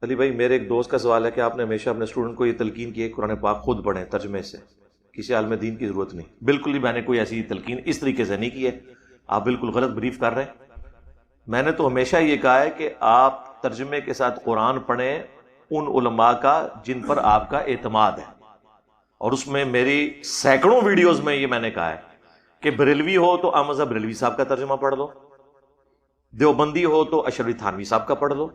علی بھائی، میرے ایک دوست کا سوال ہے کہ آپ نے ہمیشہ اپنے اسٹوڈنٹ کو یہ تلقین کی ہے قرآن پاک خود پڑھیں ترجمے سے، کسی عالم دین کی ضرورت نہیں؟ بالکل ہی میں نے کوئی ایسی تلقین اس طریقے سے نہیں کی ہے، آپ بالکل غلط بریف کر رہے ہیں۔ میں نے تو ہمیشہ یہ کہا ہے کہ آپ ترجمے کے ساتھ قرآن پڑھیں ان علماء کا جن پر آپ کا اعتماد ہے، اور اس میں میری سینکڑوں ویڈیوز میں یہ میں نے کہا ہے کہ بریلوی ہو تو احمد بریلوی صاحب کا ترجمہ پڑھ لو، دیوبندی ہو تو اشرفی تھانوی صاحب کا پڑھ لو،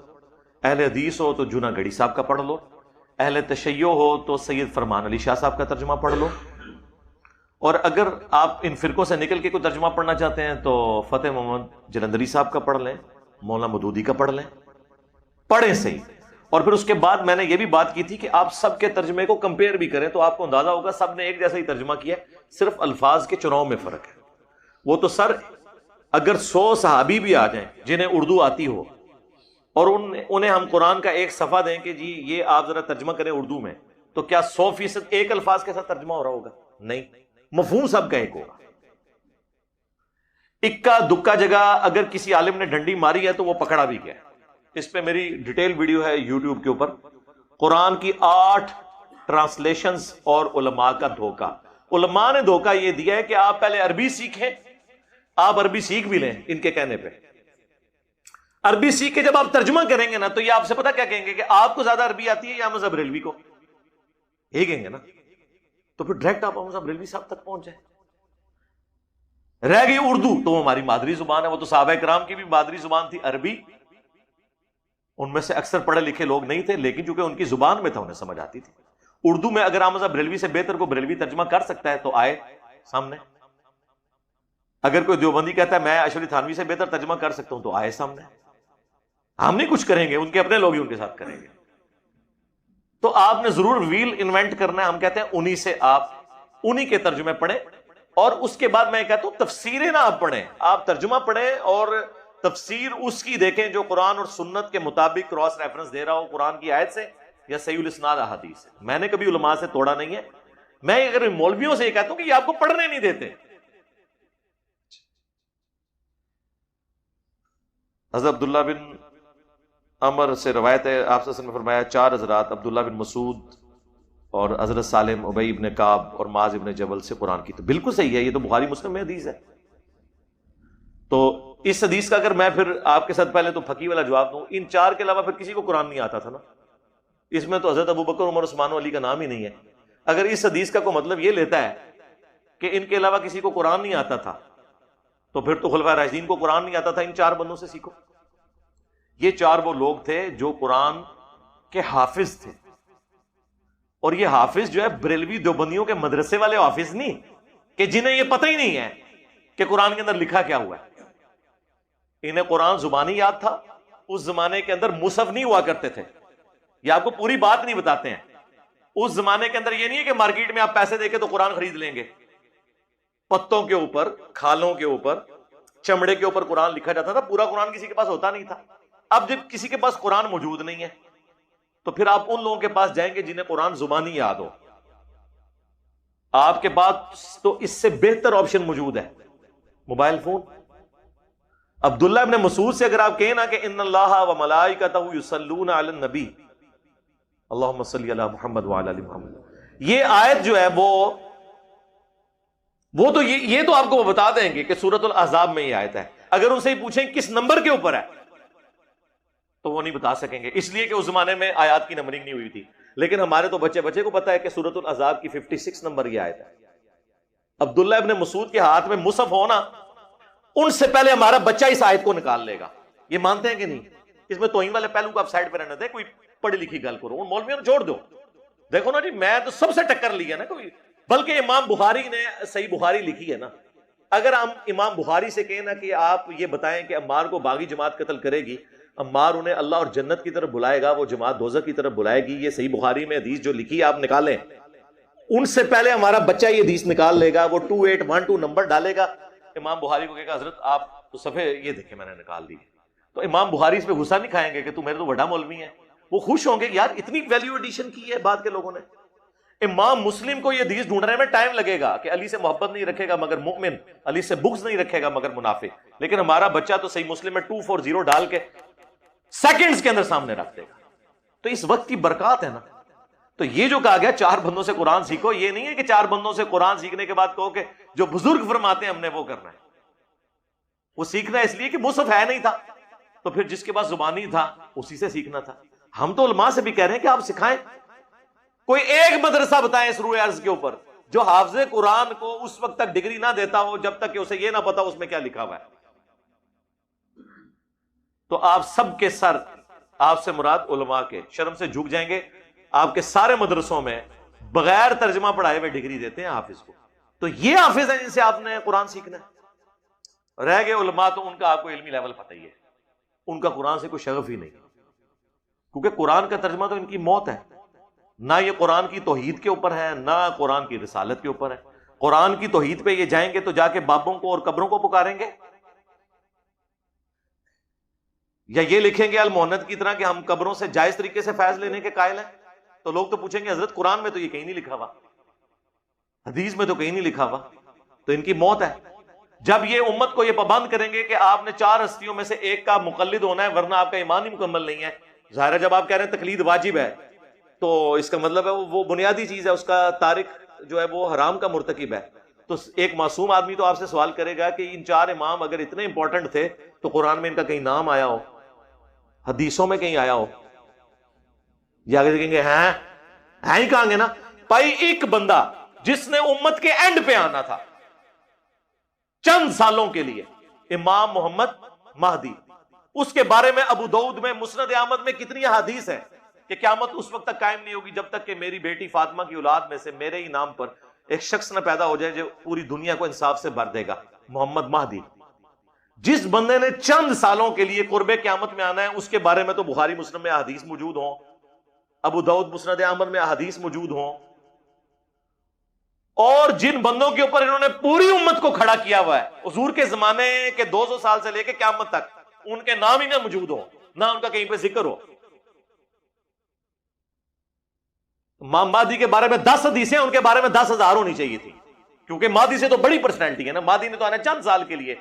اہل حدیث ہو تو جونا گڑھی صاحب کا پڑھ لو، اہل تشیع ہو تو سید فرمان علی شاہ صاحب کا ترجمہ پڑھ لو، اور اگر آپ ان فرقوں سے نکل کے کوئی ترجمہ پڑھنا چاہتے ہیں تو فتح محمد جلندری صاحب کا پڑھ لیں، مولانا مودودی کا پڑھ لیں، پڑھیں صحیح۔ اور پھر اس کے بعد میں نے یہ بھی بات کی تھی کہ آپ سب کے ترجمے کو کمپیئر بھی کریں تو آپ کو اندازہ ہوگا سب نے ایک جیسا ہی ترجمہ کیا ہے، صرف الفاظ کے چناؤ میں فرق ہے۔ وہ تو سر اگر 100 صحابی بھی آ جائیں جنہیں اردو آتی ہو اور انہیں ہم قرآن کا ایک صفحہ دیں کہ جی یہ آپ ذرا ترجمہ کریں اردو میں، تو کیا 100% ایک الفاظ کے ساتھ ترجمہ ہو رہا ہوگا؟ نہیں، مفہوم سب کا ایک ہوگا۔ اکا دکا جگہ اگر کسی عالم نے ڈنڈی ماری ہے تو وہ پکڑا بھی گیا۔ اس پہ میری ڈیٹیل ویڈیو ہے یوٹیوب کے اوپر، قرآن کی 8 ٹرانسلیشنز اور علماء کا دھوکہ۔ علماء نے دھوکہ یہ دیا ہے کہ آپ پہلے عربی سیکھیں، آپ عربی سیکھ بھی لیں ان کے کہنے پہ، عربی سیکھ کے جب آپ ترجمہ کریں گے نا تو یہ آپ سے پتہ کیا کہیں گے کہ آپ کو زیادہ عربی آتی ہے یا مذہب بریلوی کو؟ یہی کہیں گے نا، تو پھر ڈائریکٹ آپ مذہب بریلوی صاحب تک پہنچ جائیں۔ رہ گئی اردو تو وہ ہماری مادری زبان ہے، وہ تو صحابہ کرام کی بھی مادری زبان تھی عربی، ان میں سے اکثر پڑھے لکھے لوگ نہیں تھے لیکن چونکہ ان کی زبان میں تھا انہیں سمجھ آتی تھی۔ اردو میں اگر احمد بریلوی سے بہتر کو بریلوی ترجمہ کر سکتا ہے تو آئے سامنے، اگر کوئی دیوبندی کہتا ہے میں اشرفی تھانوی سے بہتر ترجمہ کر سکتا ہوں تو آئے سامنے۔ ہم نہیں کچھ کریں گے، ان کے اپنے لوگ ہی ان کے ساتھ کریں گے۔ تو آپ نے ضرور ویل انوینٹ کرنا ہے، ہم کہتے ہیں انہی سے آپ انہی کے ترجمے پڑھیں، اور اس کے بعد میں کہتا ہوں تفسیریں نہ آپ پڑھیں، آپ ترجمہ پڑھیں اور تفسیر اس کی دیکھیں جو قرآن اور سنت کے مطابق کراس ریفرنس دے رہا ہو، قرآن کی آیت سے یا صحیح الاسناد احادیث سے۔ میں نے کبھی علماء سے توڑا نہیں ہے، میں اگر مولویوں سے یہ کہتا ہوں کہ یہ آپ کو پڑھنے نہیں دیتے۔ حضرت عبداللہ بن عمر سے روایت ہے، آپ صلی اللہ علیہ وسلم نے فرمایا 4 حضرات عبداللہ بن مسعود اور حضرت سالم، ابی ابن کعب اور معاذ ابن جبل سے قرآن کی، تو بالکل صحیح ہے، یہ تو بخاری مسلم میں حدیث ہے۔ تو اس حدیث کا اگر میں پھر آپ کے ساتھ پہلے تو پھکی والا جواب دوں، ان 4 کے علاوہ پھر کسی کو قرآن نہیں آتا تھا نا، اس میں تو حضرت ابو بکر عمر عثمان و علی کا نام ہی نہیں ہے۔ اگر اس حدیث کا کوئی مطلب یہ لیتا ہے کہ ان کے علاوہ کسی کو قرآن نہیں آتا تھا تو پھر تو خلفائے راشدین کو قرآن نہیں آتا تھا، ان 4 بندوں سے سیکھو۔ یہ 4 وہ لوگ تھے جو قرآن کے حافظ تھے، اور یہ حافظ جو ہے بریلوی دیوبندیوں کے مدرسے والے حافظ نہیں کہ جنہیں یہ پتہ ہی نہیں ہے کہ قرآن کے اندر لکھا کیا ہوا ہے۔ انہیں قرآن زبانی یاد تھا، اس زمانے کے اندر مصحف نہیں ہوا کرتے تھے، یہ آپ کو پوری بات نہیں بتاتے ہیں۔ اس زمانے کے اندر یہ نہیں ہے کہ مارکیٹ میں آپ پیسے دے کے تو قرآن خرید لیں گے، پتوں کے اوپر، کھالوں کے اوپر، چمڑے کے اوپر قرآن لکھا جاتا تھا، پورا قرآن کسی کے پاس ہوتا نہیں تھا۔ اب جب کسی کے پاس قرآن موجود نہیں ہے تو پھر آپ ان لوگوں کے پاس جائیں گے جنہیں قرآن زبانی یاد ہو۔ آپ کے پاس تو اس سے بہتر آپشن موجود ہے، موبائل فون۔ عبداللہ ابن مسعود سے اگر آپ کہیں نا کہ ان اللہ و ملائکتہ یصلون علی النبی اللہم صلی علی محمد وعلی آل محمد، یہ آیت جو ہے وہ تو یہ تو آپ کو وہ بتا دیں گے کہ سورۃ الاحزاب میں یہ آیت ہے۔ اگر ان سے ہی پوچھیں کس نمبر کے اوپر ہے تو وہ نہیں بتا سکیں گے، اس لیے کہ اس زمانے میں آیات کی نمبرنگ نہیں ہوئی تھی۔ لیکن ہمارے تو بچے کو پتا ہے کہ سورۃ الاحزاب کی 56 نمبر یہ آیت ہے۔ عبداللہ ابن مسعود کے ہاتھ میں مصحف ہونا، ان سے پہلے ہمارا بچہ اس آیت کو نکال لے گا۔ یہ مانتے ہیں کہ نہیں؟ اس میں توہین والے پہلو کو آپ سائڈ پہ رہنے دیں، کوئی پڑھی لکھی گل کرو، ان مولویوں نے چھوڑ دو۔ دیکھو نا جی، میں تو سب سے ٹکر لی ہے نا کوئی، بلکہ امام بخاری نے صحیح بخاری لکھی ہے نا۔ اگر ہم امام بخاری سے کہیں نا کہ آپ یہ بتائیں کہ عمار کو باغی جماعت قتل کرے گی، عمار انہیں اللہ اور جنت کی طرف بلائے گا، وہ جماعت دوزخ کی طرف بلائے گی، یہ صحیح بخاری میں حدیث جو لکھی ہے آپ نکالیں، ان سے پہلے ہمارا بچہ یہ حدیث نکال لے گا، وہ 2812 نمبر ڈالے گا، امام بخاری کو کہے گا حضرت آپ تو صفحے یہ دیکھیں میں نے نکال دی۔ تو امام بخاری اس پہ غصہ نہیں کھائیں گے کہ تو میرے تو بڑا مولوی ہے، وہ خوش ہوں گے کہ یار اتنی ویلیو ایڈیشن کی ہے بعد کے لوگوں نے۔ امام مسلم کو یہ حدیث ڈھونڈنے میں ٹائم لگے گا کہ علی سے محبت نہیں رکھے گا مگر مومن، علی سے بغض نہیں رکھے گا مگر منافق، لیکن ہمارا بچہ تو صحیح مسلم میں 240 ڈال کے سیکنڈز کے اندر سامنے رکھ دے گا۔ تو اس وقت کی برکات ہے نا. تو یہ جو کہا گیا 4 بندوں سے قرآن سیکھو، یہ نہیں ہے کہ 4 بندوں سے قرآن سیکھنے کے بعد کہو کہ جو بزرگ فرماتے ہیں ہم نے وہ کرنا ہے. وہ سیکھنا ہے اس لیے کہ مصحف ہے نہیں تھا، تو پھر جس کے پاس زبانی تھا اسی سے سیکھنا تھا. ہم تو علماء سے بھی کہہ رہے ہیں کہ آپ سکھائیں. کوئی ایک مدرسہ بتائیں اس روئے ارض کے اوپر جو حافظ قرآن کو اس وقت تک ڈگری نہ دیتا ہو جب تک کہ اسے یہ نہ پتا اس میں کیا لکھا ہوا ہے. تو آپ سب کے سر، آپ سے مراد علماء کے، شرم سے جھک جائیں گے. آپ کے سارے مدرسوں میں بغیر ترجمہ پڑھائے ہوئے ڈگری دیتے ہیں حافظ کو. تو یہ حافظ ہیں جن سے آپ نے قرآن سیکھنا ہے. رہ گئے علماء تو ان کا آپ کو علمی لیول پتہ ہی ہے، ان کا قرآن سے کوئی شغف ہی نہیں، کیونکہ قرآن کا ترجمہ تو ان کی موت ہے. نہ یہ قرآن کی توحید کے اوپر ہے، نہ قرآن کی رسالت کے اوپر ہے. قرآن کی توحید پہ یہ جائیں گے تو جا کے بابوں کو اور قبروں کو پکاریں گے، یا یہ لکھیں گے المعند کی طرح کہ ہم قبروں سے جائز طریقے سے فیض لینے کے قائل ہیں. تو لوگ تو پوچھیں گے حضرت قرآن میں تو یہ کہیں نہیں لکھا ہوا، حدیث میں تو کہیں نہیں لکھا ہوا. تو ان کی موت ہے. جب یہ امت کو یہ پابند کریں گے کہ آپ نے 4 ہستیوں میں سے ایک کا مقلد ہونا ہے ورنہ آپ کا ایمان ہی مکمل نہیں ہے. ظاہر ہے جب آپ کہہ رہے ہیں تقلید واجب ہے تو اس کا مطلب ہے وہ بنیادی چیز ہے، اس کا تارک جو ہے وہ حرام کا مرتکب ہے. تو ایک معصوم آدمی تو آپ سے سوال کرے گا کہ ان 4 امام اگر اتنے امپورٹنٹ تھے تو قرآن میں ان کا کہیں نام آیا ہو، حدیثوں میں کہیں آیا ہو؟ یا اگر کہیں گے ہیں ہی کہیں گے نا. بھائی ایک بندہ جس نے امت کے اینڈ پہ آنا تھا چند سالوں کے لیے، امام محمد مہدی، اس کے بارے میں ابو داؤد میں مسند احمد میں کتنی حدیث ہے کہ قیامت اس وقت تک قائم نہیں ہوگی جب تک کہ میری بیٹی فاطمہ کی اولاد میں سے میرے ہی نام پر ایک شخص نہ پیدا ہو جائے جو پوری دنیا کو انصاف سے بھر دے گا. محمد مہدی. جس بندے نے چند سالوں کے لیے قرب قیامت میں آنا ہے اس کے بارے میں تو بخاری مسلم میں احادیث موجود ہوں، ابو داؤد مسند احمد میں احادیث موجود ہوں. اور جن بندوں کے اوپر انہوں نے پوری امت کو کھڑا کیا ہوا ہے حضور کے زمانے کے 200 سال سے لے کے قیامت تک، ان کے نام ہی نہ موجود ہو، نہ ان کا کہیں پہ ذکر ہو. امام مہدی کے بارے میں 10 حدیثیں، ان کے بارے میں 10,000 ہونی چاہیے تھی، کیونکہ مہدی سے تو بڑی پرسنالٹی ہے نا. مہدی نے تو آنا چند سال کے لیے.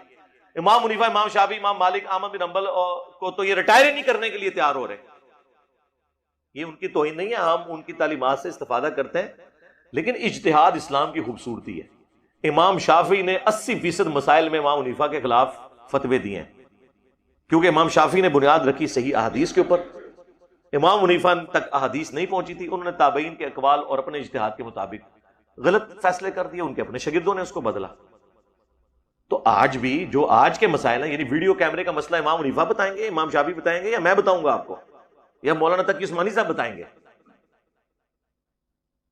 امام حنیفہ، امام شافعی، امام مالک، احمد بن حنبل کو تو یہ ریٹائر ہی نہیں کرنے کے لیے تیار ہو رہے. یہ ان کی توہین نہیں ہے، ہم ان کی تعلیمات سے استفادہ کرتے ہیں، لیکن اجتہاد اسلام کی خوبصورتی ہے. امام شافعی نے 80% مسائل میں امام حنیفہ کے خلاف فتوے دیے ہیں، کیونکہ امام شافعی نے بنیاد رکھی صحیح احادیث کے اوپر. امام حنیفہ تک احادیث نہیں پہنچی تھی، انہوں نے تابعین کے اقوال اور اپنے اجتہاد کے مطابق غلط فیصلے کر دیے، ان کے اپنے شاگردوں نے اس کو بدلا. تو آج بھی جو آج کے مسائل ہیں، یعنی ویڈیو کیمرے کا مسئلہ امام حنیفہ بتائیں گے، امام شافعی بتائیں گے، یا میں بتاؤں گا آپ کو، یا مولانا تقی عثمانی صاحب بتائیں گے؟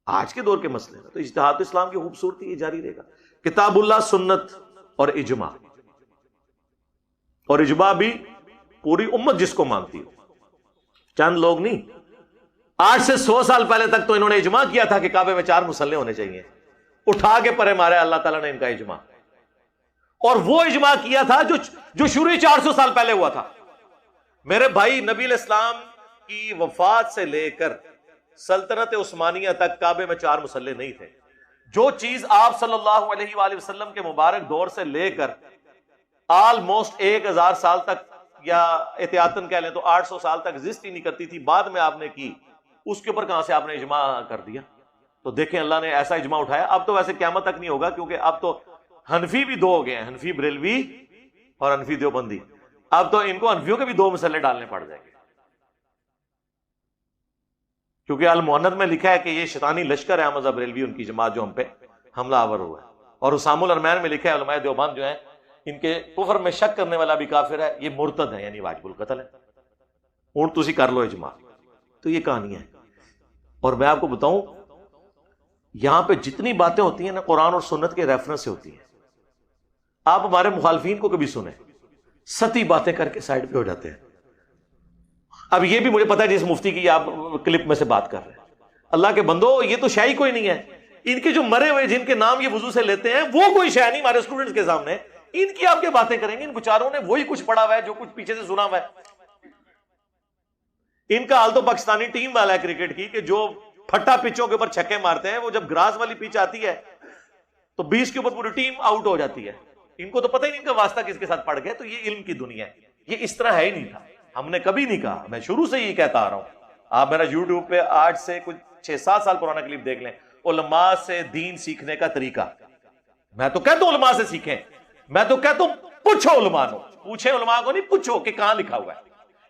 آج کے دور کے مسئلے ہیں. تو اجتہاد اسلام کی خوبصورتی یہ جاری رہے گا. کتاب اللہ، سنت اور اجماع. اور اجماع بھی پوری امت جس کو مانتی ہو، چند لوگ نہیں. آج سے 100 سال پہلے تک تو انہوں نے اجماع کیا تھا کہ کعبے میں 4 مصلے ہونے چاہیے. اٹھا کے پرے مارے اللہ تعالیٰ نے ان کا اجماع. اور وہ اجماع کیا تھا جو شروع 400 سال پہلے ہوا تھا. میرے بھائی، نبی علیہ السلام کی وفات سے لے کر سلطنت عثمانیہ تک کعبے میں 4 مصلے نہیں تھے. جو چیز آپ صلی اللہ علیہ وآلہ وسلم کے مبارک دور سے لے کر آلموسٹ 1000 سال تک، یا احتیاطاً کہہ لیں تو 800 سال تک ایگزسٹ ہی نہیں کرتی تھی، بعد میں آپ نے کی، اس کے اوپر کہاں سے آپ نے اجماع کر دیا؟ تو دیکھیں اللہ نے ایسا اجماع اٹھایا. اب تو ویسے قیامت تک نہیں ہوگا، کیونکہ اب تو حنفی بھی 2 ہو گئے ہیں، حنفی بریلوی اور حنفی دیوبندی. اب تو ان کو حنفیوں کے بھی 2 مصلے ڈالنے پڑ جائیں گے، کیونکہ المعند میں لکھا ہے کہ یہ شیطانی لشکر ہے احمد بریلوی، ان کی جماعت جو ہم پہ حملہ آور ہوا ہے. اور اسام الارمین میں لکھا ہے علماء دیوبند جو ہیں ان کے کفر میں شک کرنے والا بھی کافر ہے، یہ مرتد ہے، یعنی واجب القتل ہے. اونٹ تسی کر لو اجماع. تو یہ کہانی ہے. اور میں آپ کو بتاؤں، یہاں پہ جتنی باتیں ہوتی ہیں نا قرآن اور سنت کے ریفرنس سے ہوتی ہیں. آپ ہمارے مخالفین کو کبھی سنیں، ستی باتیں کر کے سائڈ پہ ہو جاتے ہیں. اب یہ بھی مجھے پتا ہے جس مفتی کی آپ کلپ میں سے بات کر رہے ہیں، اللہ کے بندو یہ تو شے ہی کوئی نہیں ہے. ان کے جو مرے ہوئے جن کے نام یہ وضو سے لیتے ہیں وہ کوئی شے نہیں ہمارے اسٹوڈنٹس کے سامنے. ان کی آپ کے باتیں کریں گے؟ ان بیچاروں نے وہی کچھ پڑھا ہوا ہے جو کچھ پیچھے سے سنا ہوا ہے. ان کا حال تو پاکستانی ٹیم والا ہے کرکٹ کی، کہ جو پھٹا پچوں کے اوپر چھکے مارتے ہیں، وہ جب گراس والی پچ آتی ہے تو 20 کے اوپر پوری ٹیم آؤٹ ہو جاتی ہے. ان کو تو پتہ ہی نہیں ان کا واسطہ کس کے ساتھ پڑ گیا. تو یہ علم کی دنیا ہے، یہ اس طرح ہے ہی نہیں تھا. ہم نے کبھی نہیں کہا، میں شروع سے یہ کہتا آ رہا ہوں آپ میرا یوٹیوب پہ آج سے کچھ 6-7 سال پرانا کلپ دیکھ لیں، علماء سے دین سیکھنے کا طریقہ. میں تو کہتا ہوں علماء سے سیکھیں، میں تو کہتا ہوں پوچھو علماء کو، پوچھیں علماء کو، نہیں پوچھو کہ کہاں لکھا ہوا ہے.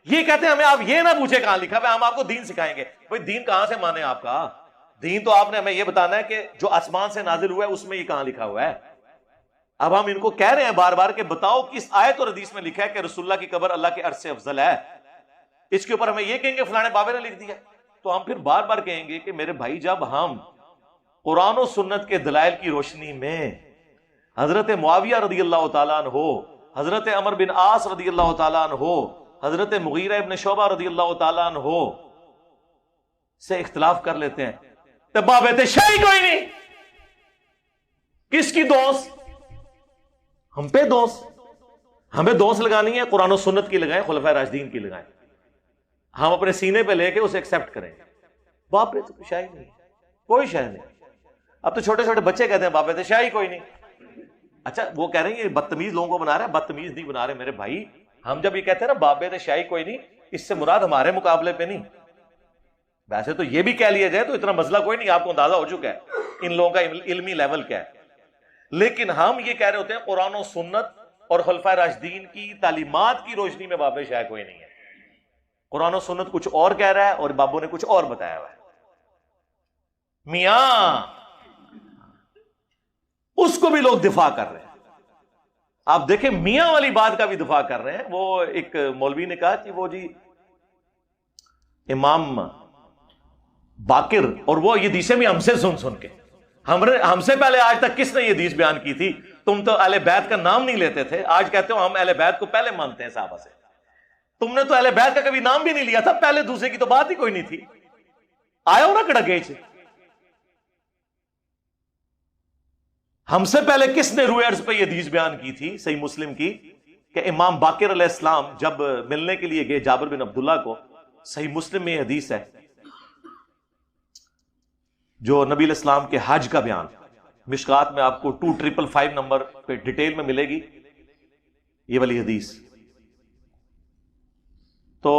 یہ کہتے ہیں ہمیں آپ یہ نہ پوچھیں کہاں لکھا ہوا ہے، ہم آپ کو دین سکھائیں گے. بھائی دین کہاں سے مانے آپ کا؟ دین تو آپ نے ہمیں یہ بتانا ہے کہ جو آسمان سے نازل ہوا ہے اس میں یہ کہاں لکھا ہوا ہے. اب ہم ان کو کہہ رہے ہیں بار بار کہ بتاؤ کس آیت اور حدیث میں لکھا ہے کہ رسول اللہ کی قبر اللہ کے عرش سے افضل ہے. اس کے اوپر ہمیں یہ کہیں گے فلانے بابے نے لکھ دیا. تو ہم پھر بار بار کہیں گے کہ میرے بھائی جب ہم قرآن و سنت کے دلائل کی روشنی میں حضرت معاویہ رضی اللہ تعالیٰ عنہ، حضرت عمر بن عاص رضی اللہ تعالیٰ عنہ، حضرت مغیرہ ابن شعبہ رضی اللہ تعالیٰ عنہ سے اختلاف کر لیتے ہیں تو بابے شاہی کوئی نہیں. کس کی دوست؟ ہم پہ دوست. ہمیں دوست لگانی ہے قرآن و سنت کی لگائیں، خلفائے راشدین کی لگائیں. ہم اپنے سینے پہ لے کے اسے ایکسپٹ کریں. باپ پہ تو شاہی نہیں، کوئی شاہی نہیں. اب تو چھوٹے چھوٹے بچے کہتے ہیں باپ پہ شاہی کوئی نہیں. اچھا وہ کہہ رہے ہیں یہ بدتمیز لوگوں کو بنا رہے ہیں، بدتمیز نہیں بنا رہے میرے بھائی. ہم جب یہ کہتے ہیں نا باب شاہی کوئی نہیں، اس سے مراد ہمارے مقابلے پہ نہیں. ویسے تو یہ بھی کہہ لیا جائے تو اتنا مسئلہ کوئی نہیں، آپ کو اندازہ ہو چکا ہے ان لوگوں کا علمی لیول کیا ہے. لیکن ہم یہ کہہ رہے ہوتے ہیں قرآن و سنت اور خلفائے راشدین کی تعلیمات کی روشنی میں باب شاہی کوئی نہیں ہے. قرآن و سنت کچھ اور کہہ رہا ہے اور بابوں نے کچھ اور بتایا ہوا ہے. میاں اس کو بھی لوگ دفاع کر رہے ہیں. آپ دیکھیں میاں والی بات کا بھی دفاع کر رہے ہیں. وہ ایک مولوی نے کہا کہ وہ جی امام باقر، اور وہ یہ حدیثیں بھی ہم سے سن کے، ہم سے پہلے آج تک کس نے یہ حدیث بیان کی تھی؟ تم تو اہل بیت کا نام نہیں لیتے تھے، آج کہتے ہو ہم اہل بیت کو پہلے مانتے ہیں صحابہ سے. تم نے تو اہل بیت کا کبھی نام بھی نہیں لیا تھا، پہلے دوسرے کی تو بات ہی کوئی نہیں تھی. آیا ہو نا کڑک گئی. ہم سے پہلے کس نے روئے عرض پہ یہ حدیث بیان کی تھی صحیح مسلم کی کہ امام باقر علیہ السلام جب ملنے کے لیے گئے جابر بن عبداللہ کو، صحیح مسلم میں یہ حدیث ہے جو نبی علیہ السلام کے حج کا بیان، مشکات میں آپ کو 2555 نمبر پہ ڈیٹیل میں ملے گی یہ والی حدیث. تو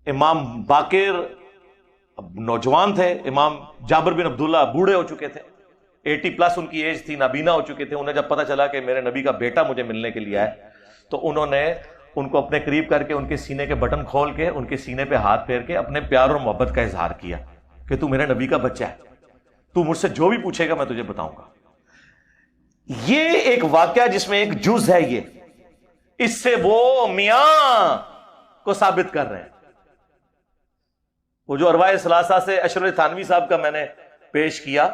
امام باقر اب نوجوان تھے، امام جابر بن عبداللہ بوڑھے ہو چکے تھے، 80+ ان کی ایج تھی، نابینا ہو چکے تھے. انہیں جب پتا چلا کہ میرے نبی کا بیٹا مجھے ملنے کے لیے ہے تو انہوں نے ان کو اپنے قریب کر کے ان کے سینے کے بٹن کھول کے ان کے سینے پہ ہاتھ پھیر کے اپنے پیار اور محبت کا اظہار کیا کہ تو میرے نبی کا بچہ ہے، تو مجھ سے جو بھی پوچھے گا میں تجھے بتاؤں گا. یہ ایک واقعہ جس میں ایک جز ہے، یہ اس سے وہ میاں کو ثابت کر رہے ہیں. وہ جو ارواح ثلاثہ سے اشرف تھانوی صاحب کا میں نے پیش کیا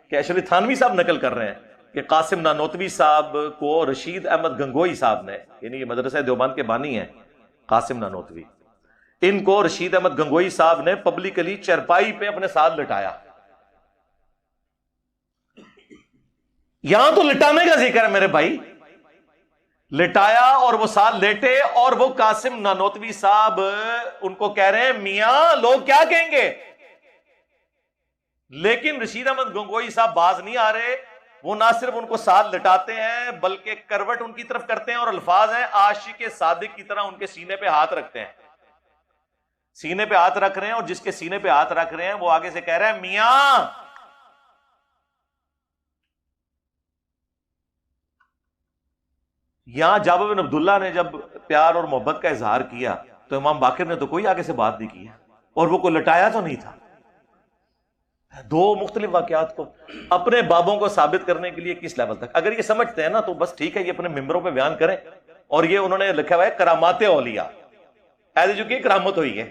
کہ اشرف تھانوی صاحب نقل کر رہے ہیں کہ قاسم نانوتوی صاحب کو رشید احمد گنگوئی صاحب نے، یعنی یہ مدرسہ دیوبند کے بانی ہیں قاسم نانوتوی، ان کو رشید احمد گنگوئی صاحب نے پبلکلی چرپائی پہ اپنے ساتھ لٹایا. یہاں تو لٹانے کا ذکر ہے میرے بھائی، لٹایا اور وہ ساتھ لیٹے، اور وہ قاسم نانوتوی صاحب ان کو کہہ رہے ہیں میاں لوگ کیا کہیں گے. لیکن رشید احمد گنگوئی صاحب باز نہیں آ رہے. وہ نہ صرف ان کو ساتھ لٹاتے ہیں بلکہ کروٹ ان کی طرف کرتے ہیں، اور الفاظ ہیں عاشق صادق کی طرح ان کے سینے پہ ہاتھ رکھتے ہیں. سینے پہ ہاتھ رکھ رہے ہیں، اور جس کے سینے پہ ہاتھ رکھ رہے ہیں وہ آگے سے کہہ رہے ہیں میاں. یہاں جابر بن عبداللہ نے جب پیار اور محبت کا اظہار کیا تو امام باقر نے تو کوئی آگے سے بات نہیں کی، اور وہ کوئی لٹایا تو نہیں تھا. دو مختلف واقعات کو اپنے بابوں کو ثابت کرنے کے لیے کس لیول تک اگر یہ سمجھتے ہیں نا تو بس ٹھیک ہے، یہ اپنے ممبروں پہ بیان کریں. اور یہ انہوں نے لکھا ہوا ہے کرامات اولیاء، ایسے جو کہ کرامت ہوئی ہے.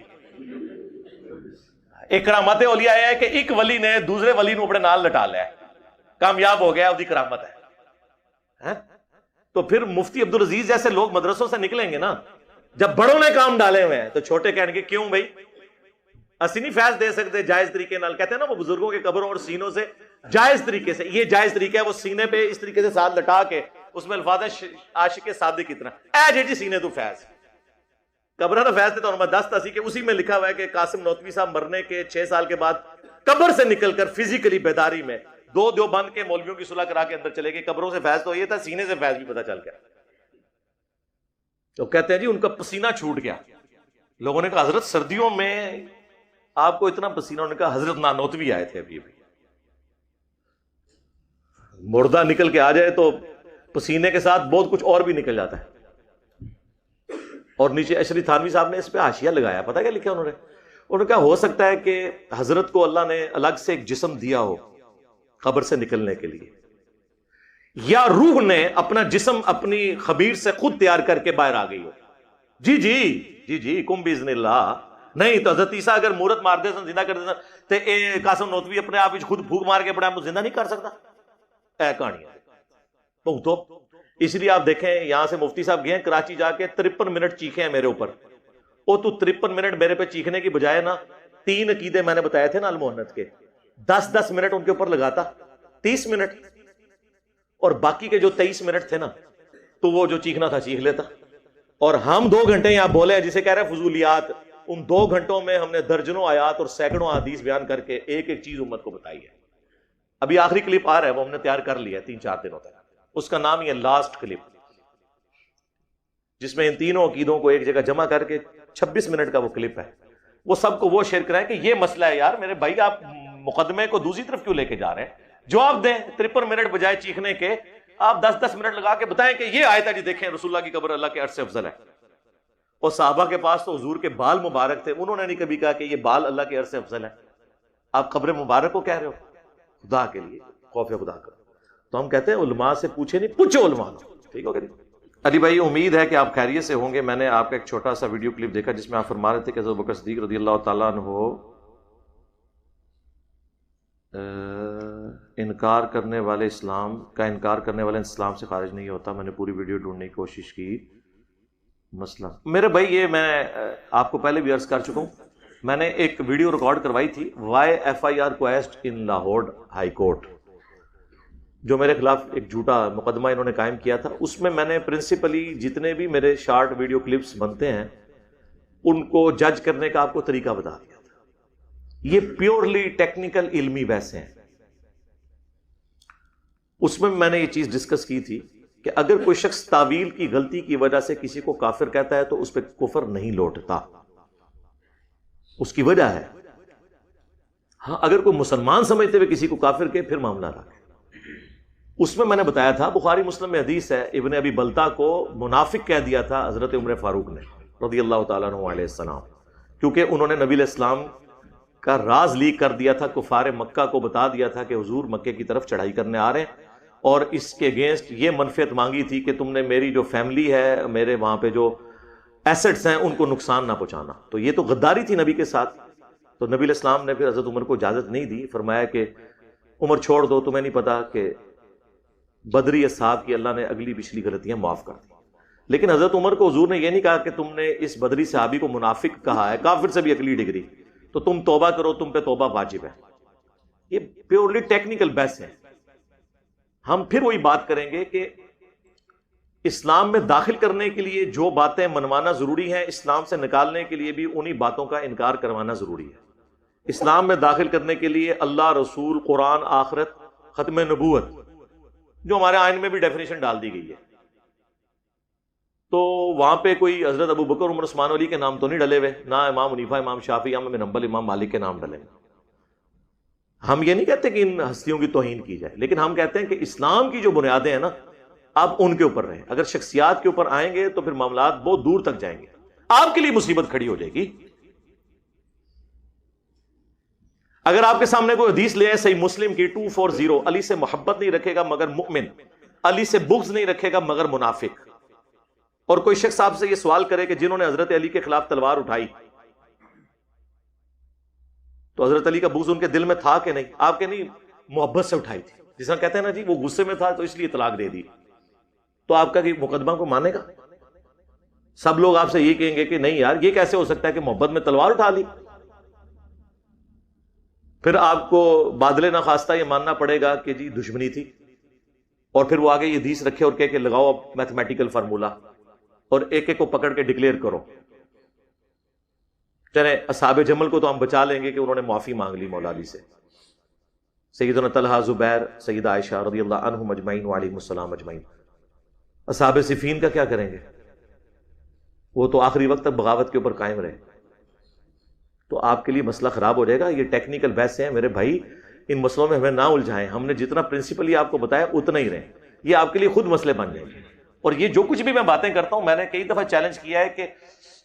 ایک کرامات اولیاء ہے کہ ایک ولی نے دوسرے ولی نو اپنے نال لٹا لیا ہے، کامیاب ہو گیا، وہ دی کرامت ہے. تو پھر مفتی عبدالعزیز جیسے لوگ مدرسوں سے نکلیں گے نا، جب بڑوں نے کام ڈالے ہوئے ہیں تو چھوٹے کہنے کے کیوں بھائی اسی نہیں فیض دے سکتے جائز طریقے نال. کہتے ہیں نا وہ بزرگوں کے قبروں اور سینوں سے جائز طریقے سے، یہ جائز طریقہ ہے، وہ سینے پہ اس طریقے سے ساتھ لٹا کے اس میں الفاظ ہے عاشق صادق کی طرح اے جی سینے تو فیض قبر تو فیض تھے. تو میں دستا سی کہ اسی میں لکھا ہوا ہے کہ قاسم نوتوی صاحب مرنے کے 6 سال کے بعد قبر سے نکل کر فزیکلی بیداری میں 2 دیوبند کے مولویوں کی صلح کرا کے اندر چلے گئے. قبروں سے فیض تو یہ تھا، سینے سے فیض بھی پتہ چل گیا. تو کہتے ہیں جی ان کا پسینہ چھوٹ گیا. لوگوں نے کہا حضرت سردیوں میں آپ کو اتنا پسینہ، انہوں نے کہا حضرت نانوتوی آئے تھے ابھی مردہ نکل کے آ جائے تو پسینے کے ساتھ بہت کچھ اور بھی نکل جاتا ہے. اور نیچے اشری تھانوی صاحب نے اس پہ حاشیہ لگایا، پتہ کیا لکھا انہوں نے کہا ہو سکتا ہے کہ حضرت کو اللہ نے الگ سے ایک جسم دیا ہو قبر سے نکلنے کے لیے، یا روح نے اپنا جسم اپنی خبیر سے خود تیار کر کے باہر آ گئی ہو. جی کم باذن اللہ. نہیں تو حضرت عیسیٰ اگر مورت مار دے زندہ کر دے تو قاسم نوتوی اپنے آپ خود پھونک مار کے پڑا زندہ نہیں کر سکتا. اے کہانیاں تو اس لیے آپ دیکھیں یہاں سے مفتی صاحب گئے ہیں کراچی جا کے 53 منٹ چیخے ہیں میرے اوپر. وہ تو 53 منٹ میرے پہ چیخنے کی بجائے نا 3 عقیدے میں نے بتائے تھے نا المحنت کے، 10 منٹ ان کے اوپر لگاتا، 30 منٹ، اور باقی کے جو 23 منٹ تھے نا تو وہ جو چیخنا تھا چیخ لیتا. اور ہم 2 گھنٹے یہاں بولے ہیں جسے کہہ رہے ہیں فضولیات. ان 2 گھنٹوں میں ہم نے درجنوں آیات اور سینکڑوں احادیث بیان کر کے ایک ایک چیز امت کو بتائی ہے. ابھی آخری کلپ آ رہا ہے، وہ ہم نے تیار کر لیا 3-4 دنوں تک. اس کا نام یہ لاسٹ کلپ، جس میں ان تینوں عقیدوں کو ایک جگہ جمع کر کے 26 منٹ کا وہ کلپ ہے. وہ سب کو وہ شیئر کرائیں کہ یہ مسئلہ ہے یار میرے بھائی، آپ مقدمے کو دوسری طرف کیوں لے کے جا رہے ہیں؟ جواب دیں. 53 منٹ بجائے چیخنے کے آپ 10 منٹ لگا کے بتائیں کہ یہ آیت ہے جی دیکھیں رسول اللہ کی قبر اللہ کے عرش سے افضل ہے. اور صحابہ کے پاس تو حضور کے بال مبارک تھے، انہوں نے نہیں کبھی کہا کہ یہ بال اللہ کے عرش سے افضل ہے. آپ قبر مبارک کو کہہ رہے ہو. خدا کے لیے خوف خدا کرو. تو ہم کہتے ہیں علماء سے پوچھے نہیں، پوچھو علماء. ٹھیک ہو گیا. علی بھائی امید ہے کہ آپ خیریت سے ہوں گے. میں نے آپ کا ایک چھوٹا سا ویڈیو کلپ دیکھا جس میں آپ فرما رہے تھے کہ ابوبکر صدیق رضی اللہ تعالیٰ عنہ انکار کرنے والے اسلام سے خارج نہیں ہوتا. میں نے پوری ویڈیو ڈھونڈنے کی کوشش کی. مسئلہ میرے بھائی یہ میں آپ کو پہلے بھی عرض کر چکا ہوں. میں نے ایک ویڈیو ریکارڈ کروائی تھی وائی FIR کویسٹ ان لاہور ہائی کورٹ، جو میرے خلاف ایک جھوٹا مقدمہ انہوں نے قائم کیا تھا. اس میں نے پرنسپلی جتنے بھی میرے شارٹ ویڈیو کلپس بنتے ہیں ان کو جج کرنے کا آپ کو طریقہ بتا دیا تھا. یہ پیورلی ٹیکنیکل علمی بحثیں ہیں. اس میں نے یہ چیز ڈسکس کی تھی کہ اگر کوئی شخص تعویل کی غلطی کی وجہ سے کسی کو کافر کہتا ہے تو اس پہ کفر نہیں لوٹتا، اس کی وجہ ہے. ہاں اگر کوئی مسلمان سمجھتے ہوئے کسی کو کافر کے پھر معاملہ رکھے. اس میں نے بتایا تھا بخاری مسلم میں حدیث ہے، ابن ابی بلتا کو منافق کہہ دیا تھا حضرت عمر فاروق نے رضی اللہ تعالیٰ عنہ علیہ السلام، کیونکہ انہوں نے نبی علیہ السلام کا راز لیک کر دیا تھا. کفار مکہ کو بتا دیا تھا کہ حضور مکے کی طرف چڑھائی کرنے آ رہے ہیں، اور اس کے اگینسٹ یہ منفعت مانگی تھی کہ تم نے میری جو فیملی ہے، میرے وہاں پہ جو ایسٹس ہیں ان کو نقصان نہ پہنچانا. تو یہ تو غداری تھی نبی کے ساتھ. تو نبی علیہ السلام نے پھر حضرت عمر کو اجازت نہیں دی، فرمایا کہ عمر چھوڑ دو، تمہیں نہیں پتا کہ بدری اصحاب کی اللہ نے اگلی پچھلی غلطیاں معاف کر دی. لیکن حضرت عمر کو حضور نے یہ نہیں کہا کہ تم نے اس بدری صحابی کو منافق کہا ہے، کافر سے بھی اگلی ڈگری، تو تم توبہ کرو، تم پہ توبہ واجب ہے. یہ پیورلی ٹیکنیکل بحث ہے. ہم پھر وہی بات کریں گے کہ اسلام میں داخل کرنے کے لیے جو باتیں منوانا ضروری ہیں، اسلام سے نکالنے کے لیے بھی انہی باتوں کا انکار کروانا ضروری ہے. اسلام میں داخل کرنے کے لیے اللہ، رسول، قرآن، آخرت، ختم نبوت، جو ہمارے آئین میں بھی ڈیفینیشن ڈال دی گئی ہے، تو وہاں پہ کوئی حضرت ابو بکر، عمر، عثمان، علی کے نام تو نہیں ڈلے ہوئے، نہ امام حنیفہ، امام شافعی، امام بن حنبل، امام مالک کے نام ڈلے. ہم یہ نہیں کہتے کہ ان ہستیوں کی توہین کی جائے، لیکن ہم کہتے ہیں کہ اسلام کی جو بنیادیں ہیں نا آپ ان کے اوپر رہیں. اگر شخصیات کے اوپر آئیں گے تو پھر معاملات بہت دور تک جائیں گے، آپ کے لیے مصیبت کھڑی ہو جائے گی. اگر آپ کے سامنے کوئی حدیث لے آئے صحیح مسلم کی 240، علی سے محبت نہیں رکھے گا مگر مؤمن، علی سے بغض نہیں رکھے گا مگر منافق، اور کوئی شخص آپ سے یہ سوال کرے کہ جنہوں نے حضرت علی کے خلاف تلوار اٹھائی تو حضرت علی کا بغض ان کے دل میں تھا کہ نہیں؟ آپ کے نہیں، محبت سے اٹھائی تھی. جس طرح کہتے ہیں نا جی وہ غصے میں تھا تو اس لیے طلاق دے دی، تو آپ کا مقدمہ کو مانے گا؟ سب لوگ آپ سے یہ کہیں گے کہ نہیں یار یہ کیسے ہو سکتا ہے کہ محبت میں تلوار اٹھا لی. پھر آپ کو بادل ناخواستہ یہ ماننا پڑے گا کہ جی دشمنی تھی، اور پھر وہ آگے یہ حدیث رکھے اور کہ لگاؤ اب میتھمیٹیکل فارمولا اور ایک ایک کو پکڑ کے ڈکلیئر کرو. چلے اصحاب جمل کو تو ہم بچا لیں گے کہ انہوں نے معافی مانگ لی مولا علی سے. سیدنا طلحہ، زبیر، سیدہ عائشہ رضی اللہ عنہم اجمعین وعلیہم السلام اجمعین. اصحاب صفین کا کیا کریں گے؟ وہ تو آخری وقت تک بغاوت کے اوپر قائم رہے. تو آپ کے لیے مسئلہ خراب ہو جائے گا. یہ ٹیکنیکل بحث ہیں میرے بھائی، ان مسئلوں میں ہمیں نہ الجھائیں. ہم نے جتنا پرنسپلی آپ کو بتایا اتنا ہی رہیں، یہ آپ کے لیے خود مسئلے بن جائیں گے. اور یہ جو کچھ بھی میں باتیں کرتا ہوں، میں نے کئی دفعہ چیلنج کیا ہے کہ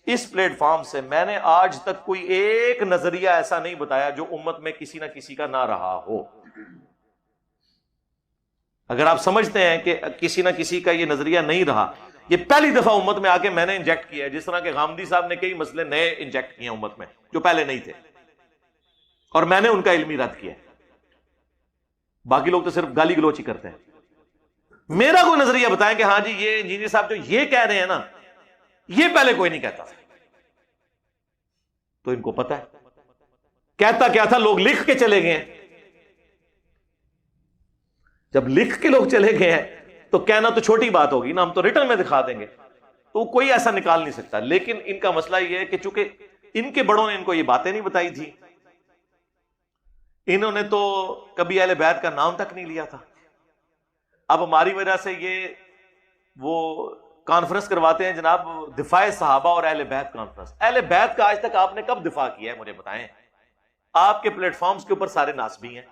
اس پلیٹ فارم سے میں نے آج تک کوئی ایک نظریہ ایسا نہیں بتایا جو امت میں کسی نہ کسی کا نہ رہا ہو. اگر آپ سمجھتے ہیں کہ کسی نہ کسی کا یہ نظریہ نہیں رہا، یہ پہلی دفعہ امت میں آ کے میں نے انجیکٹ کیا ہے، جس طرح کہ غامدی صاحب نے کئی مسئلے نئے انجیکٹ کیے ہیں امت میں جو پہلے نہیں تھے، اور میں نے ان کا علمی رد کیا. باقی لوگ تو صرف گالی گلوچ ہی کرتے ہیں. میرا کوئی نظریہ بتائیں کہ ہاں جی یہ انجینئر صاحب جو یہ کہہ رہے ہیں نا، یہ پہلے کوئی نہیں کہتا تھا. تو ان کو پتا ہے کہتا کیا تھا، لوگ لکھ کے چلے گئے ہیں. جب لکھ کے لوگ چلے گئے ہیں تو کہنا تو چھوٹی بات ہوگی نا، ہم تو ریٹن میں دکھا دیں گے، تو کوئی ایسا نکال نہیں سکتا. لیکن ان کا مسئلہ یہ ہے کہ چونکہ ان کے بڑوں نے ان کو یہ باتیں نہیں بتائی تھی، انہوں نے تو کبھی اہل بیت کا نام تک نہیں لیا تھا. اب ہماری وجہ سے یہ وہ کانفرنس کرواتے ہیں جناب، دفاع صحابہ اور اہل بیت کانفرنس. اہل بیت کا آج تک آپ نے کب دفاع کیا ہے مجھے بتائیں؟ آپ کے پلیٹ فارمز کے اوپر سارے ناسبی ہیں.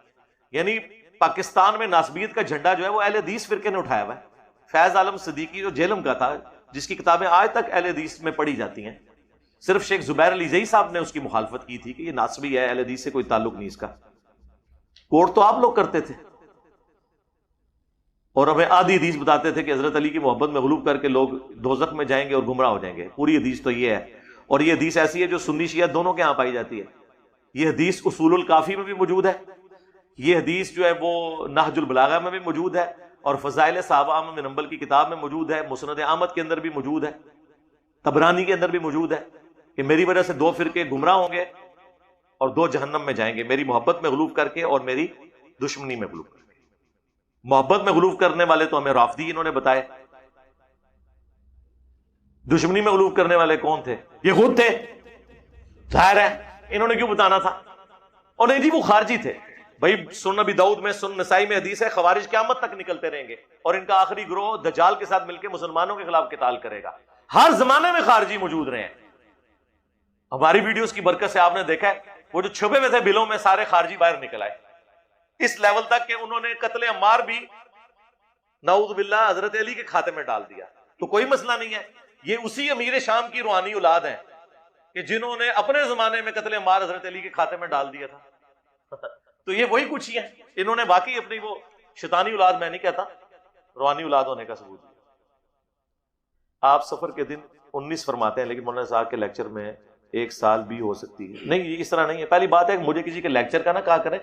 یعنی پاکستان میں ناسبیت کا جھنڈا جو ہے وہ اہل حدیث فرقے نے اٹھایا ہوا ہے. فیض عالم صدیقی جو جیلم کا تھا، جس کی کتابیں آج تک اہل حدیث میں پڑھی جاتی ہیں، صرف شیخ زبیر علی زئی صاحب نے اس کی مخالفت کی تھی کہ یہ ناسبی ہے، اہل حدیث سے کوئی تعلق نہیں اس کا. کوٹ تو آپ لوگ کرتے تھے، اور ہمیں آدھی حدیث بتاتے تھے کہ حضرت علی کی محبت میں غلوب کر کے لوگ دوزخ میں جائیں گے اور گمراہ ہو جائیں گے. پوری حدیث تو یہ ہے، اور یہ حدیث ایسی ہے جو سنی شیعہ دونوں کے ہاں پائی جاتی ہے. یہ حدیث اصول الکافی میں بھی موجود ہے، یہ حدیث جو ہے وہ نہج البلاغہ میں بھی موجود ہے، اور فضائل صحابہ احمد بن حنبل کی کتاب میں موجود ہے، مسند احمد کے اندر بھی موجود ہے، طبرانی کے اندر بھی موجود ہے کہ میری وجہ سے 2 فرقے گمراہ ہوں گے اور 2 جہنم میں جائیں گے، میری محبت میں غلوب کر کے اور میری دشمنی میں غلوب کر کے. محبت میں غلوب کرنے والے تو ہمیں رافضی انہوں نے بتائے، دشمنی میں غلوب کرنے والے کون تھے؟ یہ خود تھے. ظاہر ہے انہوں نے کیوں بتانا تھا؟ اور نہیں جی وہ خارجی تھے. بھائی سنن نبی داؤد میں، سنن نسائی میں حدیث ہے خوارج قیامت تک نکلتے رہیں گے، اور ان کا آخری گروہ دجال کے ساتھ مل کے مسلمانوں کے خلاف قتال کرے گا. ہر زمانے میں خارجی موجود رہے ہیں. ہماری ویڈیوز کی برکت سے آپ نے دیکھا ہے وہ جو چھپے ہوئے تھے بلوں میں سارے خارجی باہر نکل آئے، اس لیول تک کہ انہوں نے قتل عمار بھی نعوذ باللہ حضرت علی کے کھاتے میں ڈال دیا. تو کوئی مسئلہ نہیں ہے. یہ اسی امیر شام کی روحانی اولاد ہیں کہ جنہوں نے اپنے زمانے میں قتل عمار حضرت علی کے کھاتے میں ڈال دیا تھا. تو یہ وہی کچھ ہی ہیں. انہوں نے واقعی اپنی وہ شیطانی اولاد، میں نہیں کہتا، روحانی اولاد ہونے کا ثبوت دیا. آپ سفر کے دن 19 فرماتے ہیں، لیکن مولانا صاحب کے لیکچر میں 1 سال بھی ہو سکتی ہے. نہیں یہ اس طرح نہیں ہے. پہلی بات ہے کہ مجھے کسی کے لیکچر کا نہ کہا کرے.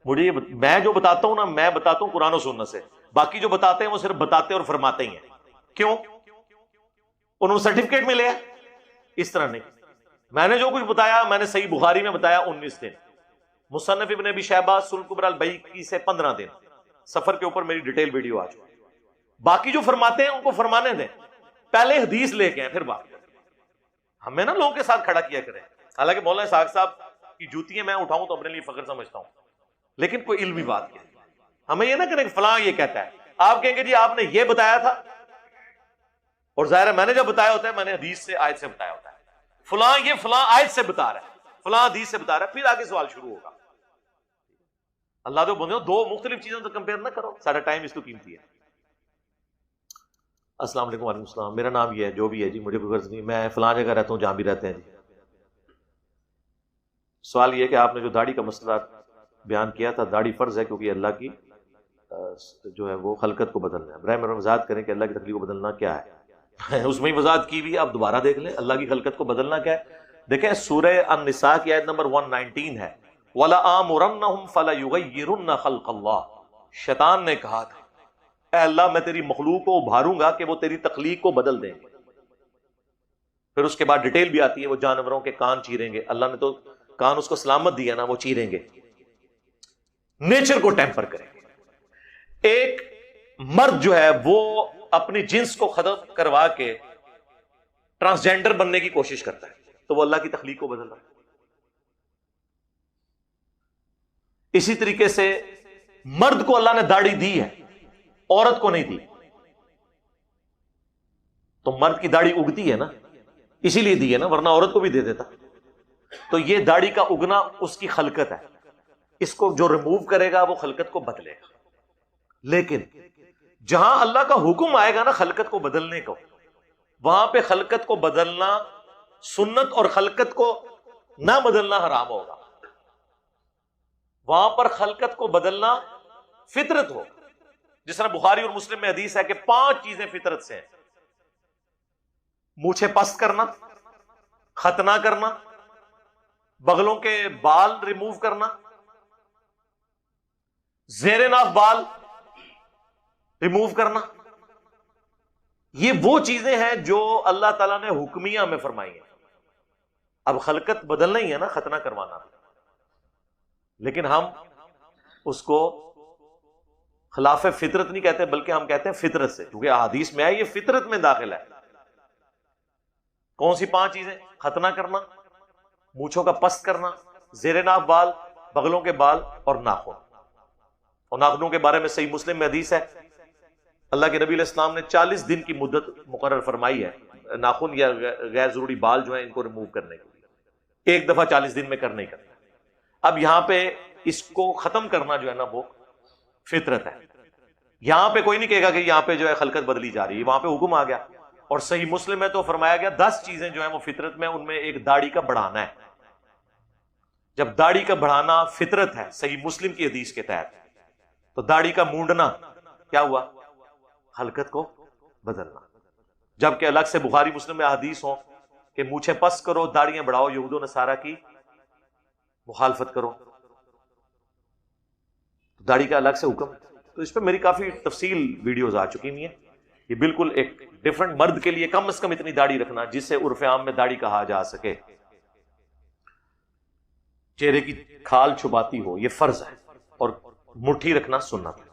مجھے یہ میں جو بتاتا ہوں نا، میں بتاتا ہوں قرآن و سنت سے. باقی جو بتاتے ہیں وہ صرف بتاتے اور فرماتے ہی ہیں. کیوں؟ انہوں نے سرٹیفکیٹ ملے ہیں. اس طرح نہیں. میں نے جو کچھ بتایا میں نے صحیح بخاری میں بتایا 19 دن، مصنف ابن ابی شیبہ سنن کبری البیہقی سے 15 دن، سفر کے اوپر میری ڈیٹیل ویڈیو آ چکی. باقی جو فرماتے ہیں ان کو فرمانے دیں، پہلے حدیث لے کے ہیں پھر بات. ہمیں نا لوگوں کے ساتھ کھڑا کیا کریں. حالانکہ مولانا اسحاق صاحب کی جوتیاں میں اٹھاؤں تو اپنے لیے فخر سمجھتا ہوں، لیکن کوئی علمی بات کیا. ہمیں یہ نہ کریں کہ فلاں یہ کہتا ہے. آپ کہیں گے جی آپ نے یہ بتایا تھا، اور ظاہر ہے میں نے جب بتایا ہوتا ہے میں نے حدیث سے آیت سے بتایا ہوتا ہے. فلاں یہ فلاں آیت سے بتا رہا ہے، فلاں حدیث سے بتا رہا ہے، پھر آگے سوال شروع ہوگا. اللہ تو بندے 2 مختلف چیزوں سے کمپیئر نہ کرو، سارا ٹائم اس کو قیمتی ہے. السلام علیکم. وعلیکم السلام. میرا نام یہ ہے جو بھی ہے جی، مجھے کوئی غرض نہیں، میں فلاں جگہ رہتا ہوں جہاں بھی رہتے ہیں جی. سوال یہ ہے کہ آپ نے جو داڑھی کا مسئلہ بیان کیا تھا، داڑھی فرض ہے کیونکہ اللہ کی جو ہے وہ خلقت کو بدلنا ہے. برائے مرحمت وضاحت کریں کہ اللہ کی تخلیق کو بدلنا کیا ہے؟ اس میں ہی وضاحت کی بھی، آپ دوبارہ دیکھ لیں. اللہ کی خلقت کو بدلنا کیا ہے؟ دیکھیں سورہ النساء کی آیت نمبر 119 ہے، وَلَآمُرَنَّهُمْ فَلَيُغَيِّرُنَّ خَلْقَ اللَّهِ. شیطان نے کہا تھا اے اللہ میں تیری مخلوق کو ابھاروں گا کہ وہ تیری تخلیق کو بدل دیں گے. پھر اس کے بعد ڈیٹیل بھی آتی ہے، وہ جانوروں کے کان چیریں گے. اللہ نے تو کان اس کو سلامت دیا نا، وہ چیریں گے. نیچر کو ٹیمپر کریں گے. ایک مرد جو ہے وہ اپنی جنس کو ختم کروا کے ٹرانسجینڈر بننے کی کوشش کرتا ہے، تو وہ اللہ کی تخلیق کو بدل رہا ہے. اسی طریقے سے مرد کو اللہ نے داڑھی دی ہے، عورت کو نہیں دی. تو مرد کی داڑھی اگتی ہے نا، اسی لیے دی ہے نا، ورنہ عورت کو بھی دے دیتا. تو یہ داڑھی کا اگنا اس کی خلقت ہے، اس کو جو ریموو کرے گا وہ خلقت کو بدلے گا. لیکن جہاں اللہ کا حکم آئے گا نا خلقت کو بدلنے کو، وہاں پہ خلقت کو بدلنا سنت اور خلقت کو نہ بدلنا حرام ہوگا. وہاں پر خلقت کو بدلنا فطرت ہو. جس طرح بخاری اور مسلم میں حدیث ہے کہ 5 چیزیں فطرت سے ہیں: مونچھیں پست کرنا، ختنہ کرنا، بغلوں کے بال ریموو کرنا، زیر ناف بال ریموو کرنا. یہ وہ چیزیں ہیں جو اللہ تعالیٰ نے حکمیہ میں فرمائی ہیں. اب خلقت بدلنا ہی ہے نا، ختنہ کروانا، لیکن ہم اس کو خلاف فطرت نہیں کہتے بلکہ ہم کہتے ہیں فطرت سے، کیونکہ احادیث میں ہے یہ فطرت میں داخل ہے. کون سی 5 چیزیں؟ ختنہ کرنا، مونچھوں کا پست کرنا، زیر ناف بال، بغلوں کے بال اور ناخن. اور ناخنوں کے بارے میں صحیح مسلم میں حدیث ہے، اللہ کے نبی علیہ السلام نے 40 دن کی مدت مقرر فرمائی ہے ناخن یا غیر ضروری بال جو ہیں ان کو ریموو کرنے کے لیے. ایک دفعہ 40 دن میں کرنا ہی کرنا. اب یہاں پہ اس کو ختم کرنا جو ہے نا وہ فطرت ہے. یہاں پہ کوئی نہیں کہے گا کہ یہاں پہ جو ہے خلقت بدلی جا رہی ہے، وہاں پہ حکم آ گیا. اور صحیح مسلم میں تو فرمایا گیا 10 چیزیں جو ہیں وہ فطرت میں، ان میں ایک داڑھی کا بڑھانا ہے. جب داڑھی کا بڑھانا فطرت ہے صحیح مسلم کی حدیث کے تحت، تو داڑھی کا مونڈنا کیا ہوا؟ خلقت کو بدلنا. جبکہ الگ سے بخاری مسلم میں حدیث ہوں کہ مونچھیں پس کرو، داڑیاں بڑھاؤ، یہود و نصارہ کی مخالفت کرو. داڑھی کا الگ سے حکم. تو اس پہ میری کافی تفصیل ویڈیوز آ چکی ہوئی ہیں. یہ بالکل ایک ڈیفرنٹ مرد کے لیے کم از کم اتنی داڑھی رکھنا جس سے عرف عام میں داڑھی کہا جا سکے، چہرے کی کھال چھپاتی ہو، یہ فرض ہے. اور مٹھی رکھنا سنت ہے.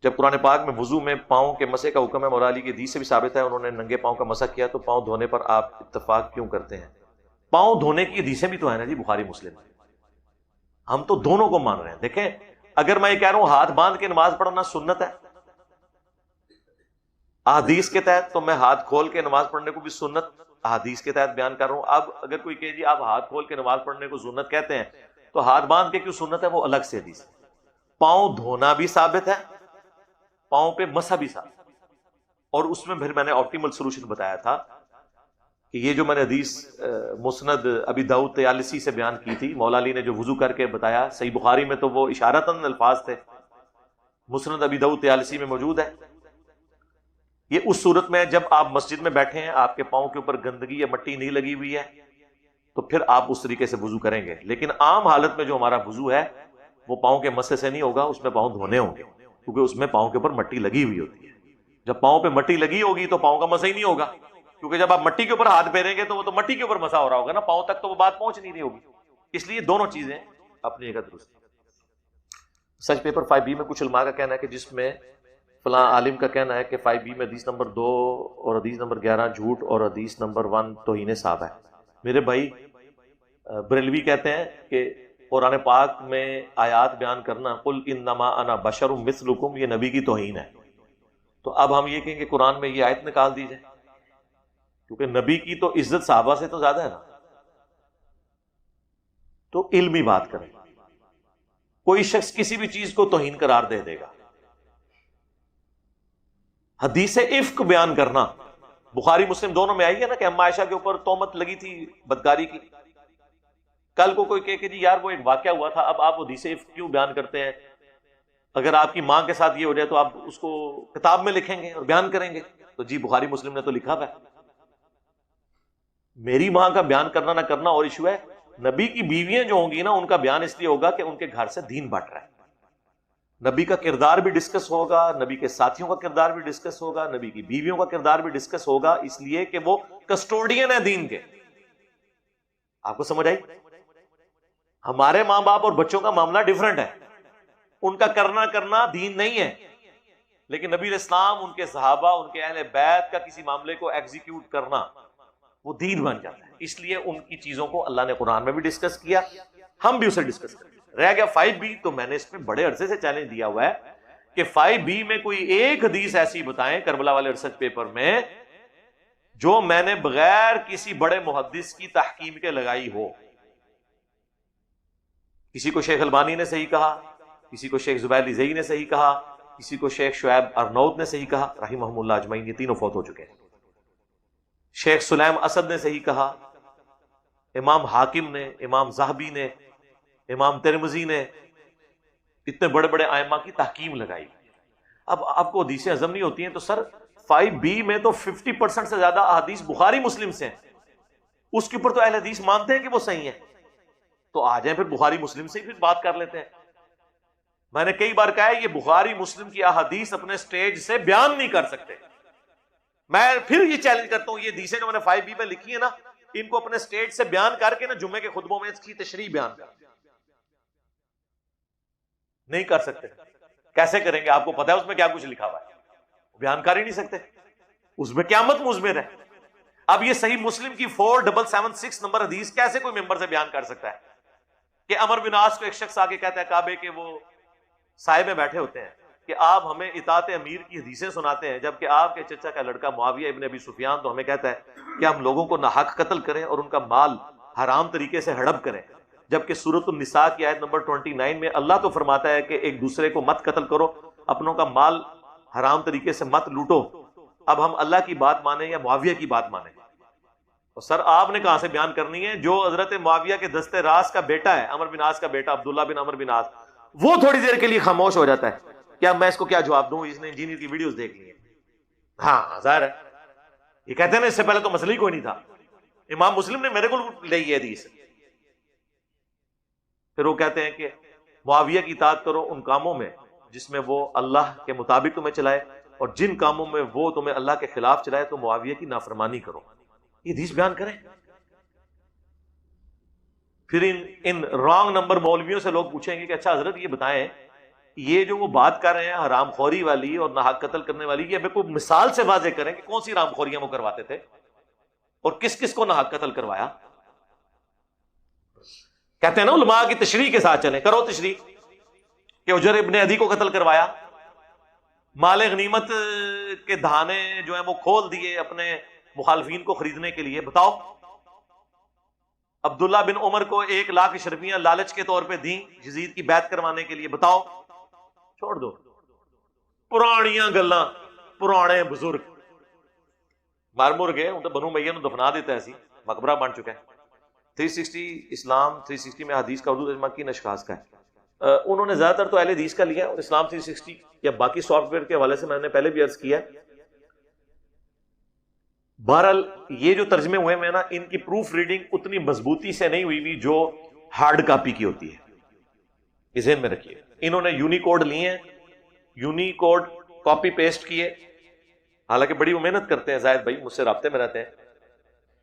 جب قرآن پاک میں وضو میں پاؤں کے مسح کا حکم ہے، مولا علی کی حدیث سے بھی ثابت ہے انہوں نے ننگے پاؤں کا مسح کیا، تو پاؤں دھونے پر آپ اتفاق کیوں کرتے ہیں؟ پاؤں دھونے کی حدیثیں بھی تو ہیں نا جی بخاری مسلم. ہم تو دونوں کو مان رہے ہیں. دیکھیں اگر میں یہ کہہ رہا ہوں ہاتھ باندھ کے نماز پڑھنا سنت ہے احادیث کے تحت، تو میں ہاتھ کھول کے نماز پڑھنے کو بھی سنت احادیث کے تحت بیان کر رہا ہوں. اب اگر کوئی کہے جی آپ ہاتھ کھول کے نماز پڑھنے کو سنت کہتے ہیں، تو ہاتھ باندھ کے کیوں سنت ہے؟ وہ الگ سے حدیث. پاؤں دھونا بھی ثابت ہے، پاؤں پہ مسح بھی ثابت. اور اس میں پھر میں نے آپٹیمل سولوشن بتایا تھا کہ یہ جو میں نے حدیث مسند ابی داؤد طیالسی سے بیان کی تھی، مولا علی نے جو وضو کر کے بتایا، صحیح بخاری میں تو وہ اشارتاً الفاظ تھے، مسند ابی داؤد طیالسی میں موجود ہے. یہ اس صورت میں جب آپ مسجد میں بیٹھے ہیں، آپ کے پاؤں کے اوپر گندگی یا مٹی نہیں لگی ہوئی ہے، تو پھر آپ اس طریقے سے وضو کریں گے. لیکن عام حالت میں جو ہمارا وضو ہے وہ پاؤں کے مسح سے نہیں ہوگا، اس میں پاؤں دھونے ہوں گے، کیونکہ اس میں پاؤں کے اوپر مٹی لگی ہوئی ہوتی ہے. جب پاؤں پہ مٹی لگی ہوگی تو پاؤں کا مسح ہی نہیں ہوگا، کیونکہ جب آپ مٹی کے اوپر ہاتھ پھیریں گے تو وہ تو مٹی کے اوپر مسح ہو رہا ہوگا نا، پاؤں تک تو وہ بات پہنچ نہیں رہی ہوگی. اس لیے دونوں چیزیں اپنی جگہ درست. سچ پیپر 5B میں کچھ علماء کا کہنا ہے کہ جس میں فلاں عالم کا کہنا ہے کہ 5B میں حدیث نمبر 2 اور حدیث نمبر 11 جھوٹ اور حدیث نمبر 1 توہین صحابہ ہے. میرے بھائی بریلوی کہتے ہیں کہ قرآن پاک میں آیات بیان کرنا قل انما انا بشر مثلکم، یہ نبی کی توہین ہے. تو اب ہم یہ کہیں کہ قرآن میں یہ آیت نکال دی جائے، کیونکہ نبی کی تو عزت صحابہ سے تو زیادہ ہے نا. تو علمی بات کریں. کوئی شخص کسی بھی چیز کو توہین قرار دے دے گا. حدیث افک بیان کرنا بخاری مسلم دونوں میں آئی ہے نا کہ اما عائشہ کے اوپر تہمت لگی تھی بدکاری کی. کل کو کوئی کہے کہ جی یار وہ ایک واقعہ ہوا تھا، اب آپ حدیث افک کیوں بیان کرتے ہیں؟ اگر آپ کی ماں کے ساتھ یہ ہو جائے تو آپ اس کو کتاب میں لکھیں گے اور بیان کریں گے. تو جی بخاری مسلم نے تو لکھا ہے. میری ماں کا بیان کرنا نہ کرنا اور ایشو ہے. نبی کی بیویاں جو ہوں گی نا ان کا بیان اس لیے ہوگا کہ ان کے گھر سے دین بٹ رہا ہے. نبی کا کردار بھی ڈسکس ہوگا، نبی کے ساتھیوں کا کردار بھی ڈسکس ہوگا، نبی کی بیویوں کا کردار بھی ڈسکس ہوگا، اس لیے کہ وہ کسٹوڈین ہے دین کے. آپ کو سمجھ آئی؟ ہمارے ماں باپ اور بچوں کا معاملہ ڈیفرنٹ ہے. ان کا کرنا دین نہیں ہے، لیکن نبی علیہ السلام، ان کے صحابہ، ان کے اہل بیت کا کسی معاملے کو ایگزیکیوٹ کرنا وہ دین بن جاتا ہے. اس لیے ان کی چیزوں کو اللہ نے قرآن میں بھی ڈسکس کیا، ہم بھی اسے ڈسکس کریں. رہ گیا 5B، تو میں نے اس میں بڑے عرصے سے چیلنج دیا ہوا ہے کہ 5B میں کوئی ایک حدیث ایسی بتائیں کربلا والے ریسرچ پیپر میں جو میں نے بغیر کسی بڑے محدث کی تحکیم کے لگائی ہو. کسی کو شیخ البانی نے صحیح کہا، کسی کو شیخ زبیر زئی نے صحیح کہا، کسی کو شیخ شعیب ارنوت نے صحیح کہا رحمہم اللہ اجمعین، یہ تینوں فوت ہو چکے ہیں. شیخ سلیم اسد نے صحیح کہا، امام حاکم نے، امام ذہبی نے، امام ترمذی نے، اتنے بڑے بڑے ائمہ کی تحکیم لگائی. اب آپ کو حدیثیں ہضم نہیں ہوتی ہیں تو سر 5B میں تو 50% سے زیادہ احادیث بخاری مسلم سے ہیں، اس کے اوپر تو اہل حدیث مانتے ہیں کہ وہ صحیح ہیں. تو آ جائیں پھر بخاری مسلم سے ہی پھر بات کر لیتے ہیں. میں نے کئی بار کہا ہے یہ بخاری مسلم کی احادیث اپنے سٹیج سے بیان نہیں کر سکتے. میں پھر یہ چیلنج کرتا ہوں، یہ حدیثیں جو میں نے 5B میں لکھی ہیں نا، ان کو اپنے سٹیج سے بیان کر کے نا جمعے کے خطبوں میں اس کی تشریح بیان کر. نہیں کر سکتے. کیسے کریں گے؟ آپ کو پتا ہے اس میں کیا کچھ لکھا ہوا ہے، بیان کر ہی نہیں سکتے. اس میں قیامت مضمر ہے. اب یہ صحیح مسلم کی 4776 نمبر حدیث کیسے کوئی ممبر سے بیان کر سکتا ہے کہ عمر بن عاص کو ایک شخص آگے کہتا ہے کعبے کے وہ سائے میں بیٹھے ہوتے ہیں کہ آپ ہمیں اطاعت امیر کی حدیثیں سناتے ہیں، جبکہ آپ کے چچا کا لڑکا معاویہ ابن ابی سفیان تو ہمیں کہتا ہے کہ ہم لوگوں کو ناحق قتل کریں اور ان کا مال حرام طریقے سے ہڑپ کریں، جبکہ سورۃ النساء کی آیت نمبر 29 میں اللہ تو فرماتا ہے کہ ایک دوسرے کو مت قتل کرو، اپنوں کا مال حرام طریقے سے مت لوٹو. اب ہم اللہ کی بات مانیں یا معاویہ کی بات مانیں؟ اور سر آپ نے کہاں سے بیان کرنی ہے؟ جو حضرت معاویہ کے دستے راس کا بیٹا ہے، عمر بن عاص کا بیٹا عبداللہ بن عمر بن عاص، وہ تھوڑی دیر کے لیے خاموش ہو جاتا ہے. کیا میں اس کو کیا جواب دوں؟ اس نے انجینئر کی ویڈیوز دیکھ لی ہیں. ہاں ظاہر ہے یہ کہتے ہیں نا اس سے پہلے تو مسئلہ ہی کوئی نہیں تھا، امام مسلم نے میرے کو لے یہ حدیث. پھر وہ کہتے ہیں کہ معاویہ کی اطاعت کرو ان کاموں میں جس میں وہ اللہ کے مطابق تمہیں چلائے، اور جن کاموں میں وہ تمہیں اللہ کے خلاف چلائے تو معاویہ کی نافرمانی کرو. یہ حدیث بیان کریں. پھر ان رانگ نمبر مولویوں سے لوگ پوچھیں گے کہ اچھا حضرت یہ بتائیں یہ جو وہ بات کر رہے ہیں حرام خوری والی اور ناحق قتل کرنے والی، یہ ہمیں کوئی مثال سے واضح کریں کہ کون سی حرام خوریاں وہ کرواتے تھے اور کس کس کو ناحق قتل کروایا. کہتے ہیں نا علماء کی تشریح کے ساتھ چلیں. کرو تشریح کہ حجر ابن عدی کو قتل کروایا، مال غنیمت کے دہانے جو ہیں وہ کھول دیے اپنے مخالفین کو خریدنے کے لیے. بتاؤ عبداللہ بن عمر کو 1 لاکھ اشرفیاں لالچ کے طور پہ دیں یزید کی بیعت کروانے کے لیے. بتاؤ. چھوڑ دو پرانیاں گلاں، پرانے بزرگ مر مر گئے، ان تو بنو امیہ نو دفنا دیتا ہے، ایسی مقبرہ بن چکا ہے. 360 اسلام 360 میں حدیث کا اردو ترجمہ کن اشخاص کا ہے؟ انہوں نے زیادہ تر تو اہل حدیث کا لیا، اور اسلام 360 یا باقی سافٹ ویئر کے حوالے سے میں نے پہلے بھی عرض کیا. بہرحال یہ جو ترجمے ہوئے ہیں نا، ان کی پروف ریڈنگ اتنی مضبوطی سے نہیں ہوئی جو ہارڈ کاپی کی ہوتی ہے، یہ ذہن میں رکھیے. انہوں نے یونیکوڈ لیے ہیں، یونیکوڈ کاپی پیسٹ کیے، حالانکہ بڑی وہ محنت کرتے ہیں زاہد بھائی، مجھ سے رابطے میں رہتے ہیں،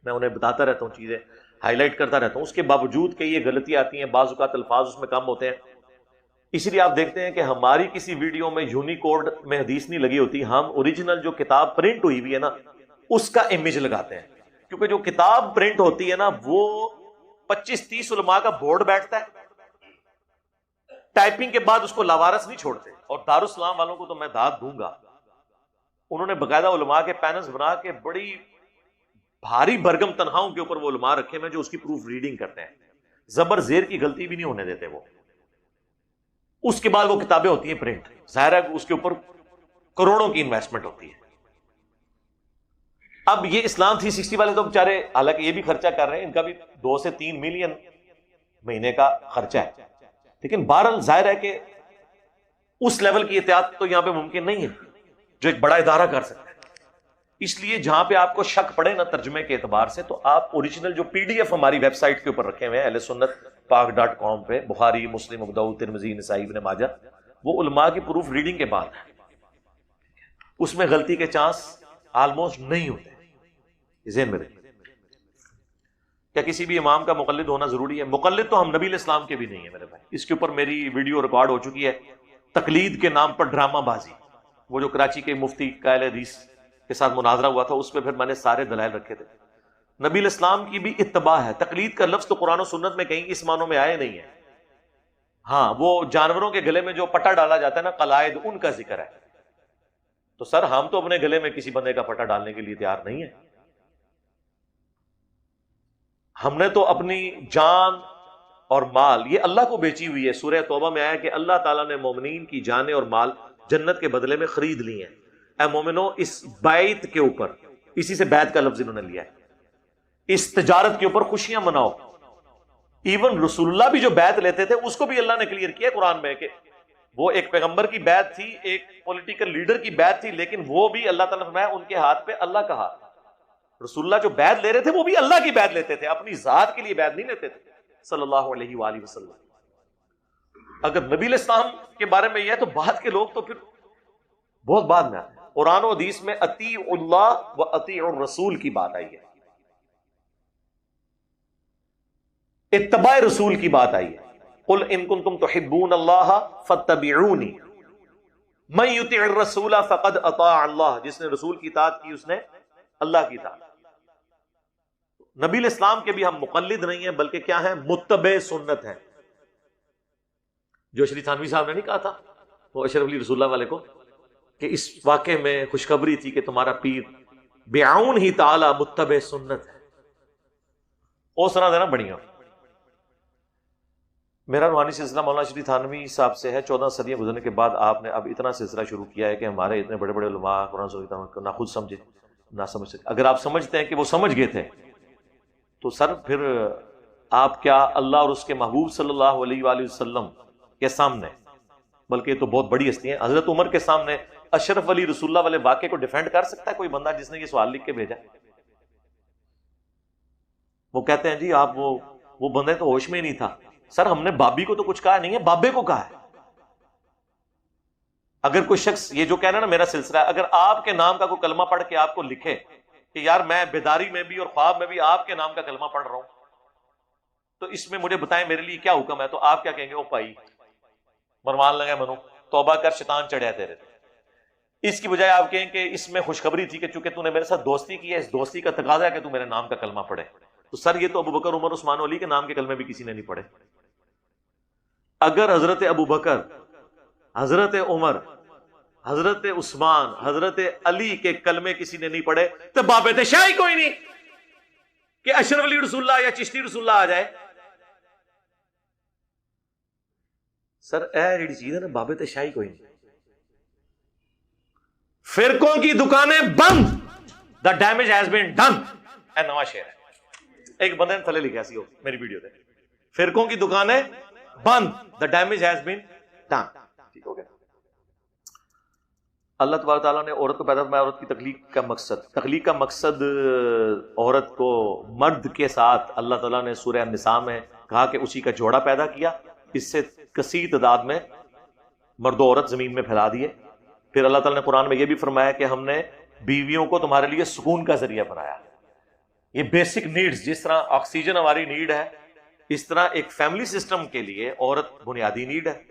میں انہیں بتاتا رہتا ہوں، چیزیں ہائی لائٹ کرتا رہتا ہوں. اس کے باوجود کہ یہ غلطیاں آتی ہیں، بعض اوقات الفاظ اس میں کم ہوتے ہیں. اسی لیے آپ دیکھتے ہیں کہ ہماری کسی ویڈیو میں یونیکوڈ میں حدیث نہیں لگی ہوتی، ہم اوریجنل جو کتاب پرنٹ ہوئی ہوئی ہے نا اس کا امیج لگاتے ہیں، کیونکہ جو کتاب پرنٹ ہوتی ہے نا وہ 25-30 علماء کا بورڈ بیٹھتا ہے، ٹائپنگ کے بعد اس کو لاوارث نہیں چھوڑتے. اور دارالسلام والوں کو تو میں داد دوں گا، انہوں نے باقاعدہ علماء کے پینلز بنا کے بڑی بھاری برگم تنخواہوں کے اوپر وہ علماء رکھے ہوئے جو اس کی پروف ریڈنگ کرتے ہیں، زبر زیر کی غلطی بھی نہیں ہونے دیتے وہ. اس کے بعد وہ کتابیں ہوتی ہیں پرنٹ، ظاہر ہے اس کے اوپر کروڑوں کی انویسٹمنٹ ہوتی ہے. اب یہ اسلام 360 والے تو بیچارے حالانکہ یہ بھی خرچہ کر رہے ہیں، ان کا بھی 2 سے 3 ملین مہینے کا خرچہ ہے، لیکن بہرحال ظاہر ہے کہ اس لیول کی احتیاط تو یہاں پہ ممکن نہیں ہے جو ایک بڑا ادارہ کر سکتا ہے. اس لیے جہاں پہ آپ کو شک پڑے نا ترجمے کے اعتبار سے، تو آپ اوریجنل جو PDF ہماری ویب سائٹ کے اوپر رکھے ہوئے ہیں ahlsunnatpak.com پہ، بخاری، مسلم، ابو داؤد، ترمذی، نسائی، ابن ماجہ، وہ علماء کی پروف ریڈنگ کے بعد ہے، اس میں غلطی کے چانس آلموسٹ نہیں ہوتے. ذہن میں رکھیے. کیا کسی بھی امام کا مقلد ہونا ضروری ہے؟ مقلد تو ہم نبی علیہ السلام کے بھی نہیں ہیں میرے بھائی. اس کے اوپر میری ویڈیو ریکارڈ ہو چکی ہے، تقلید کے نام پر ڈرامہ بازی. وہ جو کراچی کے مفتی قائل حدیث کے ساتھ مناظرہ ہوا تھا، اس پہ پھر میں نے سارے دلائل رکھے تھے. نبی علیہ السلام کی بھی اتباع ہے. تقلید کا لفظ تو قرآن و سنت میں کہیں اس معنوں میں آئے نہیں ہے. ہاں وہ جانوروں کے گلے میں جو پٹا ڈالا جاتا ہے نا قلائد، ان کا ذکر ہے. تو سر ہم تو اپنے گلے میں کسی بندے کا پٹا ڈالنے کے لیے تیار نہیں ہے. ہم نے تو اپنی جان اور مال یہ اللہ کو بیچی ہوئی ہے. سورہ توبہ میں آیا کہ اللہ تعالیٰ نے مومنین کی جانیں اور مال جنت کے بدلے میں خرید لی ہیں. اے مومنو، اس بیعت کے اوپر، اسی سے بیعت کا لفظ انہوں نے لیا ہے، اس تجارت کے اوپر خوشیاں مناؤ. ایون رسول اللہ بھی جو بیعت لیتے تھے اس کو بھی اللہ نے کلیئر کیا قرآن میں کہ وہ ایک پیغمبر کی بیعت تھی، ایک پولیٹیکل لیڈر کی بیعت تھی، لیکن وہ بھی اللہ تعالیٰ نے فرمایا ان کے ہاتھ پہ اللہ کا ہاتھ. رسول اللہ جو بیعت لے رہے تھے وہ بھی اللہ کی بیعت لیتے تھے، اپنی ذات کے لیے بیعت نہیں لیتے تھے صلی اللہ علیہ وآلہ وسلم. اگر نبی علیہ السلام کے بارے میں یہ ہے تو بعد کے لوگ تو پھر بہت بعد میں آتے ہیں. قرآن و حدیث میں اطیع اللہ و اطیع الرسول کی بات آئی ہے، اتباع رسول کی بات آئی ہے. قل ان کنتم تحبون اللہ فاتبعونی من یطع الرسول فقد اطاع اللہ. جس نے رسول کی اطاعت کی اس نے اللہ کی اطاعت. نبی علیہ السلام کے بھی ہم مقلد نہیں ہیں بلکہ کیا ہیں؟ متبع سنت ہیں. جو اشرف تھانوی صاحب نے نہیں کہا تھا وہ اشرف علی رسول اللہ والے کو کہ اس واقعے میں خوشخبری تھی کہ تمہارا پیر بعون ہی تعالی متبع سنت ہے. او سنا دینا بڑھیا. میرا روحانی سلسلہ مولانا اشرف تھانوی صاحب سے ہے. 14 صدیاں گزرنے کے بعد آپ نے اب اتنا سلسلہ شروع کیا ہے کہ ہمارے اتنے بڑے بڑے علماء قرآن سنت کو نہ خود سمجھے نہ سمجھ سکے. اگر آپ سمجھتے ہیں کہ وہ سمجھ گئے تھے تو سر پھر آپ کیا اللہ اور اس کے محبوب صلی اللہ علیہ وآلہ وسلم کے سامنے، بلکہ یہ تو بہت بڑی ہستی ہیں، حضرت عمر کے سامنے اشرف علی رسول اللہ والے واقعے کو ڈیفینڈ کر سکتا ہے کوئی بندہ جس نے یہ سوال لکھ کے بھیجا؟ وہ کہتے ہیں جی آپ وہ بندے تو ہوش میں ہی نہیں تھا. سر ہم نے بابی کو تو کچھ کہا نہیں ہے، بابے کو کہا ہے. اگر کوئی شخص یہ جو کہہ رہا ہے نا میرا سلسلہ ہے، اگر آپ کے نام کا کوئی کلمہ پڑھ کے آپ کو لکھے کہ یار میں بیداری میں بھی اور خواب میں بھی آپ کے نام کا کلمہ پڑھ رہا ہوں، تو اس میں مجھے بتائیں میرے لیے کیا حکم ہے؟ تو آپ کیا کہیں گے؟ او پائی مرمان لگے منو، توبہ کر، شیطان چڑھیا تیرے. اس کی بجائے آپ کہیں کہ اس میں خوشخبری تھی کہ چونکہ تو نے میرے ساتھ دوستی کی ہے، اس دوستی کا تقاضا ہے کہ تو میرے نام کا کلمہ پڑھے. تو سر یہ تو ابو بکر، عمر، عثمان و علی کے نام کے کلمے بھی کسی نے نہیں پڑھے. اگر حضرت ابو بکر، حضرت عمر، حضرت عثمان، حضرت علی کے کلمے کسی نے نہیں پڑھے تو بابت شاہی کوئی نہیں کہ اشرف علی رسول اللہ یا چشتی رسول اللہ آ جائے. سر اے جڑی چیز ہے نا بابت شاہی کوئی نہیں. فرقوں کی دکانیں بند، the damage has been done. اے نواں شعر ہے، ایک بندے نے تھلے لکھا سی میری ویڈیو پہ، فرقوں کی دکانیں بند، the damage has been done. ٹھیک ہو گیا. اللہ تبارک تعالیٰ نے عورت کو پیدا فرمایا. عورت کی تخلیق کا مقصد عورت کو مرد کے ساتھ اللہ تعالیٰ نے سورہ النساء میں کہا کہ اسی کا جوڑا پیدا کیا. اس سے کثیر تعداد میں مرد و عورت زمین میں پھیلا دیے. پھر اللہ تعالیٰ نے قرآن میں یہ بھی فرمایا کہ ہم نے بیویوں کو تمہارے لیے سکون کا ذریعہ بنایا. یہ بیسک نیڈز، جس طرح آکسیجن ہماری نیڈ ہے، اس طرح ایک فیملی سسٹم کے لیے عورت بنیادی نیڈ ہے.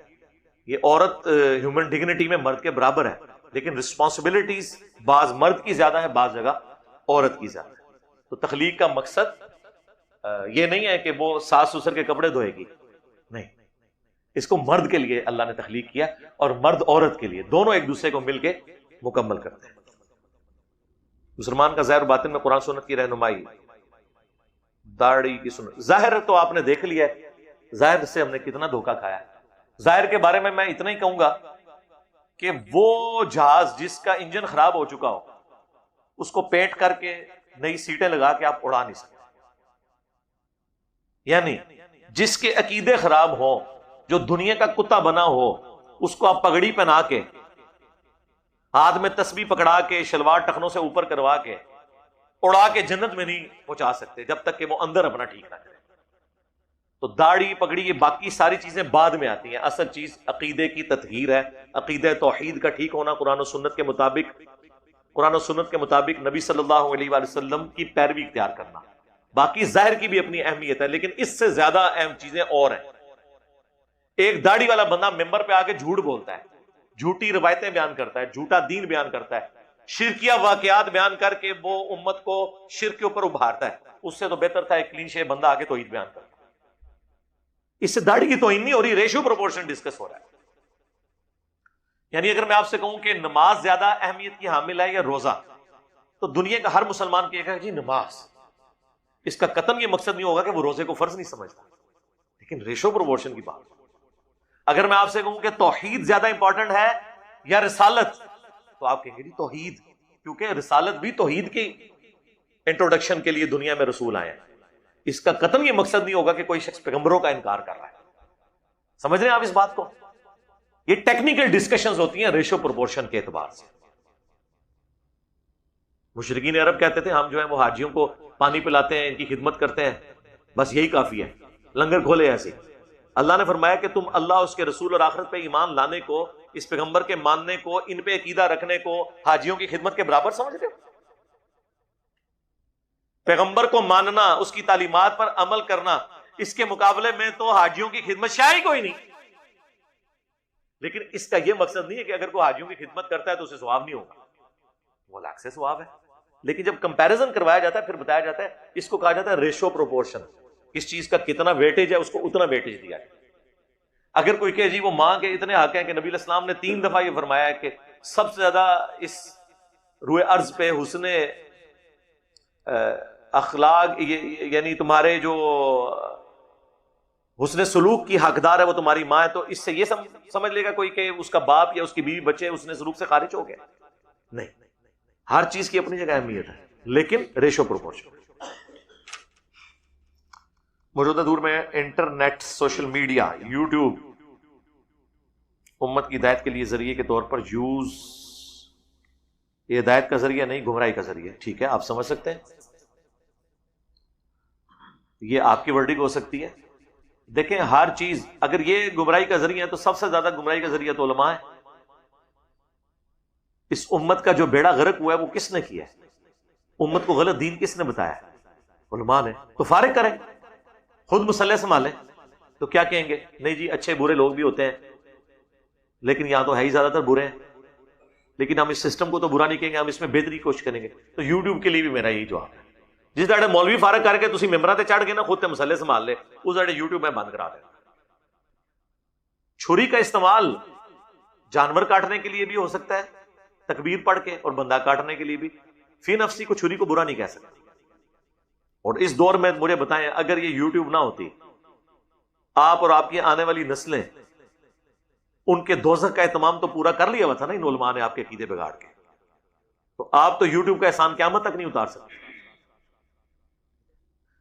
یہ عورت ہیومن ڈگنیٹی میں مرد کے برابر ہے، لیکن رسپانسبلٹیز بعض مرد کی زیادہ ہے، بعض جگہ عورت کی زیادہ ہے. تو تخلیق کا مقصد یہ نہیں ہے کہ وہ ساس سسر کے کپڑے دھوئے گی، نہیں. اس کو مرد کے لیے اللہ نے تخلیق کیا اور مرد عورت کے لیے، دونوں ایک دوسرے کو مل کے مکمل کرتے ہیں. مسلمان کا ظاہر باطن میں قرآن سنت کی رہنمائی، داڑھی کی سنت. ظاہر تو آپ نے دیکھ لیا ہے، ظاہر سے ہم نے کتنا دھوکہ کھایا ہے. ظاہر کے بارے میں اتنا ہی کہوں گا کہ وہ جہاز جس کا انجن خراب ہو چکا ہو اس کو پینٹ کر کے نئی سیٹیں لگا کے آپ اڑا نہیں سکتے. یعنی جس کے عقیدے خراب ہوں، جو دنیا کا کتا بنا ہو، اس کو آپ پگڑی پہنا کے، ہاتھ میں تسبیح پکڑا کے، شلوار ٹخنوں سے اوپر کروا کے اڑا کے جنت میں نہیں پہنچا سکتے جب تک کہ وہ اندر اپنا ٹھیک نہ کرے. تو داڑھی پگڑی یہ باقی ساری چیزیں بعد میں آتی ہیں. اصل چیز عقیدے کی تطہیر ہے، عقیدہ توحید کا ٹھیک ہونا، قرآن و سنت کے مطابق نبی صلی اللہ علیہ وآلہ وسلم کی پیروی اختیار کرنا. باقی ظاہر کی بھی اپنی اہمیت ہے، لیکن اس سے زیادہ اہم چیزیں اور ہیں. ایک داڑھی والا بندہ ممبر پہ آ کے جھوٹ بولتا ہے، جھوٹی روایتیں بیان کرتا ہے، جھوٹا دین بیان کرتا ہے، شرکیہ واقعات بیان کر کے وہ امت کو شرک کے اوپر ابھارتا ہے. اس سے تو بہتر تھا ایک کلین شیو بندہ آ کے توحید بیان کرتا. اس سے داڑھی کی توہین نہیں ہو رہی، ریشو پروپورشن ڈسکس ہو رہا ہے. یعنی اگر میں آپ سے کہوں کہ نماز زیادہ اہمیت کی حامل ہے یا روزہ، تو دنیا کا ہر مسلمان کہے گا جی نماز. اس کا قطعاً یہ مقصد نہیں ہوگا کہ وہ روزے کو فرض نہیں سمجھتا، لیکن ریشو پروپورشن کی بات. اگر میں آپ سے کہوں کہ توحید زیادہ امپورٹنٹ ہے یا رسالت، تو آپ کہیں گے جی توحید، کیونکہ رسالت بھی توحید کی انٹروڈکشن کے لیے دنیا میں رسول آئے ہیں. اس کا قطعاً یہ مقصد نہیں ہوگا کہ کوئی شخص پیغمبروں کا انکار کر رہا ہے. سمجھ رہے ہیں آپ اس بات کو؟ یہ ٹیکنیکل ڈسکشنز ہوتی ہیں ریشو پروپورشن کے اعتبار سے. مشرکین عرب کہتے تھے ہم جو ہے وہ حاجیوں کو پانی پلاتے ہیں، ان کی خدمت کرتے ہیں، بس یہی کافی ہے، لنگر کھولے ایسے. اللہ نے فرمایا کہ تم اللہ، اس کے رسول اور آخرت پہ ایمان لانے کو، اس پیغمبر کے ماننے کو، ان پہ عقیدہ رکھنے کو حاجیوں کی خدمت کے برابر سمجھتے ہو؟ پیغمبر کو ماننا، اس کی تعلیمات پر عمل کرنا، اس کے مقابلے میں تو حاجیوں کی خدمت شاید کوئی نہیں. لیکن اس کا یہ مقصد نہیں ہے کہ اگر کوئی حاجیوں کی خدمت کرتا ہے تو اسے ثواب نہیں ہوگا، وہ الگ سے ثواب ہے. لیکن جب کمپیریزن کروایا جاتا ہے پھر بتایا جاتا ہے، اس کو کہا جاتا ہے ریشو پروپورشن. اس چیز کا کتنا ویٹیج ہے اس کو اتنا ویٹیج دیا جائے. اگر کوئی کہ جی وہ ماں کے اتنے حق ہیں کہ نبی علیہ السلام نے 3 دفعہ یہ فرمایا ہے کہ سب سے زیادہ اس روئے ارض پہ حسن اخلاق یعنی تمہارے جو حسن سلوک کی حقدار ہے وہ تمہاری ماں ہے، تو اس سے یہ سمجھ لے گا کوئی کہ اس کا باپ یا اس کی بیوی بچے حسن سلوک سے خارج ہو گئے؟ نہیں، ہر چیز کی اپنی جگہ اہمیت ہے، لیکن ریشو پروپورشن. موجودہ دور میں انٹرنیٹ، سوشل میڈیا، یوٹیوب امت کی ہدایت کے لیے ذریعے کے طور پر یوز، یہ ہدایت کا ذریعہ نہیں، گمراہی کا ذریعہ. ٹھیک ہے، آپ سمجھ سکتے ہیں، یہ آپ کی ورڈنگ ہو سکتی ہے. دیکھیں ہر چیز اگر یہ گمراہی کا ذریعہ ہے تو سب سے زیادہ گمراہی کا ذریعہ تو علماء ہے. اس امت کا جو بیڑا غرق ہوا ہے وہ کس نے کیا ہے؟ امت کو غلط دین کس نے بتایا ہے؟ علماء نے. تو فارغ کریں، خود مسئلے سنبھالیں. تو کیا کہیں گے؟ نہیں جی اچھے برے لوگ بھی ہوتے ہیں، لیکن یہاں تو ہے ہی زیادہ تر برے ہیں، لیکن ہم اس سسٹم کو تو برا نہیں کہیں گے، ہم اس میں بہتری کی کوشش کریں گے. تو یوٹیوب کے لیے بھی میرا یہی جواب ہے، جس داڑے مولوی فارغ کر کے تسی ممبراں تے چڑھ کے نا خود تے مسئلے سنبھال لے، اس داڑے یوٹیوب میں بند کرا دیں. چھری کا استعمال جانور کاٹنے کے لیے بھی ہو سکتا ہے تکبیر پڑھ کے، اور بندہ کاٹنے کے لیے بھی. فی نفسی کو چھری کو برا نہیں کہہ سکتے. اور اس دور میں مجھے بتائیں اگر یہ یوٹیوب نہ ہوتی، آپ اور آپ کی آنے والی نسلیں، ان کے دوزخ کا اہتمام تو پورا کر لیا ہوا تھا نا ان علماء نے آپ کے عقیدے بگاڑ کے. تو آپ تو یوٹیوب کا احسان قیامت تک نہیں اتار سکتے.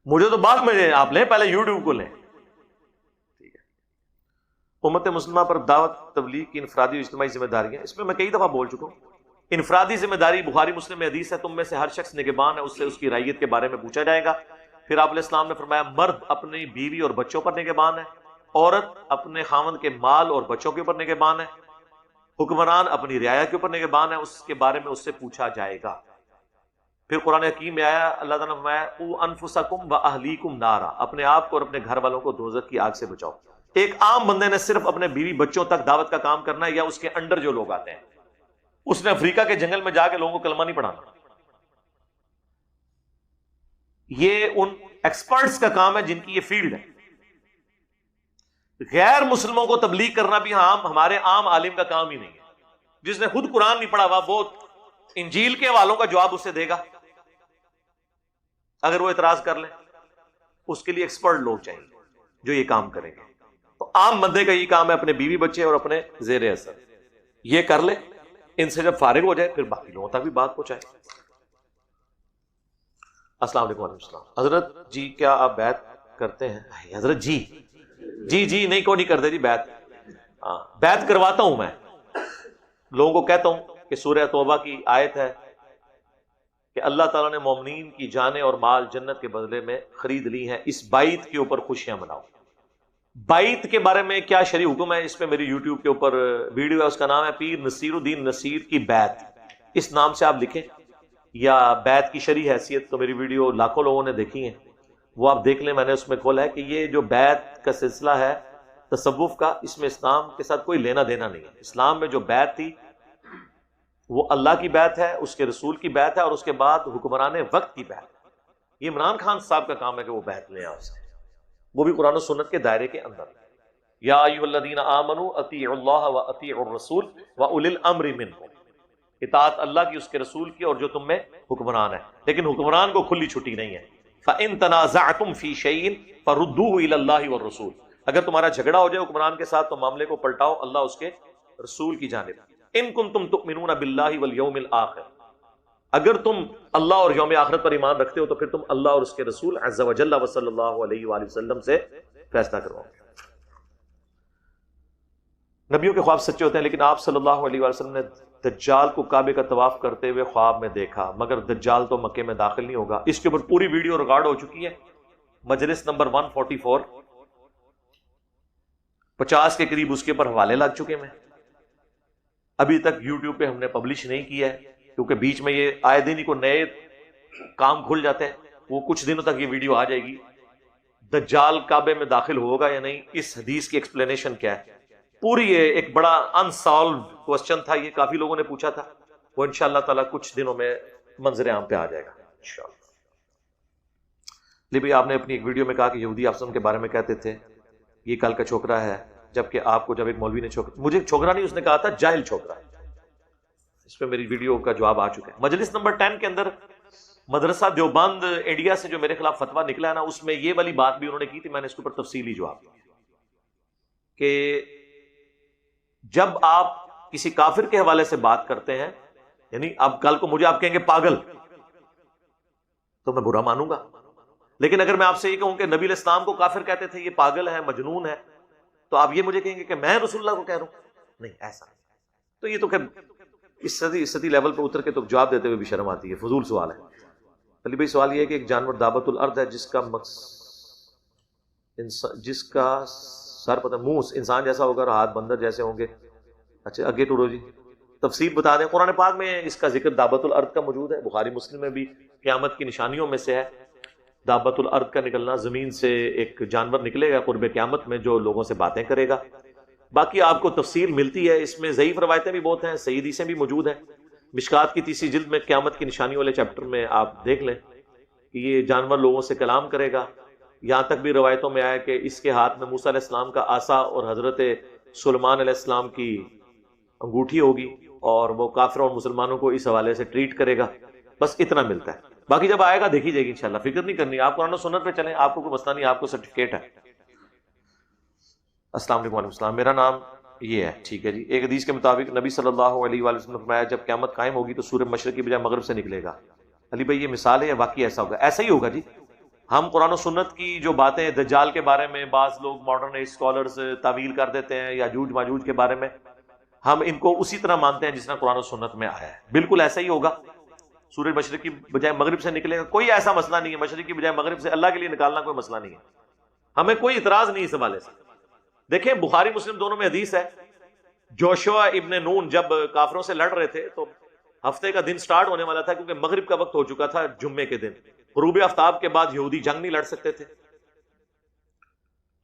مجھے تو بعد میں آپ لیں، پہلے یوٹیوب کو لیں. ٹھیک ہے. امت مسلمہ پر دعوت تبلیغ کی انفرادی اور اجتماعی ذمہ داریاں، اس میں کئی دفعہ بول چکا ہوں. انفرادی ذمہ داری بخاری مسلم میں حدیث ہے، تم میں سے ہر شخص نگہبان ہے، اس سے اس کی رعیت کے بارے میں پوچھا جائے گا. پھر آپ علیہ السلام نے فرمایا مرد اپنی بیوی اور بچوں پر نگہبان ہے، عورت اپنے خاوند کے مال اور بچوں کے اوپر نگہبان ہے، حکمران اپنی رعایا کے اوپر نگہبان ہے، اس کے بارے میں اس سے پوچھا جائے گا. پھر قرآن حکیم میں آیا، اللہ تعالیٰ نے فرمایا قوا انفسکم واہلیکم نارا، اپنے آپ کو اور اپنے گھر والوں کو دوزخ کی آگ سے بچاؤ. ایک عام بندے نے صرف اپنے بیوی بچوں تک دعوت کا کام کرنا ہے، یا اس کے انڈر جو لوگ آتے ہیں. اس نے افریقہ کے جنگل میں جا کے لوگوں کو کلمہ نہیں پڑھانا. یہ ان ایکسپرٹس کا کام ہے جن کی یہ فیلڈ ہے. غیر مسلموں کو تبلیغ کرنا بھی ہمارے عام عالم کا کام ہی نہیں ہے. جس نے خود قرآن نہیں پڑھا ہوا وہ انجیل کے حوالوں کا جواب اسے دے گا اگر وہ اعتراض کر لیں. اس کے لیے ایکسپرٹ لوگ چاہیے جو یہ کام کریں گے. تو عام بندے کا یہ کام ہے اپنے بیوی بچے اور اپنے زیر اثر یہ کر لے، ان سے جب فارغ ہو جائے پھر باقی لوگوں تک بھی بات پہنچائے. السلام علیکم. وعلیکم السلام. حضرت جی کیا آپ بیعت کرتے ہیں؟ حضرت جی نہیں، کو نہیں کرتے جی بیعت. بیعت کرواتا ہوں میں لوگوں کو، کہتا ہوں کہ سورہ توبہ کی آیت ہے کہ اللہ تعالیٰ نے مومنین کی جانیں اور مال جنت کے بدلے میں خرید لی ہیں، اس بائت کے اوپر خوشیاں مناؤ. بائت کے بارے میں کیا شرعی حکم ہے؟ اس پہ میری یوٹیوب کے اوپر ویڈیو ہے، اس کا نام ہے پیر نصیر الدین نصیر کی بیعت. اس نام سے آپ لکھیں یا بیعت کی شرعی حیثیت، تو میری ویڈیو لاکھوں لوگوں نے دیکھی ہیں، وہ آپ دیکھ لیں. میں نے اس میں کھولا ہے کہ یہ جو بیعت کا سلسلہ ہے تصوف کا، اس میں اسلام کے ساتھ کوئی لینا دینا نہیں ہے. اسلام میں جو بیعت تھی وہ اللہ کی بیعت ہے، اس کے رسول کی بیعت ہے، اور اس کے بعد حکمران وقت کی بیعت. یہ عمران خان صاحب کا کام ہے کہ وہ بیعت لیں آپ سے، وہ بھی قرآن و سنت کے دائرے کے اندر. یا ایھا الذین آمنوا اطیعوا اللہ واطیعوا الرسول واولی الامر منکم، اطاعت اللہ کی، اس کے رسول کی، اور جو تم میں حکمران ہے. لیکن حکمران کو کھلی چھٹی نہیں ہے. فَإِن تَنَازَعْتُمْ فِي شَيْءٍ فَرُدُّوهُ إِلَى اللَّهِ وَالرَّسُولِ، اگر تمہارا جھگڑا ہو جائے حکمران کے ساتھ تو معاملے کو پلٹاؤ اللہ اس کے رسول کی جانب. ان کنتم تؤمنون باللہ والیوم الآخر، اگر تم اللہ اور یوم آخرت پر ایمان رکھتے ہو تو پھر تم اللہ اور اس کے رسول عز وجل و صلی اللہ علیہ وآلہ وسلم سے فیصلہ کرواؤ. نبیوں کے خواب سچے ہوتے ہیں، لیکن آپ صلی اللہ علیہ وآلہ وسلم نے دجال کو کعبے کا طواف کرتے ہوئے خواب میں دیکھا، مگر دجال تو مکے میں داخل نہیں ہوگا. اس کے اوپر پوری ویڈیو ریکارڈ ہو چکی ہے، مجلس نمبر 144، 50 کے قریب اس کے اوپر حوالے لگ چکے ہیں. ابھی تک یوٹیوب پہ ہم نے پبلش نہیں کیا ہے، کیونکہ بیچ میں یہ آئے دن ہی کو نئے کام کھل جاتے ہیں. وہ کچھ دنوں تک یہ ویڈیو آ جائے گی. دجال کعبے میں داخل ہوگا یا نہیں، اس حدیث کی ایکسپلینیشن کیا ہے، پوری یہ ایک بڑا انسالوڈ کوسچن تھا، یہ کافی لوگوں نے پوچھا تھا. وہ انشاءاللہ تعالی کچھ دنوں میں منظر عام پہ آ جائے گا انشاءاللہ. لیکن آپ نے اپنی ایک ویڈیو میں کہا کہ یہودی افسروں کے بارے میں کہتے تھے یہ کل کا چھوکرا ہے، جبکہ آپ کو جب ایک مولوی نے مجھے چھوکرا نہیں، اس نے کہا تھا جاہل چھوکرا. اس پہ میری ویڈیو کا جواب آ چکا ہے. مجلس نمبر 10 کے اندر مدرسہ دیوبند انڈیا سے جو میرے خلاف فتویٰ نکلا ہے نا، اس میں یہ والی بات بھی انہوں نے کی تھی. میں نے اس کے اوپر تفصیلی جواب دیا کہ جب آپ کسی کافر کے حوالے سے بات کرتے ہیں، یعنی اب کل کو مجھے آپ کہیں گے پاگل تو میں برا مانوں گا، لیکن اگر میں آپ سے یہ کہوں کہ نبی علیہ السلام کو کافر کہتے تھے، یہ پاگل ہے، مجنون ہے، تو آپ یہ مجھے کہیں گے کہ میں رسول اللہ کو کہہ رہا ہوں؟ نہیں، ایسا نہیں. تو یہ تو خیر اس صدی لیول پہ اتر کے تو جواب دیتے ہوئے بھی شرم آتی ہے، فضول سوال ہے. علی بھائی سوال یہ ہے کہ ایک جانور دابت الارض ہے جس کا سر پتہ منہ انسان جیسا ہوگا اور ہاتھ بندر جیسے ہوں گے. اچھا آگے ٹوڑو جی، تفسیر بتا دیں. قرآن پاک میں اس کا ذکر دابت الارض کا موجود ہے، بخاری مسلم میں بھی قیامت کی نشانیوں میں سے ہے دابت الارض کا نکلنا. زمین سے ایک جانور نکلے گا قرب قیامت میں جو لوگوں سے باتیں کرے گا. باقی آپ کو تفصیل ملتی ہے، اس میں ضعیف روایتیں بھی بہت ہیں، صحیح حدیثیں بھی موجود ہیں. مشکات کی 30 جلد میں قیامت کی نشانیوں والے چیپٹر میں آپ دیکھ لیں کہ یہ جانور لوگوں سے کلام کرے گا. یہاں تک بھی روایتوں میں آیا کہ اس کے ہاتھ میں موسیٰ علیہ السلام کا عصا اور حضرت سلیمان علیہ السلام کی انگوٹھی ہوگی، اور وہ کافروں اور مسلمانوں کو اس حوالے سے ٹریٹ کرے گا. بس اتنا ملتا ہے، باقی جب آئے گا دیکھی جائے گی انشاءاللہ، فکر نہیں کرنی. آپ قرآن و سنت پہ چلیں، آپ کو کوئی مسئلہ نہیں، آپ کو سرٹیفکیٹ ہے. السلام علیکم وعلیکم السلام، میرا نام یہ ہے. ٹھیک ہے جی. ایک حدیث کے مطابق نبی صلی اللہ علیہ وآلہ وسلم نے فرمایا جب قیامت قائم ہوگی تو سورج مشرق کی بجائے مغرب سے نکلے گا. علی بھائی یہ مثال ہے یا واقعی ایسا ہوگا؟ ایسا ہی ہوگا جی. ہم قرآن و سنت کی جو باتیں دجال کے بارے میں بعض لوگ ماڈرن اسکالرز تعویل کر دیتے ہیں، یا یاجوج ماجوج کے بارے میں، ہم ان کو اسی طرح مانتے ہیں جس طرح قرآن و سنت میں آیا ہے. بالکل ایسا ہی ہوگا. سورج مشرق کی بجائے مغرب سے نکلے گا، کوئی ایسا مسئلہ نہیں ہے. مشرق کی بجائے مغرب سے اللہ کے لیے نکالنا کوئی مسئلہ نہیں ہے، ہمیں کوئی اعتراض نہیں اس حوالے سے. دیکھیں بخاری مسلم دونوں میں حدیث ہے، جوشوا ابن نون جب کافروں سے لڑ رہے تھے تو ہفتے کا دن سٹارٹ ہونے والا تھا، کیونکہ مغرب کا وقت ہو چکا تھا جمعے کے دن. غروب آفتاب کے بعد یہودی جنگ نہیں لڑ سکتے تھے،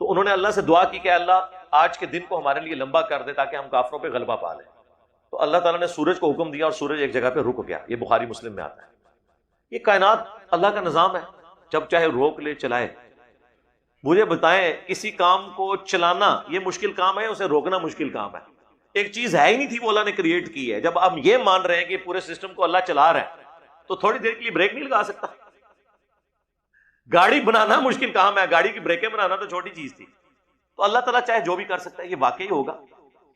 تو انہوں نے اللہ سے دعا کی کہ اللہ آج کے دن کو ہمارے لیے لمبا کر دے تاکہ ہم کافروں پہ غلبہ پا لیں. تو اللہ تعالیٰ نے سورج کو حکم دیا اور سورج ایک جگہ پہ رک گیا. یہ بخاری مسلم میں آتا ہے. یہ کائنات اللہ کا نظام ہے، جب چاہے روک لے چلائے. مجھے بتائیں کسی کام کو چلانا یہ مشکل کام ہے، اسے روکنا مشکل کام ہے؟ ایک چیز ہے ہی نہیں تھی، وہ اللہ نے کریٹ کی ہے. جب آپ یہ مان رہے ہیں کہ پورے سسٹم کو اللہ چلا رہا ہے تو تھوڑی دیر کے لیے بریک نہیں لگا سکتا؟ گاڑی بنانا مشکل کام ہے، گاڑی کی بریکیں بنانا تو چھوٹی چیز تھی. تو اللہ تعالیٰ چاہے جو بھی کر سکتا ہے، یہ واقعی ہوگا.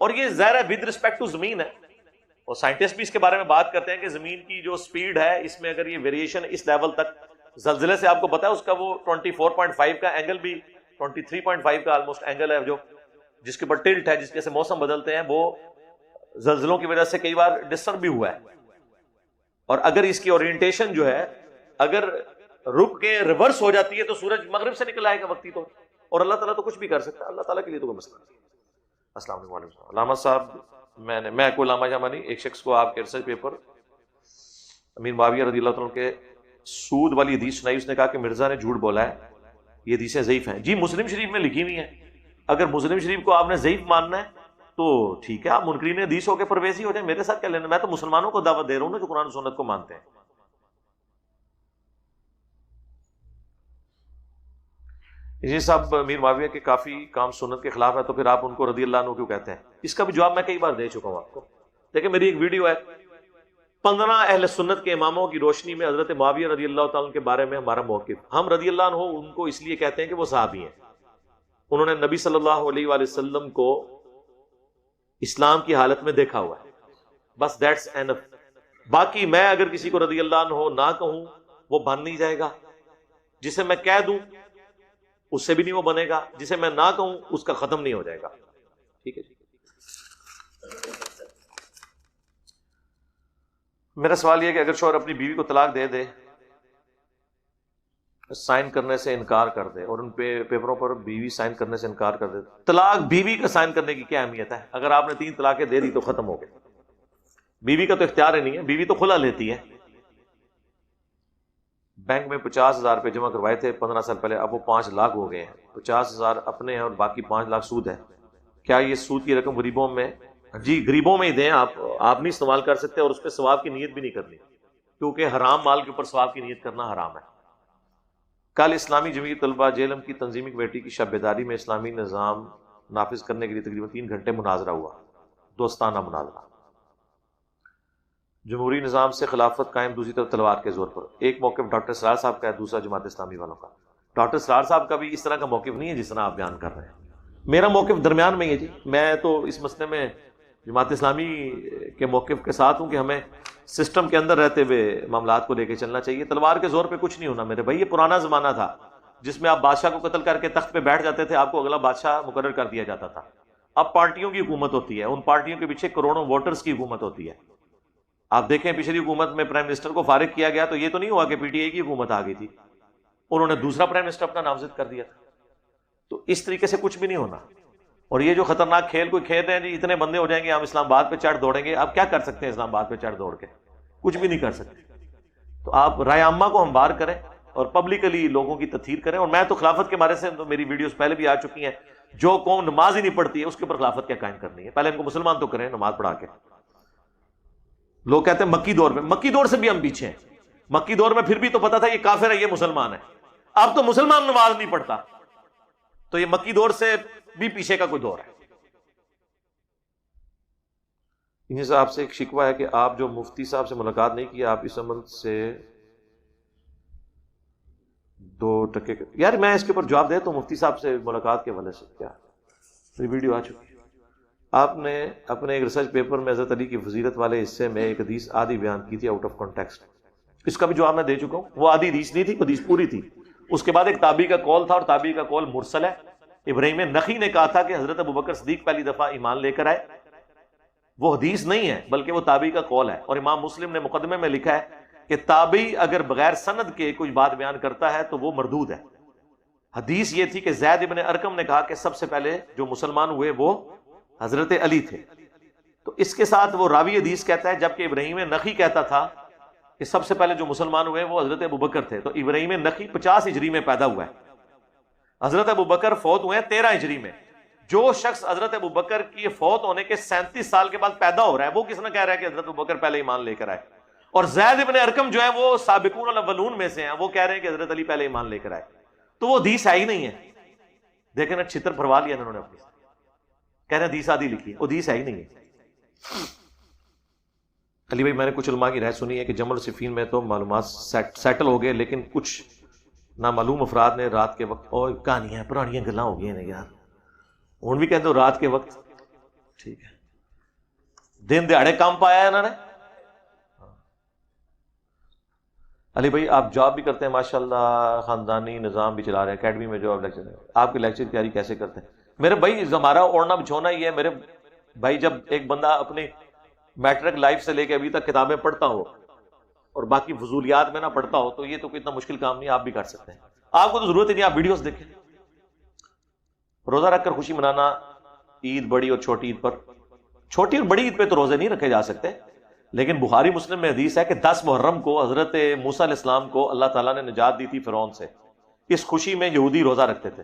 اور یہ ظاہر ہے ود رسپیکٹ ٹو زمین ہے، اور سائنٹسٹ بھی اس کے بارے میں بات کرتے ہیں کہ زمین کی جو سپیڈ ہے اس میں اگر یہ ویریشن اس لیول تک، زلزلے سے آپ کو پتا ہے اس کا وہ 24.5 کا اینگل بھی 23.5 کا آلموسٹ اینگل ہے، جو جس کے اوپر ٹلٹ ہے، جس کے سے موسم بدلتے ہیں، وہ زلزلوں کی وجہ سے کئی بار ڈسٹرب بھی ہوا ہے. اور اگر اس کی اورینٹیشن جو ہے اگر رک کے ریورس ہو جاتی ہے تو سورج مغرب سے نکل آئے گا وقتی طور. اور اللہ تعالیٰ تو کچھ بھی کر سکتا ہے، اللہ تعالیٰ کے لیے تو کوئی مسئلہ نہیں. السلام علیکم وعلیکم السلام. علامہ صاحب میں کوئی علامہ جامع نہیں، ایک شخص کو آپ کے ریسرچ پیپر امیر معاویہ رضی اللہ عنہ کے سود والی حدیث سنائی. اس نے کہا کہ مرزا نے جھوٹ بولا ہے، یہ حدیثیں ضعیف ہیں. جی مسلم شریف میں لکھی ہوئی ہیں، اگر مسلم شریف کو آپ نے ضعیف ماننا ہے تو ٹھیک ہے، آپ منکرین حدیث ہو کے پرویزی ہو جائیں، میرے ساتھ کیا لینا. میں تو مسلمانوں کو دعوت دے رہا ہوں نا جو قرآن و سنت کو مانتے ہیں. جی صاحب امیر معاویہ کے کافی کام سنت کے خلاف ہے، تو پھر آپ ان کو رضی اللہ عنہ کیوں کہتے ہیں؟ اس کا بھی جواب میں کئی بار دے چکا ہوں آپ کو. دیکھیں میری ایک ویڈیو ہے 15 اہل سنت کے اماموں کی روشنی میں حضرت معاویہ رضی اللہ تعالیٰ کے بارے میں ہمارا موقف، ہم رضی اللہ عنہ ان کو اس لیے کہتے ہیں کہ وہ صحابی ہیں، انہوں نے نبی صلی اللہ علیہ وآلہ وسلم کو اسلام کی حالت میں دیکھا ہوا ہے، بس دیٹس اینف۔ باقی میں اگر کسی کو رضی اللہ عنہ نہ کہوں وہ بن نہیں جائے گا، جسے میں کہہ دوں اس سے بھی نہیں وہ بنے گا، جسے میں نہ کہوں اس کا ختم نہیں ہو جائے گا، ٹھیک ہے جی۔ میرا سوال یہ ہے کہ اگر شوہر اپنی بیوی کو طلاق دے دے، سائن کرنے سے انکار کر دے، اور ان پیپروں پر بیوی سائن کرنے سے انکار کر دے، طلاق بیوی کا سائن کرنے کی کیا اہمیت ہے؟ اگر آپ نے 3 طلاقیں دے دی تو ختم ہو گئے، بیوی کا تو اختیار ہی نہیں ہے، بیوی تو خلا لیتی ہے۔ بینک میں 50,000 روپے جمع کروائے تھے 15 سال پہلے، اب وہ 5 لاکھ ہو گئے ہیں، 50,000 اپنے ہیں اور باقی 5 لاکھ سود ہے، کیا یہ سود کی رقم غریبوں میں؟ جی غریبوں میں ہی دیں، آپ نہیں استعمال کر سکتے، اور اس پہ ثواب کی نیت بھی نہیں کرنی، کیونکہ حرام مال کے اوپر ثواب کی نیت کرنا حرام ہے۔ کل اسلامی جمعیت طلبہ جیلم کی تنظیمی کمیٹی کی شب بیداری میں اسلامی نظام نافذ کرنے کے لیے تقریباً 3 گھنٹے مناظرہ ہوا، دوستانہ مناظرہ، جمہوری نظام سے خلافت قائم، دوسری طرف تلوار کے زور پر۔ ایک موقف ڈاکٹر سرار صاحب کا ہے، دوسرا جماعت اسلامی والوں کا۔ ڈاکٹر سرار صاحب کا بھی اس طرح کا موقف نہیں ہے جس طرح آپ بیان کر رہے ہیں، میرا موقف درمیان میں ہی ہے جی۔ میں تو اس مسئلے میں جماعت اسلامی کے موقف کے ساتھ ہوں کہ ہمیں سسٹم کے اندر رہتے ہوئے معاملات کو لے کے چلنا چاہیے، تلوار کے زور پہ کچھ نہیں ہونا میرے بھائی۔ یہ پرانا زمانہ تھا جس میں آپ بادشاہ کو قتل کر کے تخت پہ بیٹھ جاتے تھے، آپ کو اگلا بادشاہ مقرر کر دیا جاتا تھا۔ اب پارٹیوں کی حکومت ہوتی ہے، ان پارٹیوں کے پیچھے کروڑوں ووٹرز کی حکومت ہوتی ہے۔ آپ دیکھیں پچھلی حکومت میں پرائم منسٹر کو فارغ کیا گیا تو یہ تو نہیں ہوا کہ پی ٹی آئی کی حکومت آ گئی تھی، انہوں نے دوسرا پرائم منسٹر اپنا نامزد کر دیا تھا۔ تو اس طریقے سے کچھ بھی نہیں ہونا۔ اور یہ جو خطرناک کھیل کوئی کھیل رہے ہیں جی، اتنے بندے ہو جائیں گے ہم اسلام آباد پہ چڑھ دوڑیں گے، آپ کیا کر سکتے ہیں اسلام آباد پہ چڑھ دوڑ کے؟ کچھ بھی نہیں کر سکتے۔ تو آپ رائے عامہ کو ہموار کریں اور پبلکلی لوگوں کی تطہیر کریں۔ اور میں تو خلافت کے بارے سے تو میری ویڈیوز پہلے بھی آ چکی ہیں، جو قوم نماز ہی نہیں پڑھتی ہے اس کے اوپر خلافت کیا قائم کرنی ہے؟ پہلے ان کو مسلمان تو کریں نماز پڑھا کے۔ لوگ کہتے ہیں مکی دور میں، مکی دور سے بھی ہم پیچھے ہیں، مکی دور میں پھر بھی تو پتا تھا یہ کافر ہے یہ مسلمان ہے، اب تو مسلمان نماز نہیں پڑھتا، تو یہ مکی دور سے بھی پیچھے کا کوئی دور ہے۔ انہیں صاحب سے ایک شکوہ ہے کہ آپ جو مفتی صاحب سے ملاقات نہیں کی، آپ اس عمل سے 2 ٹکے یار میں اس کے اوپر جواب دے تو مفتی صاحب سے ملاقات کے حوالے سے کیا میری ویڈیو آ چکی ہے۔ آپ نے اپنے ایک ریسرچ پیپر میں حضرت علی کی فضیلت والے حصے میں ایک حدیث آدھی بیان کی تھی آؤٹ آف کانٹیکسٹ، اس کا بھی جواب میں دے چکا ہوں۔ وہ آدھی حدیث نہیں تھی، حدیث پوری تھی۔ اس کے بعد ایک تابعی کا قول تھا اور تابعی کا قول مرسل ہے۔ ابراہیم نخعی نے کہا تھا کہ حضرت ابوبکر صدیق پہلی دفعہ ایمان لے کر آئے، وہ حدیث نہیں ہے بلکہ وہ تابعی کا قول ہے۔ اور امام مسلم نے مقدمے میں لکھا ہے کہ تابعی اگر بغیر سند کے کوئی بات بیان کرتا ہے تو وہ مردود ہے۔ حدیث یہ تھی کہ زید ابن ارقم نے کہا کہ سب سے پہلے جو مسلمان ہوئے وہ حضرت علی تھے، تو اس کے ساتھ وہ راوی حدیث کہتا ہے، جبکہ ابراہیم نخعی کہتا تھا کہ سب سے پہلے جو مسلمان ہوئے وہ حضرت ابوبکر تھے۔ تو ابراہیم نخعی 50 ہجری میں پیدا ہوا ہے، حضرت ابوبکر فوت ہوئے ہیں 13 ہجری میں۔ جو شخص حضرت ابوبکر کی فوت ہونے کے 37 سال کے بعد پیدا ہو رہا ہے، وہ کس نے کہہ رہا ہے کہ حضرت ابوبکر پہلے ایمان لے کر آئے؟ اور زید ابن ارقم جو ہے وہ سابقون الاولون میں سے ہیں، وہ کہہ رہے ہیں کہ حضرت علی پہلے ایمان لے کر آئے، تو وہ حدیث ہے ہی نہیں ہے۔ دیکھیں نا چھتر پھروا لیا انہوں نے اپنی، کہہ رہے ہیں حدیث آدھی لکھی ہے، وہ حدیث ہے ہی نہیں ہے۔ علی بھائی میں نے کچھ علماء کی رائے سنی ہے کہ جمل صفین میں تو معلومات سیٹل ہو گئے، لیکن کچھ نامعلوم افراد نے رات کے وقت، اور کہانیاں پرانیاں گلاں ہو گئی ہیں یار، ہوں بھی کہتے ہو رات کے وقت، ٹھیک ہے دن دیہڑے کام پایا ہے انہوں نے۔ علی بھائی آپ جاب بھی کرتے ہیں ماشاءاللہ، خاندانی نظام بھی چلا رہے ہیں، اکیڈمی میں جو آپ لیکچر، آپ کے لیکچر کی تیاری کیسے کرتے ہیں؟ میرے بھائی ہمارا اوڑھنا بچھونا یہ ہے میرے بھائی، جب ایک بندہ اپنی میٹرک لائف سے لے کے ابھی تک کتابیں پڑھتا ہو اور باقی فضولیات میں نہ پڑھتا ہو تو یہ تو کوئی اتنا مشکل کام نہیں، آپ بھی کر سکتے ہیں، آپ کو تو ضرورت ہی نہیں، آپ ویڈیوز دیکھیں۔ روزہ رکھ کر خوشی منانا عید بڑی اور چھوٹی عید پر، چھوٹی اور بڑی عید پہ تو روزے نہیں رکھے جا سکتے، لیکن بخاری مسلم میں حدیث ہے کہ 10 محرم کو حضرت موسیٰ علیہ السلام کو اللہ تعالیٰ نے نجات دی تھی فرعون سے، اس خوشی میں یہودی روزہ رکھتے تھے،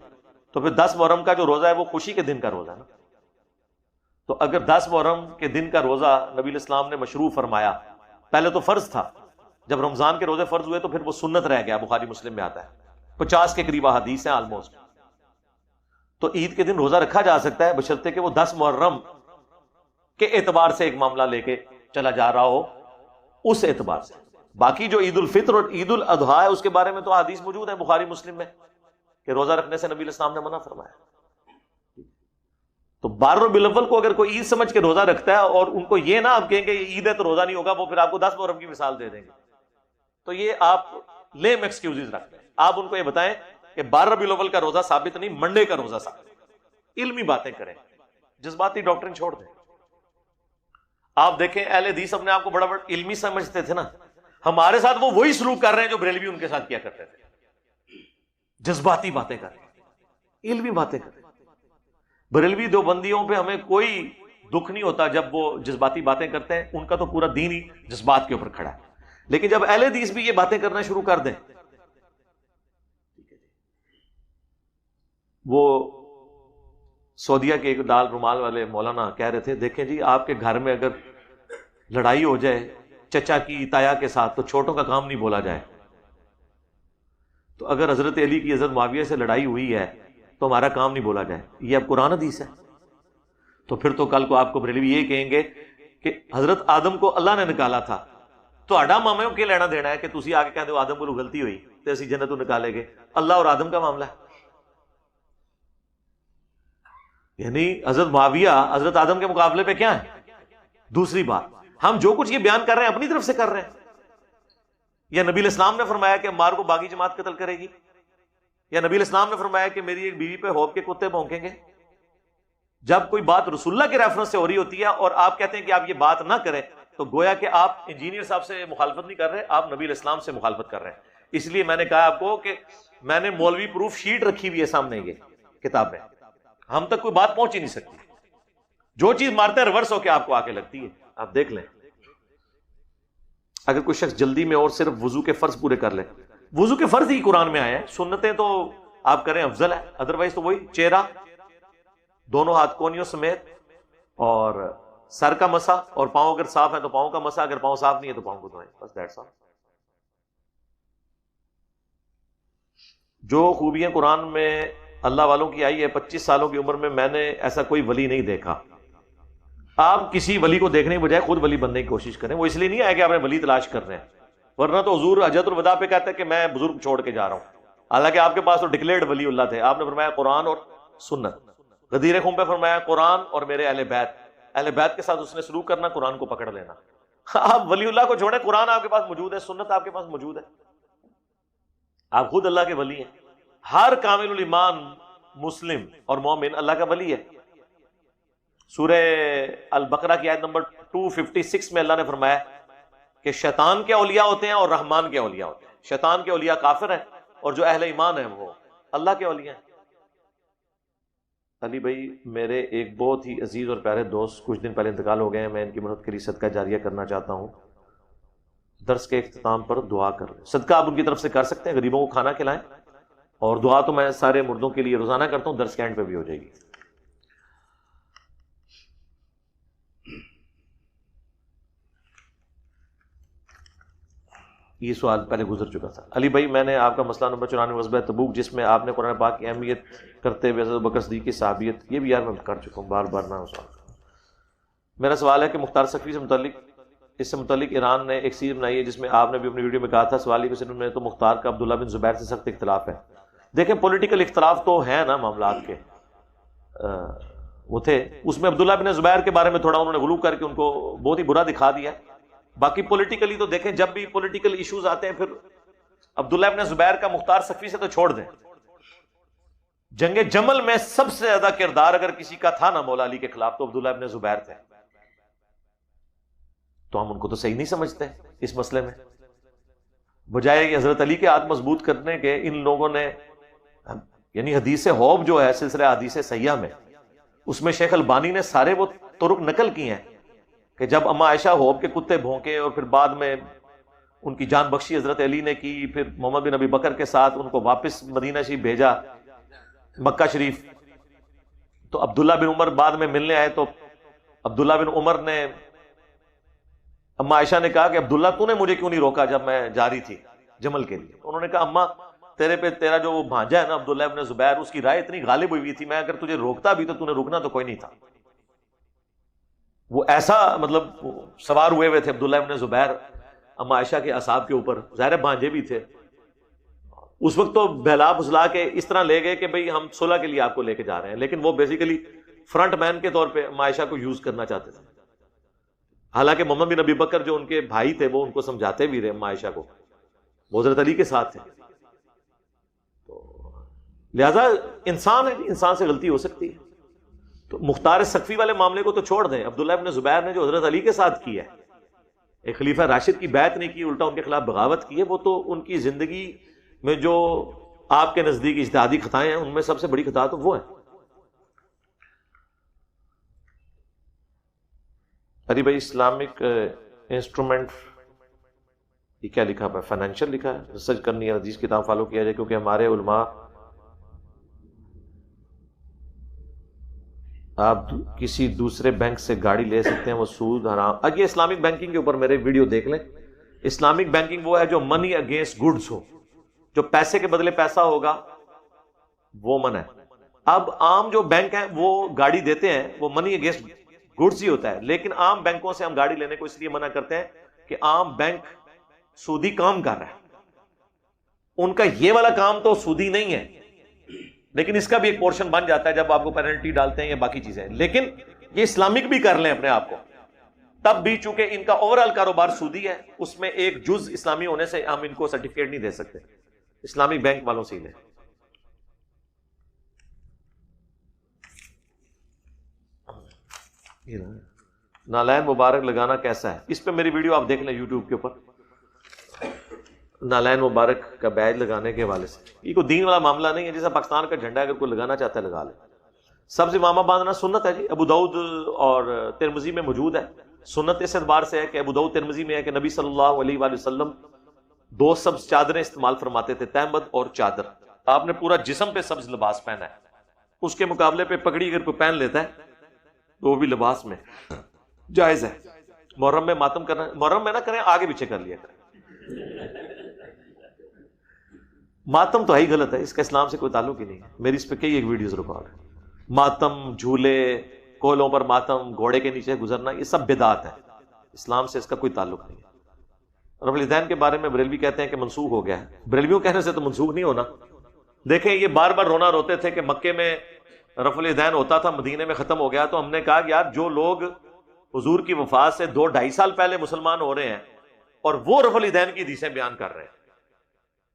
تو پھر 10 محرم کا جو روزہ ہے وہ خوشی کے دن کا روزہ ہے نا۔ تو اگر 10 محرم کے دن کا روزہ نبی علیہ السلام نے مشروع فرمایا، پہلے تو فرض تھا، جب رمضان کے روزے فرض ہوئے تو پھر وہ سنت رہ گیا، بخاری مسلم میں آتا ہے، 50 کے قریب حدیث ہیں آلموسٹ۔ تو عید کے دن روزہ رکھا جا سکتا ہے بشرطے کہ وہ 10 محرم کے اعتبار سے ایک معاملہ لے کے چلا جا رہا ہو، اس اعتبار سے. باقی جو عید الفطر اور عید الاضحیٰ ہے اس کے بارے میں تو حدیث موجود ہے بخاری مسلم میں کہ روزہ رکھنے سے نبی علیہ السلام نے منع فرمایا. تو 12 ربیع الاول کو اگر کوئی عید سمجھ کے روزہ رکھتا ہے اور ان کو یہ نہ آپ کہیں کہ عید ہے تو روزہ نہیں ہوگا، وہ پھر آپ کو 10 محرم کی مثال دے دیں گے، تو یہ آپ لیم ایکسکیوزز رکھتے ہیں. آپ ان کو یہ بتائیں کہ 12 ربیع الاول کا روزہ ثابت نہیں، منڈے کا روزہ ثابت ہے. علمی باتیں کریں، جذباتی ڈاکٹرن چھوڑ دیں. آپ دیکھیں اہل حدیث اپنے آپ کو بڑا بڑا علمی سمجھتے تھے نا، ہمارے ساتھ وہ وہی سلوک کر رہے ہیں جو بریلوی ان کے ساتھ کیا کرتے تھے. جذباتی باتیں کر رہے ہیں، علمی باتیں کر رہے ہیں. بریلوی دیوبندیوں پہ ہمیں کوئی دکھ نہیں ہوتا جب وہ جذباتی باتیں کرتے ہیں، ان کا تو پورا دین ہی جذبات کے اوپر کھڑا ہے. لیکن جب اہل حدیث بھی یہ باتیں کرنا شروع کر دیں، وہ سعودیہ کے ایک لال رومال والے مولانا کہہ رہے تھے دیکھیں جی آپ کے گھر میں اگر لڑائی ہو جائے چچا کی تایا کے ساتھ تو چھوٹوں کا کام نہیں بولا جائے. تو اگر حضرت علی کی حضرت معاویہ سے لڑائی ہوئی ہے تو ہمارا کام نہیں بولا جائے. یہ اب قرآن حدیث ہے. تو پھر تو کل کو آپ کو بریلوی یہ کہیں گے کہ حضرت آدم کو اللہ نے نکالا تھا تو آڈا مامے کو کیا لینا دینا ہے کہ تسی آگے کہتے ہو آدم کو غلطی ہوئی تو اسی جنت نکالے گے. اللہ اور آدم کا معاملہ ہے. یعنی حضرت معاویہ حضرت آدم کے مقابلے پہ کیا ہے. دوسری بات، ہم جو کچھ یہ بیان کر رہے ہیں اپنی طرف سے کر رہے ہیں، یا نبی علیہ السلام نے فرمایا کہ مار کو باغی جماعت قتل کرے گی، یا نبی علیہ السلام نے فرمایا کہ میری ایک بیوی پہ ہوب کے کتے بھونکیں گے. جب کوئی بات رسول اللہ کے ریفرنس سے ہو رہی ہوتی ہے اور آپ کہتے ہیں کہ آپ یہ بات نہ کریں تو گویا کہ آپ انجینئر صاحب سے مخالفت نہیں کر رہے، آپ نبی علیہ السلام سے مخالفت کر رہے ہیں. اس لیے میں نے کہا آپ کو کہ میں نے مولوی پروف شیٹ رکھی ہوئی ہے سامنے یہ کتاب میں، ہم تک کوئی بات پہنچ ہی نہیں سکتی. جو چیز مارتے ہیں ریورس ہو کے آپ کو آ کے لگتی ہے. آپ دیکھ لیں اگر کوئی شخص جلدی میں اور صرف وضو کے فرض پورے کر لے، وضو کے فرض ہی قرآن میں آئے ہیں، سنتیں تو آپ کریں افضل ہے، ادروائز تو وہی چہرہ دونوں ہاتھ کونیوں سمیت اور سر کا مسا، اور پاؤں اگر صاف ہے تو پاؤں کا مسا، اگر پاؤں صاف نہیں ہے تو پاؤں کو دھوئیں، بس دیٹس آل. جو خوبیاں قرآن میں اللہ والوں کی آئی ہے 25 سالوں کی عمر میں نے ایسا کوئی ولی نہیں دیکھا. آپ کسی ولی کو دیکھنے کے بجائے خود ولی بننے کی کوشش کریں. وہ اس لیے نہیں آیا کہ آپ نے ولی تلاش کر رہے ہیں، ورنہ تو حضور حجۃ الوداع پہ کہتے ہیں کہ میں بزرگ چھوڑ کے جا رہا ہوں، حالانکہ آپ کے پاس تو ڈکلیئرڈ ولی اللہ تھے. آپ نے فرمایا قرآن اور سنت. غدیر خم پہ فرمایا قرآن اور میرے اہل بیت. اہل بیت کے ساتھ اس نے سلوک کرنا، قرآن کو پکڑ لینا. آپ ولی اللہ کو چھوڑیں، قرآن آپ کے پاس موجود ہے، سنت آپ کے پاس موجود ہے، آپ خود اللہ کے ولی ہیں. ہر کامل الایمان مسلم اور مومن اللہ کا ولی ہے. سورہ البقرہ کی آیت نمبر 256 میں اللہ نے فرمایا کہ شیطان کے اولیاء ہوتے ہیں اور رحمان کے اولیاء ہوتے ہیں. شیطان کے اولیاء کافر ہیں اور جو اہل ایمان ہیں وہ اللہ کے اولیاء ہیں. علی بھائی میرے ایک بہت ہی عزیز اور پیارے دوست کچھ دن پہلے انتقال ہو گئے ہیں، میں ان کی مدد کے لیے صدقہ جاریہ کرنا چاہتا ہوں. درس کے اختتام پر دعا کر لیں. صدقہ آپ ان کی طرف سے کر سکتے ہیں، غریبوں کو کھانا کھلائیں، اور دعا تو میں سارے مردوں کے لیے روزانہ کرتا ہوں، درس کے اینڈ پہ بھی ہو جائے گی. یہ سوال پہلے گزر چکا تھا. علی بھائی میں نے آپ کا مسئلہ نمبر 94 غزوہ تبوک جس میں آپ نے قرآن پاک کی اہمیت کرتے ہوئے حضرت بکر صدیق کی صحابیت، یہ بھی یار میں کر چکا ہوں، بار بار نہ سوال. میرا سوال ہے کہ مختار سقفی سے متعلق، اس سے متعلق ایران نے ایک سیریز بنائی ہے جس میں آپ نے بھی اپنی ویڈیو میں کہا تھا سوالی کو صرف میں تو مختار کا عبداللہ بن زبیر سے سخت اختلاف ہے. دیکھیں پولیٹیکل اختلاف تو ہے نا معاملات کے، وہ تھے اس میں عبداللہ بن زبیر کے بارے میں تھوڑا انہوں نے غلو کر کے ان کو بہت ہی برا دکھا دیا. باقی پولیٹیکلی تو دیکھیں جب بھی پولیٹیکل ایشوز آتے ہیں پھر عبداللہ بن زبیر کا مختار سقفی سے تو چھوڑ دیں. جنگ جمل میں سب سے زیادہ کردار اگر کسی کا تھا نا مولا علی کے خلاف تو عبداللہ بن زبیر تھے. تو ہم ان کو تو صحیح نہیں سمجھتے اس مسئلے میں. بجائے کہ حضرت علی کے ہاتھ مضبوط کرنے کے ان لوگوں نے، یعنی حدیث حوب جو ہے سلسلہ حدیث صحیحہ میں، اس میں شیخ البانی نے سارے وہ طرق نقل کی ہیں کہ جب اما عائشہ ہوب کے کتے بھونکے اور پھر بعد میں ان کی جان بخشی حضرت علی نے کی، پھر محمد بن ابی بکر کے ساتھ ان کو واپس مدینہ شریف بھیجا، مکہ شریف. تو عبداللہ بن عمر بعد میں ملنے آئے تو عبداللہ بن عمر نے اما عائشہ نے کہا کہ عبداللہ تو نے مجھے کیوں نہیں روکا جب میں جا رہی تھی جمل کے لیے. انہوں نے کہا اماں تیرے پہ تیرا جو وہ بھانجا ہے نا عبداللہ بن زبیر، اس کی رائے اتنی غالب ہوئی تھی، میں اگر تجھے روکتا بھی تو تو نے رکنا تو کوئی نہیں تھا. وہ ایسا مطلب سوار ہوئے تھے عبداللہ بن زبیر اما عائشہ کے اصحاب کے اوپر، ظاہر بھانجے بھی تھے اس وقت، تو بہلا بھسلا کے اس طرح لے گئے کہ بھئی ہم صلح کے لیے آپ کو لے کے جا رہے ہیں، لیکن وہ بیسیکلی فرنٹ مین کے طور پہ اما عائشہ کو یوز کرنا چاہتے تھے. حالانکہ محمد بن ابی بکر جو ان کے بھائی تھے وہ ان کو سمجھاتے بھی رہے اما عائشہ کو، وہ حضرت علی کے ساتھ تھے. تو لہذا انسان ہے، انسان سے غلطی ہو سکتی ہے. تو مختار سقفی والے معاملے کو تو چھوڑ دیں، عبداللہ ابن زبیر نے جو حضرت علی کے ساتھ کیا ہے، ایک خلیفہ راشد کی بیعت نہیں کی، الٹا ان کے خلاف بغاوت کی ہے، وہ تو ان کی زندگی میں جو آپ کے نزدیک اجتہادی خطائیں ہیں ان میں سب سے بڑی خطا تو وہ ہے. ارے بھائی اسلامک انسٹرومنٹ یہ کیا لکھا ہے؟ فائنینشیل لکھا ہے، ریسرچ کرنی ہے، حدیث کتاب فالو کیا جائے، کیونکہ ہمارے علماء آپ کسی دوسرے بینک سے گاڑی لے سکتے ہیں، وہ سود حرام. یہ اسلامک بینکنگ کے اوپر میرے ویڈیو دیکھ لیں. اسلامک بینکنگ وہ ہے جو منی اگینسٹ گڈز ہو، جو پیسے کے بدلے پیسہ ہوگا وہ منع ہے. اب عام جو بینک ہیں وہ گاڑی دیتے ہیں، وہ منی اگینسٹ گڈز ہی ہوتا ہے، لیکن عام بینکوں سے ہم گاڑی لینے کو اس لیے منع کرتے ہیں کہ عام بینک سودی کام کر رہا ہے. ان کا یہ والا کام تو سودی نہیں ہے، لیکن اس کا بھی ایک پورشن بن جاتا ہے جب آپ کو پینلٹی ڈالتے ہیں یا باقی چیزیں. لیکن یہ اسلامک بھی کر لیں اپنے آپ کو، تب بھی چونکہ ان کا اوور آل کاروبار سودی ہے، اس میں ایک جز اسلامی ہونے سے ہم ان کو سرٹیفکیٹ نہیں دے سکتے. اسلامک بینک والوں سے ہی لیں. نالین مبارک لگانا کیسا ہے؟ اس پہ میری ویڈیو آپ دیکھ لیں یوٹیوب کے اوپر، نالین مبارک کا بیج لگانے کے حوالے سے. یہ کوئی دین والا معاملہ نہیں ہے، جیسا پاکستان کا جھنڈا اگر کوئی لگانا چاہتا ہے لگا لے. سبز امامہ باندھنا سنت ہے جی، ابو داؤد اور ترمذی میں موجود ہے. سنت اس اعتبار سے ہے کہ ابو داؤد ترمذی میں ہے کہ نبی صلی اللہ علیہ وآلہ وسلم 2 سبز چادریں استعمال فرماتے تھے، تہمد اور چادر. آپ نے پورا جسم پہ سبز لباس پہنا ہے، اس کے مقابلے پہ پگڑی اگر کوئی پہن لیتا ہے تو وہ بھی لباس میں جائز ہے. محرم میں ماتم کرنا، محرم میں نہ کریں، آگے پیچھے کر لیا کریں. ماتم تو ہی غلط ہے، اس کا اسلام سے کوئی تعلق ہی نہیں ہے. میری اس پہ کئی ایک ویڈیوز ریکارڈ ہے. ماتم، جھولے، کولوں پر ماتم، گھوڑے کے نیچے گزرنا، یہ سب بدعت ہے، اسلام سے اس کا کوئی تعلق نہیں ہے. رفع الیدین کے بارے میں بریلوی کہتے ہیں کہ منسوخ ہو گیا ہے. بریلویوں کہنے سے تو منسوخ نہیں ہونا. دیکھیں یہ بار بار رونا روتے تھے کہ مکے میں رفع الیدین ہوتا تھا، مدینے میں ختم ہو گیا. تو ہم نے کہا کہ یار جو لوگ حضور کی وفات سے 2-2.5 سال پہلے مسلمان ہو رہے ہیں اور وہ رفع الیدین کی حدیثیں بیان کر رہے ہیں،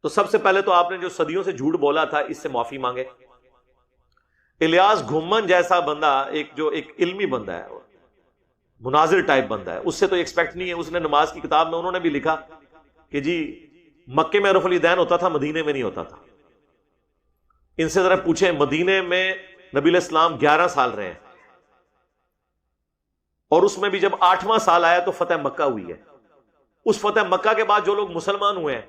تو سب سے پہلے تو آپ نے جو صدیوں سے جھوٹ بولا تھا اس سے معافی مانگے. الیاس گھومن جیسا بندہ، ایک علمی بندہ ہے، مناظر ٹائپ بندہ ہے، اس سے تو ایکسپیکٹ نہیں ہے. اس نے نماز کی کتاب میں انہوں نے بھی لکھا کہ جی مکے میں رفع الیدین ہوتا تھا، مدینے میں نہیں ہوتا تھا. ان سے ذرا پوچھیں، مدینے میں نبی علیہ السلام 11 سال رہے ہیں، اور اس میں بھی جب 8واں سال آیا تو فتح مکہ ہوئی ہے. اس فتح مکہ کے بعد جو لوگ مسلمان ہوئے ہیں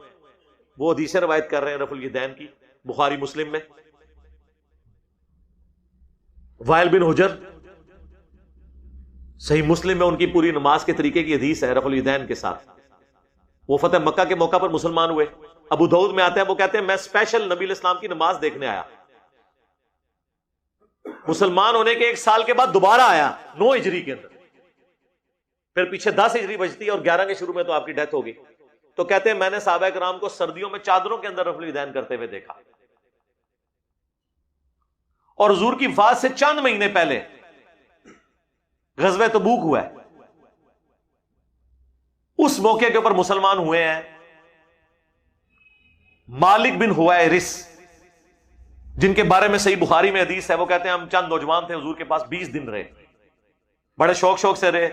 وہ حدیثیں روایت کر رہے ہیں رفع الیدین کی. بخاری مسلم میں وائل بن حجر، صحیح مسلم میں ان کی پوری نماز کے طریقے کی حدیث ہے رفع الیدین کے ساتھ. وہ فتح مکہ کے موقع پر مسلمان ہوئے. ابو داؤد میں آتے ہیں، وہ کہتے ہیں میں اسپیشل نبی علیہ السلام کی نماز دیکھنے آیا. مسلمان ہونے کے 1 سال کے بعد دوبارہ آیا 9 ہجری کے اندر، پھر پیچھے 10 ہجری بجتی ہے اور 11 کے شروع میں تو آپ کی ڈیتھ ہوگی. تو کہتے ہیں میں نے صحابہ کرام کو سردیوں میں چادروں کے اندر رفع الیدین کرتے ہوئے دیکھا. اور حضور کی وفات سے چند مہینے پہلے غزوہ تبوک ہوا ہے، اس موقع کے اوپر مسلمان ہوئے ہیں مالک بن حویرث، جن کے بارے میں صحیح بخاری میں حدیث ہے. وہ کہتے ہیں ہم چند نوجوان تھے، حضور کے پاس 20 دن رہے، بڑے شوق سے رہے.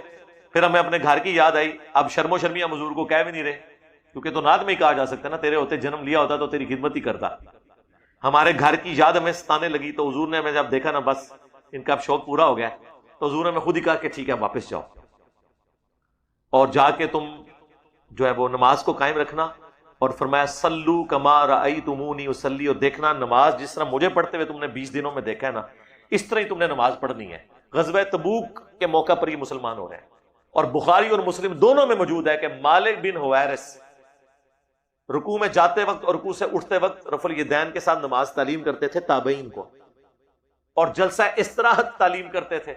پھر ہمیں اپنے گھر کی یاد آئی. اب شرم و شرمی ہم حضور کو کہہ بھی نہیں رہے، کیونکہ تو نعت میں ہی کہا جا سکتا نا، تیرے ہوتے جنم لیا ہوتا تو تیری خدمت ہی کرتا. ہمارے گھر کی یاد ہمیں ستانے لگی، تو حضور نے ہمیں جب دیکھا نا بس ان کا اب شوق پورا ہو گیا، تو حضور نے ہمیں خود ہی کہا کہ ٹھیک ہے واپس جاؤ اور جا کے تم جو ہے وہ نماز کو قائم رکھنا. اور فرمایا صلو کما رأیتمونی اصلی، اور دیکھنا نماز جس طرح مجھے پڑھتے ہوئے تم نے 20 دنوں میں دیکھا ہے نا، اس طرح ہی تم نے نماز پڑھنی ہے. غزوہ تبوک کے موقع پر یہ مسلمان ہو رہے ہیں. اور بخاری اور مسلم دونوں میں موجود ہے کہ مالک بن حویرث رکوع میں جاتے وقت اور رکوع سے اٹھتے وقت رفع الیدین کے ساتھ نماز تعلیم کرتے تھے تابعین کو، اور جلسہ استراحت تعلیم کرتے تھے.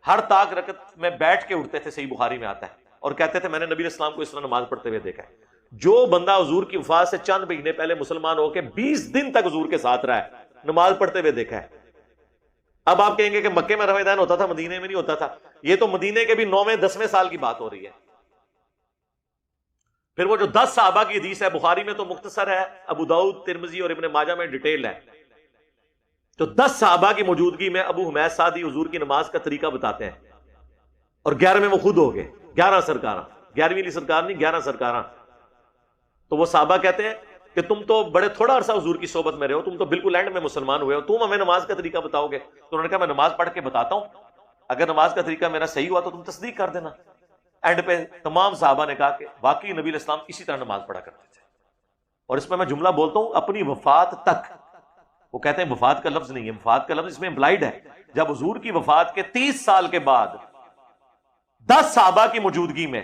ہر طاق رکعت میں بیٹھ کے اٹھتے تھے، صحیح بخاری میں آتا ہے. اور کہتے تھے میں نے نبی علیہ السلام کو اس طرح نماز پڑھتے ہوئے دیکھا ہے. جو بندہ حضور کی وفات سے چند مہینے پہلے مسلمان ہو کے 20 دن تک حضور کے ساتھ رہا ہے, نماز پڑھتے ہوئے دیکھا ہے. اب آپ کہیں گے کہ مکے میں رفع دین ہوتا تھا, مدینے میں نہیں ہوتا تھا. یہ تو مدینے کے بھی 9ویں 10ویں سال کی بات ہو رہی ہے. پھر وہ جو 10 صحابہ کی حدیث ہے, بخاری میں تو مختصر ہے, ابو داؤد, ترمذی اور ابن ماجہ میں ڈیٹیل ہے. تو 10 صحابہ کی موجودگی میں ابو حمید سعدی حضور کی نماز کا طریقہ بتاتے ہیں, اور 11ویں وہ خود ہو گئے. 11 سرکاراں, 11ویں علی سرکار نہیں, 11 سرکاراں. تو وہ صحابہ کہتے ہیں کہ تم تو بڑے تھوڑا عرصہ حضور کی صحبت میں رہے ہو, تم تو بالکل اینڈ میں مسلمان ہوئے ہو, تم ہمیں نماز کا طریقہ بتاؤ گے؟ تو انہوں نے کہا میں نماز پڑھ کے بتاتا ہوں, اگر نماز کا طریقہ میرا صحیح ہوا تو تم تصدیق کر دینا. اینڈ پہ تمام صحابہ نے کہا کہ واقعی نبی علیہ السلام اسی طرح نماز پڑھا کرتے تھے. اور اس میں جملہ بولتا ہوں, اپنی وفات تک. وہ کہتے ہیں وفات کا لفظ نہیں ہے, وفات کا لفظ اس میں امپلائڈ ہے. جب حضور کی وفات کے 30 سال کے بعد 10 صحابہ کی موجودگی میں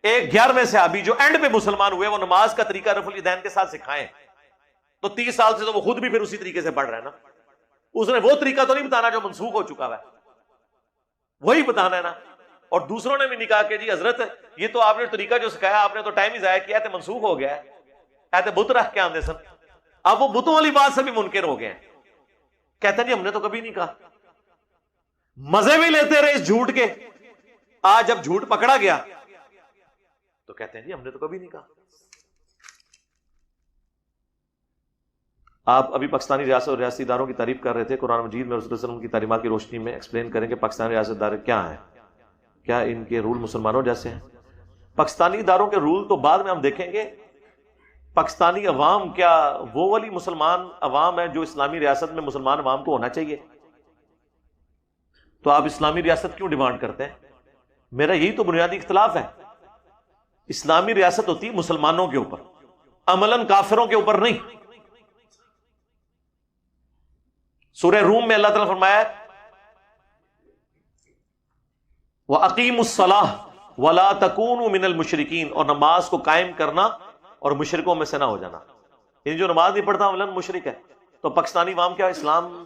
ایک 11ویں صحابی جو اینڈ پہ مسلمان ہوئے وہ نماز کا طریقہ رفع الیدین کے ساتھ سکھائیں, تو 30 سال سے تو وہ خود بھی پھر اسی طریقے سے پڑھ رہا ہے نا. اس نے وہ طریقہ تو نہیں بتانا جو منسوخ ہو چکا ہے, وہی بتانا ہے نا. اور دوسروں نے بھی نہیں کہا کہ جی حضرت یہ تو آپ نے طریقہ جو سکھایا آپ نے تو ٹائم ہی ضائع کیا ہے, منسوخ ہو گیا ہے, ایسے بت رکھ کے آمدے سن. اب وہ بتوں والی بات سے بھی منکر ہو گئے ہیں, کہتے ہیں جی ہم نے تو کبھی نہیں کہا. مزے بھی لیتے رہے اس جھوٹ کے, آج جب جھوٹ پکڑا گیا تو کہتے ہیں جی ہم نے تو کبھی نہیں کہا. آپ ابھی پاکستانی ریاست اور ریاستی اداروں کی تعریف کر رہے تھے, قرآن مجید میں رسول اللہ صلی اللہ علیہ وسلم کی تعلیمات کی روشنی میں ایکسپلین کریں کہ پاکستانی ریاست ادارے کیا ہیں, کیا ان کے رول مسلمانوں جیسے ہیں؟ پاکستانی اداروں کے رول تو بعد میں ہم دیکھیں گے. پاکستانی عوام کیا وہ والی مسلمان عوام ہے جو اسلامی ریاست میں مسلمان عوام کو ہونا چاہیے؟ تو آپ اسلامی ریاست کیوں ڈیمانڈ کرتے ہیں؟ میرا یہی تو بنیادی اختلاف ہے. اسلامی ریاست ہوتی ہے مسلمانوں کے اوپر, عملاً کافروں کے اوپر نہیں. سورہ روم میں اللہ تعالیٰ فرمایا وَأَقِيمُوا الصَّلَاةَ وَلَا تَكُونُوا مِنَ الْمُشْرِكِينَ, اور نماز کو قائم کرنا اور مشرکوں میں سے نہ ہو جانا. یہ جو نماز نہیں پڑھتا عملاً مشرک ہے. تو پاکستانی عوام کیا اسلام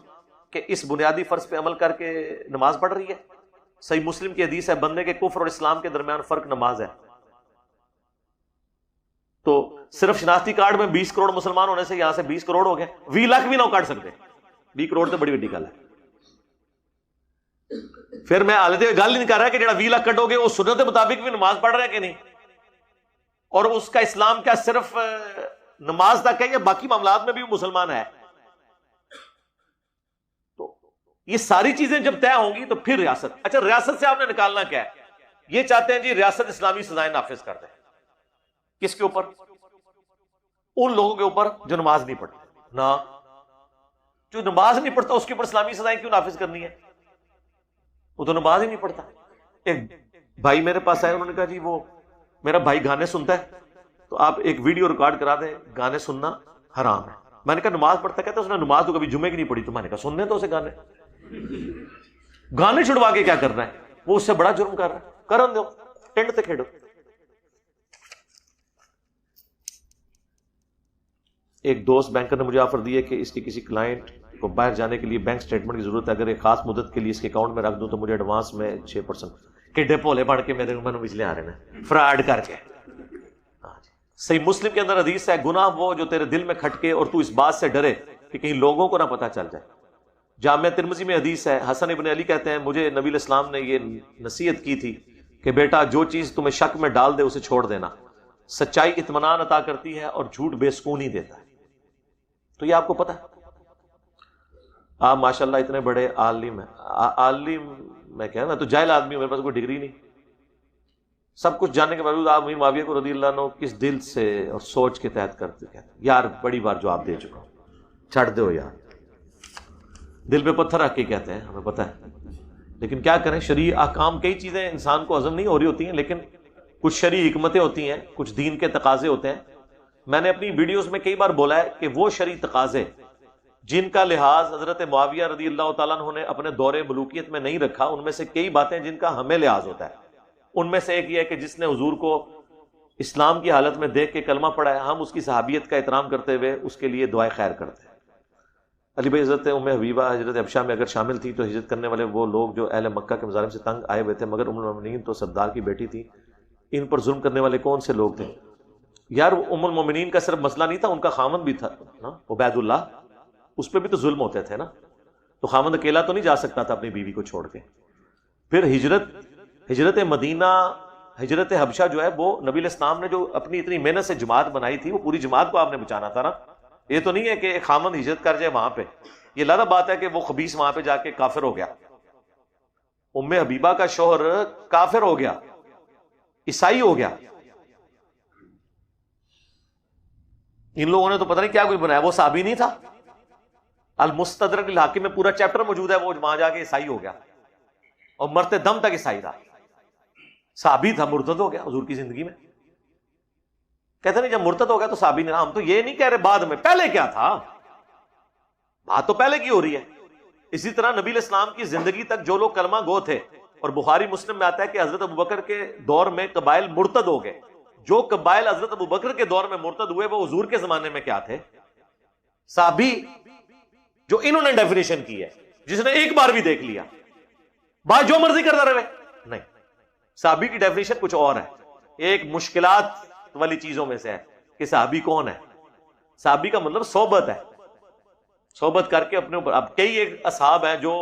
کے اس بنیادی فرض پہ عمل کر کے نماز پڑھ رہی ہے؟ صحیح مسلم کی حدیث ہے بندے کے کفر اور اسلام کے درمیان فرق نماز ہے. تو صرف شناختی کارڈ میں 20 کروڑ مسلمان ہونے سے یہاں سے 20 کروڑ ہو گئے, 20 لاکھ بھی نہ کاٹ سکتے. 20 کروڑ تو بڑی بڑی گل ہے. پھر میں حالت گل نہیں کر رہا کہ جڑا 20 لاکھ کٹو گے وہ سنت کے مطابق بھی نماز پڑھ رہے ہیں کہ نہیں, اور اس کا اسلام کیا صرف نماز تک ہے یا باقی معاملات میں بھی وہ مسلمان ہے؟ تو یہ ساری چیزیں جب طے ہوں گی تو پھر ریاست. اچھا ریاست سے آپ نے نکالنا کیا ہے؟ یہ چاہتے ہیں جی ریاست اسلامی سزائیں نافذ کر دیں. کس کے اوپر؟ ان لوگوں کے اوپر جو نماز نہیں پڑھتے. نہ, جو نماز نہیں پڑھتا اس کے اوپر اسلامی سزائیں کیوں نافذ کرنی ہے؟ وہ تو نماز ہی نہیں پڑھتا. ایک بھائی میرے پاس آئے, انہوں نے کہا جی وہ میرا بھائی گانے سنتا ہے, تو آپ ایک ویڈیو ریکارڈ کرا دیں, گانے سننا حرام ہے. میں نے کہا نماز پڑھتا, کہتا ہے اس نے نماز تو کبھی جمعے کی نہیں پڑھی. تو میں نے کہا سننے تو اسے گانے, گانے چھڑوا کے کیا کرنا ہے؟ وہ اس سے بڑا جرم کر رہا ہے, کرن دو, ٹینڈ تے کھیڑو. ایک دوست بینکر نے مجھے آفر دی ہے کہ اس کے کسی کلائنٹ کو باہر جانے کے لیے بینک سٹیٹمنٹ کی ضرورت ہے, اگر ایک خاص مدت کے لیے اس کے اکاؤنٹ میں رکھ دوں تو مجھے ایڈوانس میں 6%. کڈے بھولے بن کے میرے من بجلے آ رہے ہیں فراڈ کر کے. صحیح مسلم کے اندر حدیث ہے گناہ وہ جو تیرے دل میں کھٹکے اور تو اس بات سے ڈرے کہ کہیں لوگوں کو نہ پتہ چل جائے. جامعہ ترمذی میں حدیث ہے, حسن ابن علی کہتے ہیں مجھے نبی علیہ السلام نے یہ نصیحت کی تھی کہ بیٹا جو چیز تمہیں شک میں ڈال دے اسے چھوڑ دینا. سچائی اطمینان عطا کرتی ہے اور جھوٹ بے سکونی دیتا ہے. تو یہ آپ کو پتہ ہے. آپ ماشاءاللہ اتنے بڑے عالم ہیں, عالم میں کہہ رہا, میں تو جاہل آدمی ہوں, میرے پاس کوئی ڈگری نہیں. سب کچھ جاننے کے باوجود آپ امیر معاویہ کو رضی اللہ عنہ کس دل سے اور سوچ کے تحت کرتے کہتے ہیں یار بڑی بار جواب دے چکا ہوں, چھڑ دو یار. دل پہ پتھر رکھ کے کہتے ہیں, ہمیں پتہ ہے. لیکن کیا کریں, شرعی احکام کئی چیزیں انسان کو ہضم نہیں ہو رہی ہوتی ہیں, لیکن کچھ شرعی حکمتیں ہوتی ہیں, کچھ دین کے تقاضے ہوتے ہیں. میں نے اپنی ویڈیوز میں کئی بار بولا ہے کہ وہ شرعی تقاضے جن کا لحاظ حضرت معاویہ رضی اللہ تعالیٰ عنہ نے اپنے دور ملوکیت میں نہیں رکھا, ان میں سے کئی باتیں جن کا ہمیں لحاظ ہوتا ہے. ان میں سے ایک یہ ہے کہ جس نے حضور کو اسلام کی حالت میں دیکھ کے کلمہ پڑھا ہے, ہم اس کی صحابیت کا احترام کرتے ہوئے اس کے لیے دعائے خیر کرتے ہیں. علی بھائی حضرت ام حبیبہ ہجرت حبشہ میں اگر شامل تھی تو ہجرت کرنے والے وہ لوگ جو اہل مکہ کے مظالم سے تنگ آئے ہوئے تھے, مگر ام المؤمنین تو سردار کی بیٹی تھی, ان پر ظلم کرنے والے کون سے لوگ تھے؟ یار وہ ام المومنین کا صرف مسئلہ نہیں تھا، ان کا خامند بھی تھا نا عبید اللہ، اس پہ بھی تو ظلم ہوتے تھے نا، تو خامند اکیلا تو نہیں جا سکتا تھا اپنی بیوی کو چھوڑ کے۔ پھر ہجرت مدینہ، ہجرت حبشہ جو ہے وہ نبی علیہ السلام نے جو اپنی اتنی محنت سے جماعت بنائی تھی، وہ پوری جماعت کو آپ نے بچانا تھا نا۔ یہ تو نہیں ہے کہ ایک خامند ہجرت کر جائے وہاں پہ، یہ لازم بات ہے کہ وہ خبیث وہاں پہ جا کے کافر ہو گیا، ام حبیبہ کا شوہر کافر ہو گیا، عیسائی ہو گیا۔ ان لوگوں نے تو پتہ نہیں کیا کوئی بنایا، وہ صحابی نہیں تھا؟ المستدرک الحاکم میں پورا چیپٹر موجود ہے، وہ وہاں جا کے عیسائی ہو گیا اور مرتے دم تک عیسائی رہا، صحابی تھا، مرتد ہو گیا حضور کی زندگی میں۔ کہتے نہیں جب مرتد ہو گیا تو صحابی نہیں رہا، ہم تو یہ نہیں کہہ رہے بعد میں، پہلے کیا تھا، بات تو پہلے کی ہو رہی ہے۔ اسی طرح نبی علیہ السلام کی زندگی تک جو لوگ کلمہ گو تھے، اور بخاری مسلم میں آتا ہے کہ حضرت ابوبکر کے دور میں قبائل مرتد ہو گئے، جو قبائل حضرت ابوبکر کے دور میں مرتد ہوئے وہ حضور کے زمانے میں کیا تھے؟ صحابی، جو انہوں نے ڈیفینیشن کی ہے، جس نے ایک بار بھی دیکھ لیا، بات جو مرضی کرتا رہے، نہیں، صحابی کی ڈیفینیشن کچھ اور ہے۔ ایک مشکلات والی چیزوں میں سے ہے کہ صحابی کون ہے۔ صحابی کا مطلب صحبت ہے، صحبت کر کے اپنے اوپر۔ اب کئی ایک اصحاب ہیں جو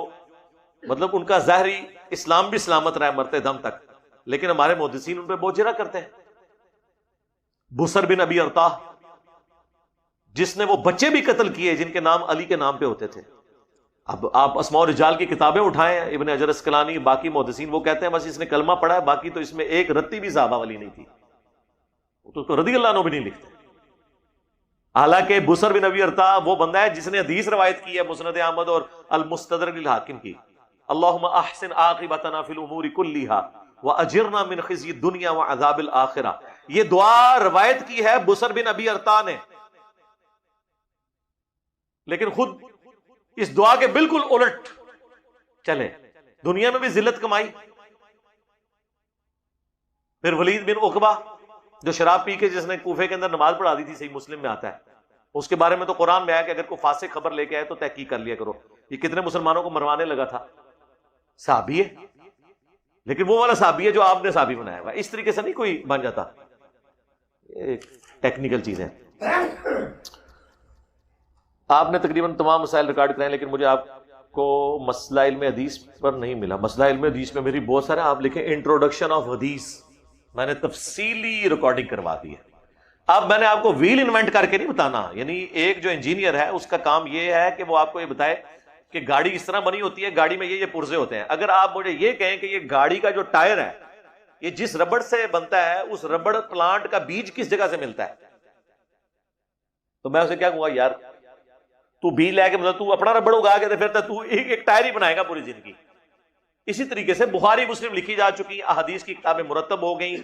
مطلب ان کا ظاہری اسلام بھی سلامت رہا مرتے دم تک، لیکن ہمارے محدثین ان پہ بہت جرح کرتے ہیں۔ بسر بن ابی ارطاہ، جس نے وہ بچے بھی قتل کیے جن کے نام علی کے نام پہ ہوتے تھے۔ اب آپ اسماء الرجال کی کتابیں اٹھائیں، ابن حجر اسقلانی، باقی محدثین، وہ کہتے ہیں بس اس نے کلمہ پڑھا ہے، باقی تو اس میں ایک رتی بھی صحابہ والی نہیں تھی، وہ تو رضی اللہ عنہ بھی نہیں لکھتے۔ حالانکہ بسر بن ابی ارطاہ وہ بندہ ہے جس نے حدیث روایت کی ہے مسند احمد اور المستدرک للحاکم کی، اللہم احسن عاقبتنا فی الامور کلھا واجرنا من خزی الدنیا وعذاب الاخرہ۔ یہ دعا روایت کی ہے بسر بن ابی ارطاہ نے، لیکن خود اس دعا کے بالکل الٹ چلے، دنیا میں بھی ذلت کمائی۔ پھر ولید بن عقبہ جو شراب پی کے جس نے کوفے کے اندر نماز پڑھا دی تھی، صحیح مسلم میں آتا ہے، اس کے بارے میں تو قرآن میں آیا کہ اگر کوئی فاسق خبر لے کے آئے تو تحقیق کر لیا کرو۔ یہ کتنے مسلمانوں کو مروانے لگا تھا، صحابی ہے، لیکن وہ والا صحابی ہے جو آپ نے صحابی بنایا ہوا، اس طریقے سے نہیں کوئی بن جاتا، ایک ٹیکنیکل چیز ہے۔ آپ نے تقریباً تمام مسائل ریکارڈ کرائے، لیکن مجھے آپ کو مسئلہ علم حدیث پر نہیں ملا۔ مسئلہ علم حدیث میں میری بہت سارے، آپ لکھیں انٹروڈکشن آف حدیث، میں نے تفصیلی ریکارڈنگ کروا دی ہے۔ اب میں نے آپ کو ویل انوینٹ کر کے نہیں بتانا، یعنی ایک جو انجینئر ہے اس کا کام یہ ہے کہ وہ آپ کو یہ بتائے کہ گاڑی اس طرح بنی ہوتی ہے، گاڑی میں یہ پرزے ہوتے ہیں۔ اگر آپ مجھے یہ کہیں کہ یہ گاڑی کا جو ٹائر ہے یہ جس ربڑ سے بنتا ہے، اس ربڑ پلانٹ کا بیج کس جگہ سے ملتا ہے، تو میں اسے کیا کہوں گا، یار تو بیج لے کے مطلب تو اپنا ربڑ اگا کے پھر تو ایک ٹائر ہی بنائے گا پوری زندگی۔ اسی طریقے سے بخاری مسلم لکھی جا چکی، احادیث کی کتابیں مرتب ہو گئیں،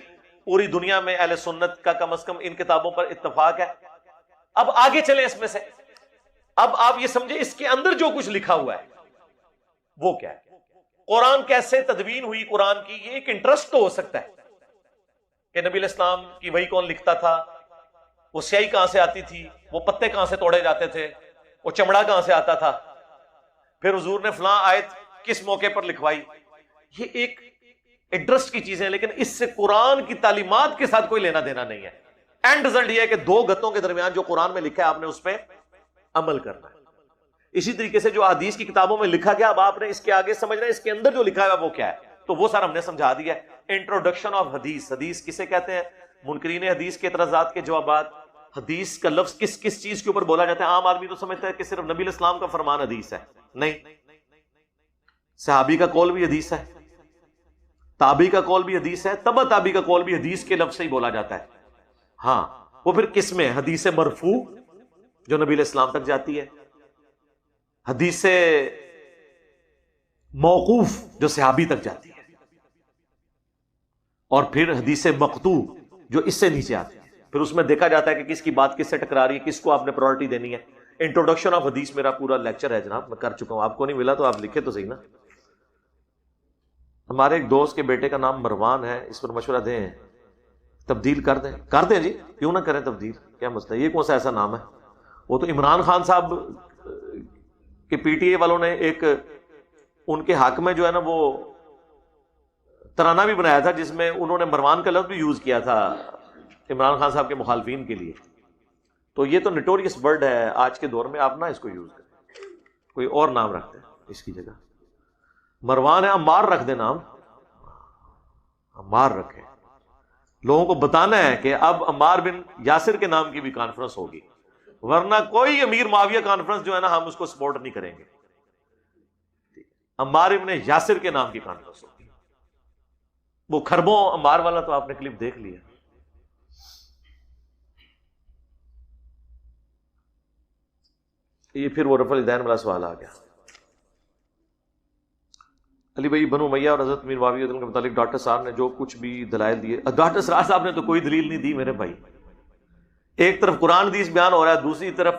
پوری دنیا میں اہل سنت کا کم از کم ان کتابوں پر اتفاق ہے۔ اب آگے چلیں اس میں سے، اب آپ یہ سمجھیں اس کے اندر جو کچھ لکھا ہوا ہے وہ کیا ہے، قرآن کیسے تدوین ہوئی قرآن کی، یہ ایک انٹرسٹ تو ہو سکتا ہے کہ نبی علیہ السلام کی وحی کون لکھتا تھا، وہ سیاہی کہاں سے آتی تھی، وہ پتے کہاں سے توڑے جاتے تھے، وہ چمڑا کہاں سے آتا تھا، پھر حضور نے فلاں آیت کس موقع پر لکھوائی، یہ ایک انٹرسٹ کی چیزیں، لیکن اس سے قرآن کی تعلیمات کے ساتھ کوئی لینا دینا نہیں ہے۔ اینڈ رزلٹ یہ ہے کہ دو گتوں کے درمیان جو قرآن میں لکھا ہے آپ نے اس پہ عمل کرنا ہے۔ اسی طریقے سے جو حدیث کی کتابوں میں لکھا گیا، اب آپ نے اس کے آگے سمجھنا ہے اس کے اندر جو لکھا ہے وہ کیا ہے، تو وہ سارا ہم نے سمجھا دیا ہے۔ انٹروڈکشن آف حدیث، حدیث کسے کہتے ہیں، منکرین حدیث کے اعتراضات کے جوابات، حدیث کا لفظ کس کس چیز کے اوپر بولا جاتا ہے۔ عام آدمی تو سمجھتا ہے کہ صرف نبی علیہ السلام کا فرمان حدیث ہے، نہیں، صحابی کا قول بھی حدیث ہے، تابعی کا قول بھی حدیث ہے، تبع تابعی کا قول بھی حدیث کے لفظ سے ہی بولا جاتا ہے۔ ہاں وہ پھر کس میں، حدیث مرفوع جو نبی علیہ السلام تک جاتی ہے، حدیث موقوف جو صحابی تک جاتی ہے، اور پھر حدیث مقطوع جو اس سے نیچے آتی ہے۔ پھر اس میں دیکھا جاتا ہے کہ کس کی بات کس سے ٹکرا رہی ہے، کس کو آپ نے پرائورٹی دینی ہے۔ انٹروڈکشن آف حدیث میرا پورا لیکچر ہے جناب، میں کر چکا ہوں، آپ کو نہیں ملا تو آپ لکھے تو صحیح نا۔ ہمارے ایک دوست کے بیٹے کا نام مروان ہے، اس پر مشورہ دیں، تبدیل کر دیں جی، کیوں نہ کریں تبدیل، کیا مسئلہ، یہ کون سا ایسا نام ہے؟ وہ تو عمران خان صاحب کے پی ٹی اے والوں نے ایک ان کے حق میں جو ہے نا وہ ترانہ بھی بنایا تھا جس میں انہوں نے مروان کا لفظ بھی یوز کیا تھا عمران خان صاحب کے مخالفین کے لیے. تو یہ تو نٹوریس ورڈ ہے آج کے دور میں، آپ نہ اس کو یوز کریں، کوئی اور نام رکھتے ہیں اس کی جگہ. مروان ہے، عمار رکھ دیں نام، عمار رکھیں. لوگوں کو بتانا ہے کہ اب عمار بن یاسر کے نام کی بھی کانفرنس ہوگی، ورنہ کوئی امیر معاویہ کانفرنس جو ہے نا ہم اس کو سپورٹ نہیں کریں گے. عمار ابن یاسر کے نام کی کانفرنس ہوگی. وہ کھربوں عمار والا تو آپ نے کلپ دیکھ لیا. یہ پھر وہ رفع الدین والا سوال آ گیا. علی بھائی بنو امیہ اور حضرت امیر معاویہ کے متعلق ڈاکٹر صاحب نے جو کچھ بھی دلائل دیے، ڈاکٹر سرار صاحب نے تو کوئی دلیل نہیں دی میرے بھائی. ایک طرف قرآن حدیث بیان ہو رہا ہے، دوسری طرف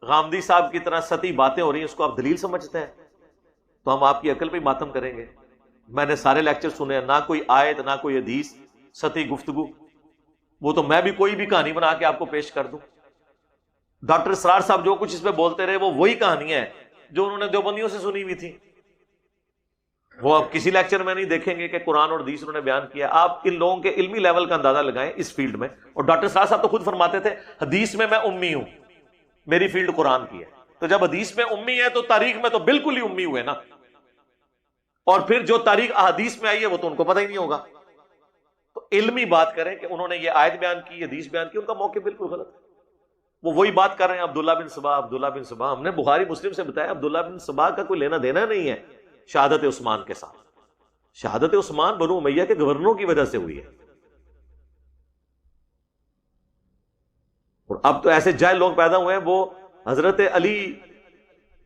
غامدی صاحب کی طرح سطحی باتیں ہو رہی ہیں، اس کو آپ دلیل سمجھتے ہیں تو ہم آپ کی عقل پہ ہی ماتم کریں گے. میں نے سارے لیکچر سنے ہیں، نہ کوئی آیت نہ کوئی حدیث، سطحی گفتگو. وہ تو میں بھی کوئی بھی کہانی بنا کے آپ کو پیش کر دوں. ڈاکٹر سرار صاحب جو کچھ اس پہ بولتے رہے وہ وہی کہانیاں ہیں جو انہوں نے دیوبندیوں سے سنی ہوئی تھی. وہ آپ کسی لیکچر میں نہیں دیکھیں گے کہ قرآن اور حدیث انہوں نے بیان کیا. آپ ان لوگوں کے علمی لیول کا اندازہ لگائیں اس فیلڈ میں. اور ڈاکٹر سرار صاحب تو خود فرماتے تھے حدیث میں امی ہوں، میری فیلڈ قرآن کی ہے. تو جب حدیث میں امی ہے تو تاریخ میں تو بالکل ہی امی ہوئے نا. اور پھر جو تاریخ احادیث میں آئی ہے وہ تو ان کو پتہ ہی نہیں ہوگا. تو علمی بات کریں کہ انہوں نے یہ آیت بیان کی، حدیث بیان کی، ان کا موقع بالکل غلط ہے. وہ وہی بات کر رہے ہیں عبداللہ بن سبا، عبداللہ بن سبا. ہم نے بخاری مسلم سے بتایا عبداللہ بن سبا کا کوئی لینا دینا نہیں ہے شہادت عثمان کے ساتھ. شہادت عثمان بنو امیہ کے گورنروں کی وجہ سے ہوئی ہے. اور اب تو ایسے جاہل لوگ پیدا ہوئے ہیں، وہ حضرت علی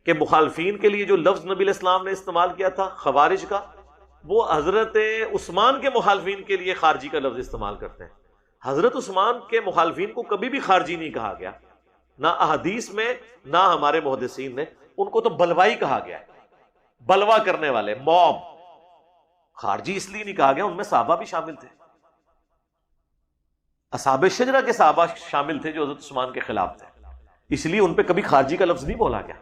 کے مخالفین کے لیے جو لفظ نبی علیہ السلام نے استعمال کیا تھا خوارج کا، وہ حضرت عثمان کے مخالفین کے لیے خارجی کا لفظ استعمال کرتے ہیں. حضرت عثمان کے مخالفین کو کبھی بھی خارجی نہیں کہا گیا، نہ احادیث میں نہ ہمارے محدثین نے. ان کو تو بلوائی کہا گیا، بلوا کرنے والے، موب. خارجی اس لیے نہیں کہا گیا، ان میں صحابہ بھی شامل تھے. اصحاب شجرہ کے صحابہ شامل تھے جو حضرت عثمان کے خلاف تھے، اس لیے ان پہ کبھی خارجی کا لفظ نہیں بولا گیا.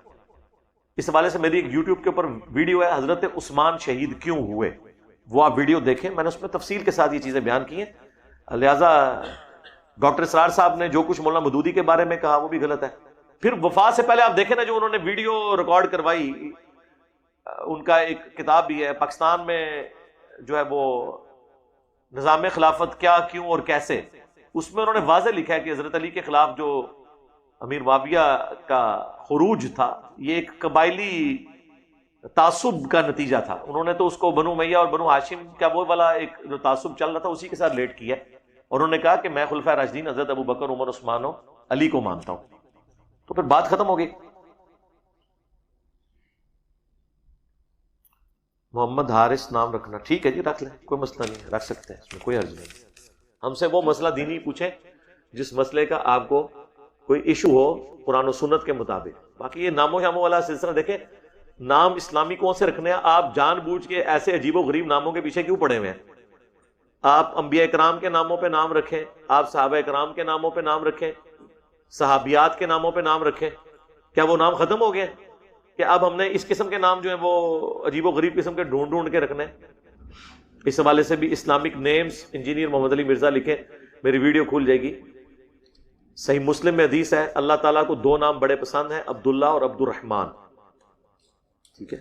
اس حوالے سے میری ایک یوٹیوب کے اوپر ویڈیو ہے حضرت عثمان شہید کیوں ہوئے، وہ آپ ویڈیو دیکھیں. میں نے اس میں تفصیل کے ساتھ یہ چیزیں بیان کی ہیں. لہذا ڈاکٹر اسرار صاحب نے جو کچھ مولانا مودودی کے بارے میں کہا وہ بھی غلط ہے. پھر وفات سے پہلے آپ دیکھیں نا جو انہوں نے ویڈیو ریکارڈ کروائی، ان کا ایک کتاب بھی ہے پاکستان میں جو ہے وہ نظام خلافت کیا، کیوں اور کیسے. اس میں انہوں نے واضح لکھا ہے کہ حضرت علی کے خلاف جو امیر معاویہ کا خروج تھا یہ ایک قبائلی تعصب کا نتیجہ تھا. انہوں نے تو اس کو بنو امیہ اور بنو ہاشم کا وہ والا ایک جو تعصب چل رہا تھا اسی کے ساتھ لیٹ کیا. اور انہوں نے کہا کہ میں خلفائے راشدین حضرت ابو بکر، عمر، عثمان و علی کو مانتا ہوں. تو پھر بات ختم ہو گئی. محمد حارث نام رکھنا ٹھیک ہے جی، رکھ لیں، کوئی مسئلہ نہیں ہے، رکھ سکتے ہیں، اس میں کوئی عرض نہیں. ہم سے وہ مسئلہ دینی پوچھیں جس مسئلے کا آپ کو کوئی ایشو ہو قرآن و سنت کے مطابق. باقی یہ ناموں شاموں والا سلسلہ دیکھیں، نام اسلامی کون سے رکھنے ہیں. آپ جان بوجھ کے ایسے عجیب و غریب ناموں کے پیچھے کیوں پڑے ہوئے ہیں. آپ انبیاء کرام کے ناموں پہ نام رکھیں، آپ صحابہ کرام کے ناموں پہ نام رکھیں، صحابیات کے ناموں پہ نام رکھیں. کیا وہ نام ختم ہو گئے کہ اب ہم نے اس قسم کے نام جو ہیں وہ عجیب و غریب قسم کے ڈھونڈ ڈھونڈ کے رکھنے. اس حوالے سے بھی اسلامک نیمز انجینئر محمد علی مرزا لکھیں، میری ویڈیو کھول جائے گی. صحیح مسلم میں حدیث ہے اللہ تعالیٰ کو دو نام بڑے پسند ہیں، عبداللہ اور عبد الرحمن. ٹھیک ہے.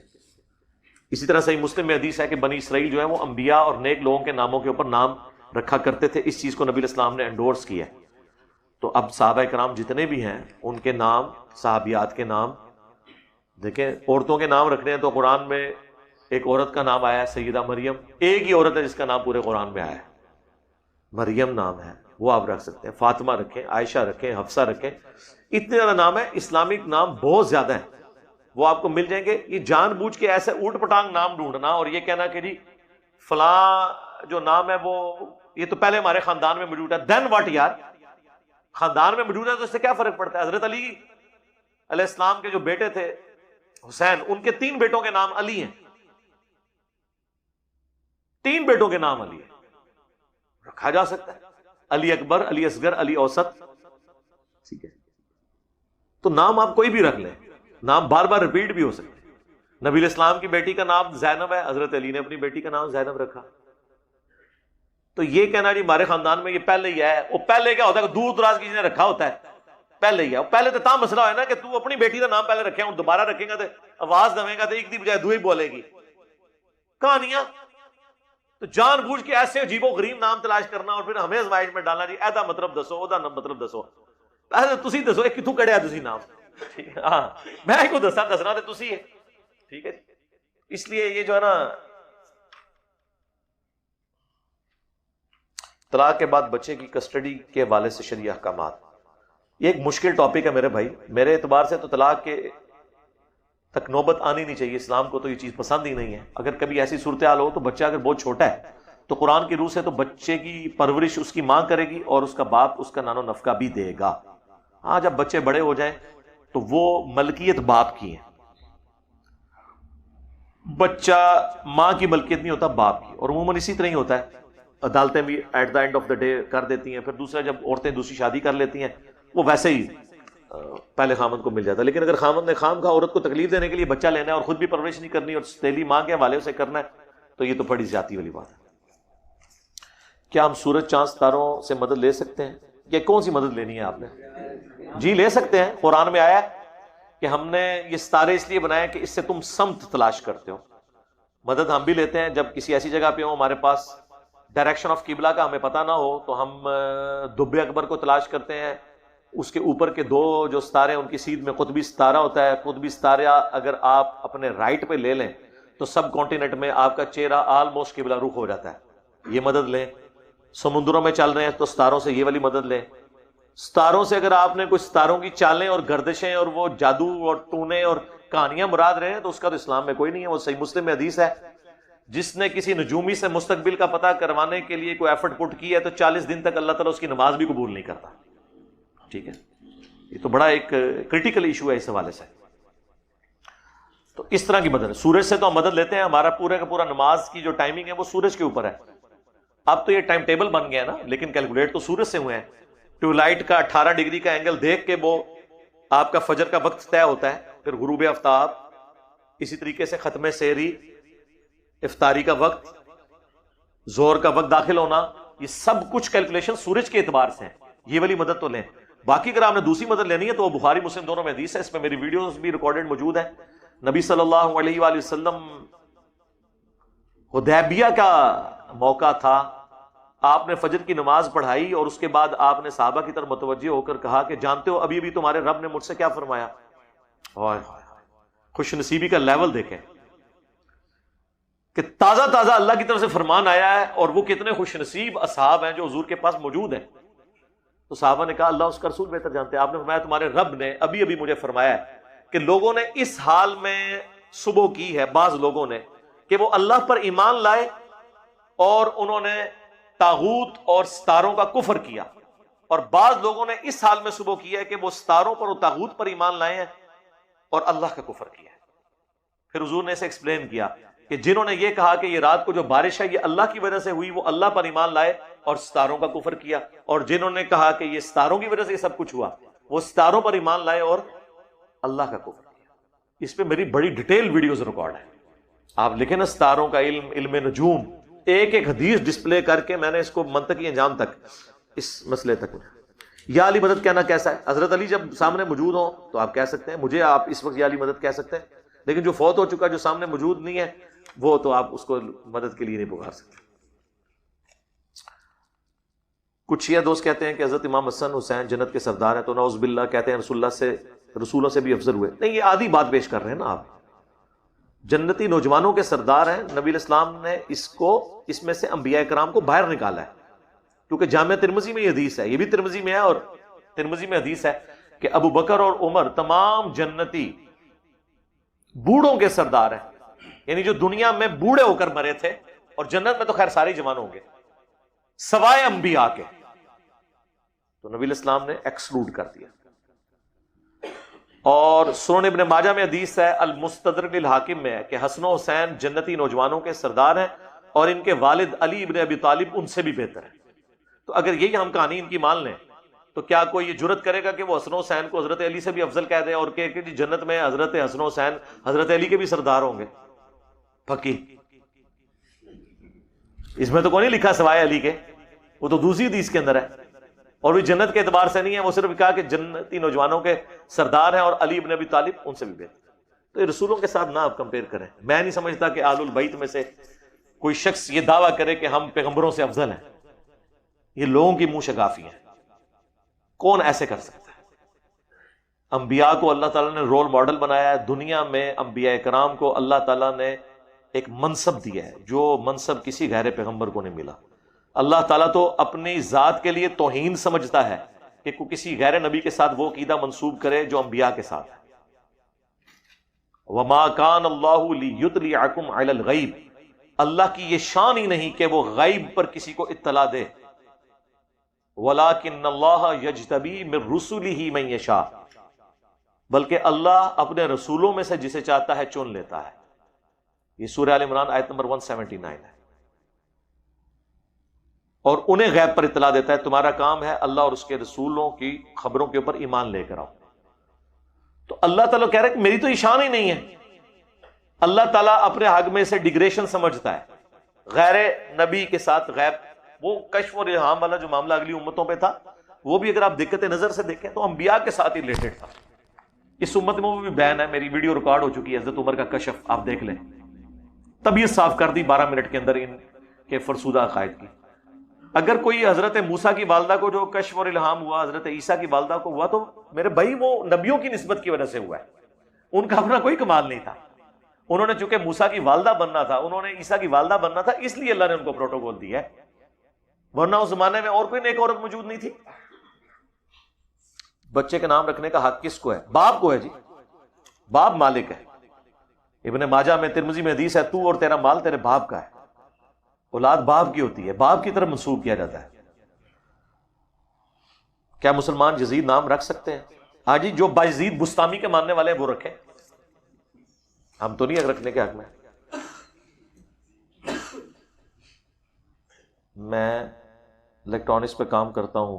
اسی طرح صحیح مسلم میں حدیث ہے کہ بنی اسرائیل جو ہے وہ انبیاء اور نیک لوگوں کے ناموں کے اوپر نام رکھا کرتے تھے. اس چیز کو نبی علیہ السلام نے انڈورس کیا. تو اب صحابہ کرام جتنے بھی ہیں ان کے نام، صحابیات کے نام دیکھیں. عورتوں کے نام رکھنے ہیں تو قرآن میں ایک عورت کا نام آیا ہے سیدہ مریم. ایک ہی عورت ہے جس کا نام پورے قرآن میں آیا ہے، مریم نام ہے، وہ آپ رکھ سکتے ہیں. فاطمہ رکھیں، عائشہ رکھیں، حفصہ رکھیں. اتنے زیادہ نام ہے، اسلامک نام بہت زیادہ ہیں، وہ آپ کو مل جائیں گے. یہ جان بوجھ کے ایسے اوٹ پٹانگ نام ڈھونڈنا اور یہ کہنا کہ جی فلاں جو نام ہے وہ یہ تو پہلے ہمارے خاندان میں موجود ہے. دین واٹ یار، خاندان میں موجود ہے تو اس سے کیا فرق پڑتا ہے. حضرت علی علیہ السلام کے جو بیٹے تھے حسین، ان کے 3 بیٹوں کے نام علی ہیں. 3 بیٹوں کے نام علی ہیں، رکھا جا سکتا ہے. علی اکبر، علی اصغر، علی اوسط. ٹھیک ہے. تو نام آپ کوئی بھی رکھ لیں، نام بار بار ریپیٹ بھی ہو سکتے ہیں. نبی الاسلام کی بیٹی کا نام زینب ہے، حضرت علی نے اپنی بیٹی کا نام زینب رکھا. تو یہ کہنا جی ہمارے خاندان میں یہ پہلے ہی ہے، وہ پہلے کیا ہوتا ہے کہ دور دراز کسی نے رکھا ہوتا ہے، پہلے ہی ہے. پہلے تو تاں مسئلہ ہے نا کہ تو اپنی بیٹی کا نام پہلے رکھے ہوں، دوبارہ رکھے گا تو آواز دے گا تو ایک دی بجائے دو ہی بولے گی. کہانیاں تو جان بوجھ کے ایسے عجیب و غریب نام تلاش کرنا اور پھر ہمیں ازمائش میں ڈالنا جی ایدا مطلب دسو ادا مطلب دسو. پہلے تسی دسو ایک کتوں کڑیا تسی نام. ہاں میں کو دسنا تو تسی ہے. ٹھیک ہے. اس لیے یہ جو ہے نا طلاق کے بعد بچے کی کسٹڈی کے حوالے سے شرعی احکامات، یہ ایک مشکل ٹاپک ہے میرے بھائی. میرے اعتبار سے تو طلاق کے تک نوبت آنی نہیں چاہیے. اسلام کو تو یہ چیز پسند ہی نہیں ہے. اگر کبھی ایسی صورتحال ہو تو بچہ اگر بہت چھوٹا ہے تو قرآن کی روح سے تو بچے کی پرورش اس کی ماں کرے گی اور اس کا باپ اس کا نان و نفقہ بھی دے گا. ہاں جب بچے بڑے ہو جائیں تو وہ ملکیت باپ کی ہے. بچہ ماں کی ملکیت نہیں ہوتا، باپ کی. اور عموماً اسی طرح ہی ہوتا ہے. عدالتیں بھی at the end of the day کر دیتی ہیں. پھر دوسرا جب عورتیں دوسری شادی کر لیتی ہیں وہ ویسے ہی پہلے خامند کو مل جاتا ہے. لیکن اگر خامند نے خام خواہ عورت کو تکلیف دینے کے لیے بچہ لینا ہے اور خود بھی پرورش نہیں کرنی اور تیلی ماں کے حوالے سے کرنا ہے تو یہ تو بڑی زیادتی والی بات ہے. کیا ہم سورج چاند ستاروں سے مدد لے سکتے ہیں؟ یا کون سی مدد لینی ہے آپ نے؟ جی لے سکتے ہیں. قرآن میں آیا کہ ہم نے یہ ستارے اس لیے بنائے کہ اس سے تم سمت تلاش کرتے ہو. مدد ہم بھی لیتے ہیں جب کسی ایسی جگہ پہ ہوں ہمارے پاس ڈائریکشن آف قبلہ کا ہمیں پتہ نہ ہو تو ہم دب اکبر کو تلاش کرتے ہیں. اس کے اوپر کے دو جو ستارے ہیں ان کی سیدھ میں قطبی ستارہ ہوتا ہے. قطبی ستارہ اگر آپ اپنے رائٹ پہ لے لیں تو سب کانٹیننٹ میں آپ کا چہرہ آلموسٹ قبلہ رخ ہو جاتا ہے. یہ مدد لیں. سمندروں میں چل رہے ہیں تو ستاروں سے یہ والی مدد لیں. ستاروں سے اگر آپ نے کچھ ستاروں کی چالیں اور گردشیں اور وہ جادو اور ٹونے اور کہانیاں مراد رہے ہیں تو اس کا تو اسلام میں کوئی نہیں ہے. وہ صحیح مسلم میں حدیث ہے جس نے کسی نجومی سے مستقبل کا پتہ کروانے کے لیے کوئی ایفرٹ پٹ کی ہے تو 40 دن تک اللہ تعالیٰ اس کی نماز بھی قبول نہیں کرتا. ٹھیک ہے. یہ تو بڑا ایک کریٹیکل ایشو ہے اس حوالے سے. تو اس طرح کی مدد ہے. سورج سے تو ہم مدد لیتے ہیں. ہمارا پورے کا پورا نماز کی جو ٹائمنگ ہے وہ سورج کے اوپر ہے. اب تو یہ ٹائم ٹیبل بن گیا نا لیکن کیلکولیٹ تو سورج سے ہوئے ہیں. ٹیو لائٹ کا 18 ڈگری کا اینگل دیکھ کے وہ آپ کا فجر کا وقت طے ہوتا ہے. پھر غروب آفتاب، اسی طریقے سے ختم سحری، افطاری کا وقت، زہر کا وقت داخل ہونا، یہ سب کچھ کیلکولیشن سورج کے اعتبار سے ہے. یہ والی مدد تو لیں. باقی اگر آپ نے دوسری مدد لینی ہے تو وہ بخاری مسلم دونوں میں حدیث ہے. اس میں میری ویڈیوز بھی ریکارڈڈ موجود ہیں. نبی صلی اللہ علیہ وآلہ وسلم حدیبیہ کا موقع تھا. آپ نے فجر کی نماز پڑھائی اور اس کے بعد آپ نے صحابہ کی طرف متوجہ ہو کر کہا کہ جانتے ہو ابھی بھی تمہارے رب نے مجھ سے کیا فرمایا. خوش نصیبی کا لیول دیکھیں کہ تازہ تازہ اللہ کی طرف سے فرمان آیا ہے اور وہ کتنے خوش نصیب اصحاب ہیں جو حضور کے پاس موجود ہیں. تو صحابہ نے کہا اللہ اس کا رسول بہتر جانتے ہیں. آپ نے فرمایا تمہارے رب نے ابھی ابھی مجھے فرمایا ہے کہ لوگوں نے اس حال میں صبح کی ہے، بعض لوگوں نے، کہ وہ اللہ پر ایمان لائے اور انہوں نے طاغوت اور ستاروں کا کفر کیا، اور بعض لوگوں نے اس حال میں صبح کی ہے کہ وہ ستاروں پر اور طاغوت پر ایمان لائے ہیں اور اللہ کا کفر کیا ہے. پھر حضور نے اسے ایکسپلین کیا کہ جنہوں نے یہ کہا کہ یہ رات کو جو بارش ہے یہ اللہ کی وجہ سے ہوئی، وہ اللہ پر ایمان لائے اور ستاروں کا کفر کیا. اور جنہوں نے کہا کہ یہ ستاروں کی وجہ سے یہ سب کچھ ہوا، وہ ستاروں پر ایمان لائے اور اللہ کا کفر کیا. اس پہ میری بڑی ڈیٹیل ویڈیوز ریکارڈ ہیں. آپ لکھیں نا ستاروں کا علم، علم نجوم، ایک ایک حدیث ڈسپلے کر کے میں نے اس کو منطقی انجام تک اس مسئلے تک. یا علی مدد کہنا کیسا ہے؟ حضرت علی جب سامنے موجود ہوں تو آپ کہہ سکتے ہیں. مجھے آپ اس وقت یا علی مدد کہہ سکتے ہیں، لیکن جو فوت ہو چکا جو سامنے موجود نہیں ہے وہ تو آپ اس کو مدد کے لیے نہیں پکار سکتے. کچھ شیعہ دوست کہتے ہیں کہ حضرت امام حسن حسین جنت کے سردار ہیں تو نعوذ باللہ کہتے ہیں رسولوں سے بھی افضل ہوئے. نہیں، یہ آدھی بات پیش کر رہے ہیں نا آپ. جنتی نوجوانوں کے سردار ہیں. نبی الاسلام نے اس میں سے انبیاء کرام کو باہر نکالا ہے کیونکہ جامع ترمذی میں یہ حدیث ہے، یہ بھی ترمذی میں ہے اور ترمذی میں حدیث ہے کہ ابو بکر اور عمر تمام جنتی بوڑھوں کے سردار ہیں. یعنی جو دنیا میں بوڑھے ہو کر مرے تھے، اور جنت میں تو خیر سارے جوان ہوں گے سوائے انبیاء کے. تو نبی الاسلام نے ایکسکلوڈ کر دیا. اور سنن ابن ماجہ میں حدیث ہے، المستدرک للحاکم میں ہے کہ حسن و حسین جنتی نوجوانوں کے سردار ہیں اور ان کے والد علی ابن ابی طالب ان سے بھی بہتر ہیں. تو اگر یہی ہم کہانی ان کی مان لیں تو کیا کوئی یہ جرت کرے گا کہ وہ حسن و حسین کو حضرت علی سے بھی افضل کہہ دے اور کہ جی جنت میں حضرت حسن و حسین حضرت علی کے بھی سردار ہوں گے؟ پکی اس میں تو کوئی نہیں لکھا سوائے علی کے، وہ تو دوسری حدیث کے اندر ہے، اور وہ جنت کے اعتبار سے نہیں ہے، وہ صرف کہا کہ جنتی نوجوانوں کے سردار ہیں اور علی ابن ابی طالب ان سے بھی بہتر۔ تو یہ رسولوں کے ساتھ نہ آپ کمپیئر کریں۔ میں نہیں سمجھتا کہ آل البیت میں سے کوئی شخص یہ دعویٰ کرے کہ ہم پیغمبروں سے افضل ہیں، یہ لوگوں کی منہ شگافی ہیں، کون ایسے کر سکتا ہے؟ انبیاء کو اللہ تعالیٰ نے رول ماڈل بنایا ہے، دنیا میں انبیاء کرام کو اللہ تعالیٰ نے ایک منصب دیا ہے جو منصب کسی غیر پیغمبر کو نہیں ملا۔ اللہ تعالیٰ تو اپنی ذات کے لیے توہین سمجھتا ہے کہ کوئی کسی غیر نبی کے ساتھ وہ عقیدہ منسوب کرے جو انبیاء کے ساتھ ہے۔ وَمَا كَانَ اللَّهُ لِيُطْلِعَكُمْ عَلَى الْغَيْبِ، اللہ کی یہ شان ہی نہیں کہ وہ غیب پر کسی کو اطلاع دے۔ وَلَٰكِنَّ اللَّهَ يَجْتَبِي مِن رُّسُلِهِ مَن يَشَاءُ، بلکہ اللہ اپنے رسولوں میں سے جسے چاہتا ہے چن لیتا ہے۔ یہ سورہ آل عمران آیت نمبر 179 ہے، اور انہیں غیب پر اطلاع دیتا ہے۔ تمہارا کام ہے اللہ اور اس کے رسولوں کی خبروں کے اوپر ایمان لے کر آؤ۔ تو اللہ تعالیٰ کہہ رہا ہے کہ میری تو شان ہی نہیں ہے۔ اللہ تعالیٰ اپنے حق میں سے ڈگریشن سمجھتا ہے، غیر نبی کے ساتھ غیب، وہ کشف اور الہام والا جو معاملہ اگلی امتوں پہ تھا وہ بھی اگر آپ دقت نظر سے دیکھیں تو انبیاء کے ساتھ ہی ریلیٹڈ تھا۔ اس امت میں وہ بھی بیان ہے، میری ویڈیو ریکارڈ ہو چکی ہے حضرت عمر کا کشف، آپ دیکھ لیں، طبیعت صاف کر دی 12 منٹ کے اندر ان کے فرسودہ عقائد کی۔ اگر کوئی حضرت موسیٰ کی والدہ کو جو کشف اور الہام ہوا، حضرت عیسیٰ کی والدہ کو ہوا، تو میرے بھائی وہ نبیوں کی نسبت کی وجہ سے ہوا ہے، ان کا اپنا کوئی کمال نہیں تھا۔ انہوں نے چونکہ موسیٰ کی والدہ بننا تھا، انہوں نے عیسیٰ کی والدہ بننا تھا، اس لیے اللہ نے ان کو پروٹوکول دیا ہے، ورنہ اس زمانے میں اور کوئی نیک عورت موجود نہیں تھی۔ بچے کے نام رکھنے کا حق کس کو ہے؟ باپ کو ہے جی، باپ مالک ہے۔ ابن ماجہ میں، ترمذی میں حدیث ہے، تو اور تیرا مال تیرے باپ کا ہے۔ اولاد باپ کی ہوتی ہے، باپ کی طرف منسوب کیا جاتا ہے۔ کیا مسلمان یزید نام رکھ سکتے ہیں؟ ہاں جی، جو بایزید بستامی کے ماننے والے ہیں وہ رکھیں، ہم تو نہیں رکھنے کے حق میں الیکٹرانکس پہ کام کرتا ہوں۔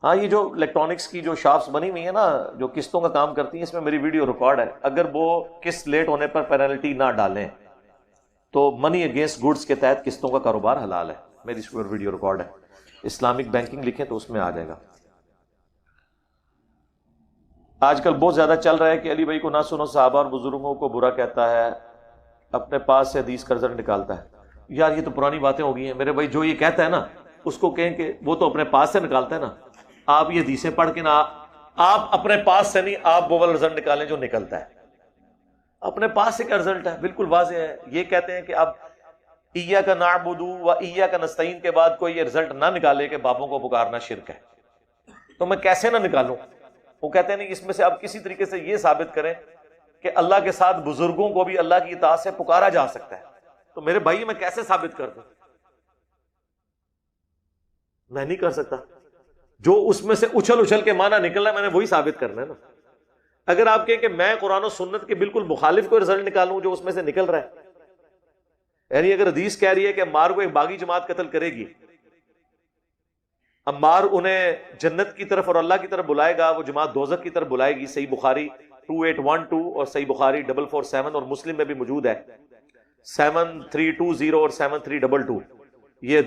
ہاں، یہ جو الیکٹرانکس کی جو شاپس بنی ہوئی ہیں نا، جو قسطوں کا کام کرتی ہیں، اس میں میری ویڈیو ریکارڈ ہے۔ اگر وہ قسط لیٹ ہونے پر پینلٹی نہ ڈالیں تو منی اگینسٹ گڈس کے تحت قسطوں کا کاروبار حلال ہے۔ میری اس پر ویڈیو ریکارڈ ہے، اسلامک بینکنگ لکھیں تو اس میں آ جائے گا۔ آج کل بہت زیادہ چل رہا ہے کہ علی بھائی کو نہ سنو، صحابہ اور بزرگوں کو برا کہتا ہے، اپنے پاس سے حدیث کا رزلٹ نکالتا ہے۔ یار یہ تو پرانی باتیں ہو گئی ہیں میرے بھائی، جو یہ کہتا ہے نا اس کو کہیں کہ وہ تو اپنے پاس سے نکالتا ہے نا، آپ یہ حدیثیں پڑھ کے نا، آپ اپنے پاس سے نہیں، آپ وہ والا رزلٹ نکالیں جو نکلتا ہے۔ اپنے پاس سے کیا رزلٹ ہے؟ بالکل واضح ہے۔ یہ کہتے ہیں کہ اب ایاک نعبد و ایاک نستعین کے بعد کوئی یہ رزلٹ نہ نکالے کہ باپوں کو پکارنا شرک ہے، تو میں کیسے نہ نکالوں؟ وہ کہتے ہیں نہیں، اس میں سے آپ کسی طریقے سے یہ ثابت کریں کہ اللہ کے ساتھ بزرگوں کو بھی اللہ کی اطاعت سے پکارا جا سکتا ہے۔ تو میرے بھائی میں کیسے ثابت کر دوں؟ میں نہیں کر سکتا۔ جو اس میں سے اچھل اچھل کے معنی نکل رہا ہے میں نے وہی ثابت کرنا ہے نا۔ اگر آپ کہیں کہ میں قرآن و سنت کے بالکل مخالف کوئی رزلٹ نکالوں جو اس میں سے نکل رہا ہے، یعنی اگر حدیث کہہ رہی ہے کہ عمار کو ایک باغی جماعت قتل کرے گی، عمار انہیں جنت کی طرف اور اللہ کی طرف بلائے گا، وہ جماعت دوزخ کی طرف بلائے گی۔ صحیح بخاری 2812 اور صحیح بخاری 447 اور مسلم میں بھی موجود ہے 7320 اور 7322۔ یہ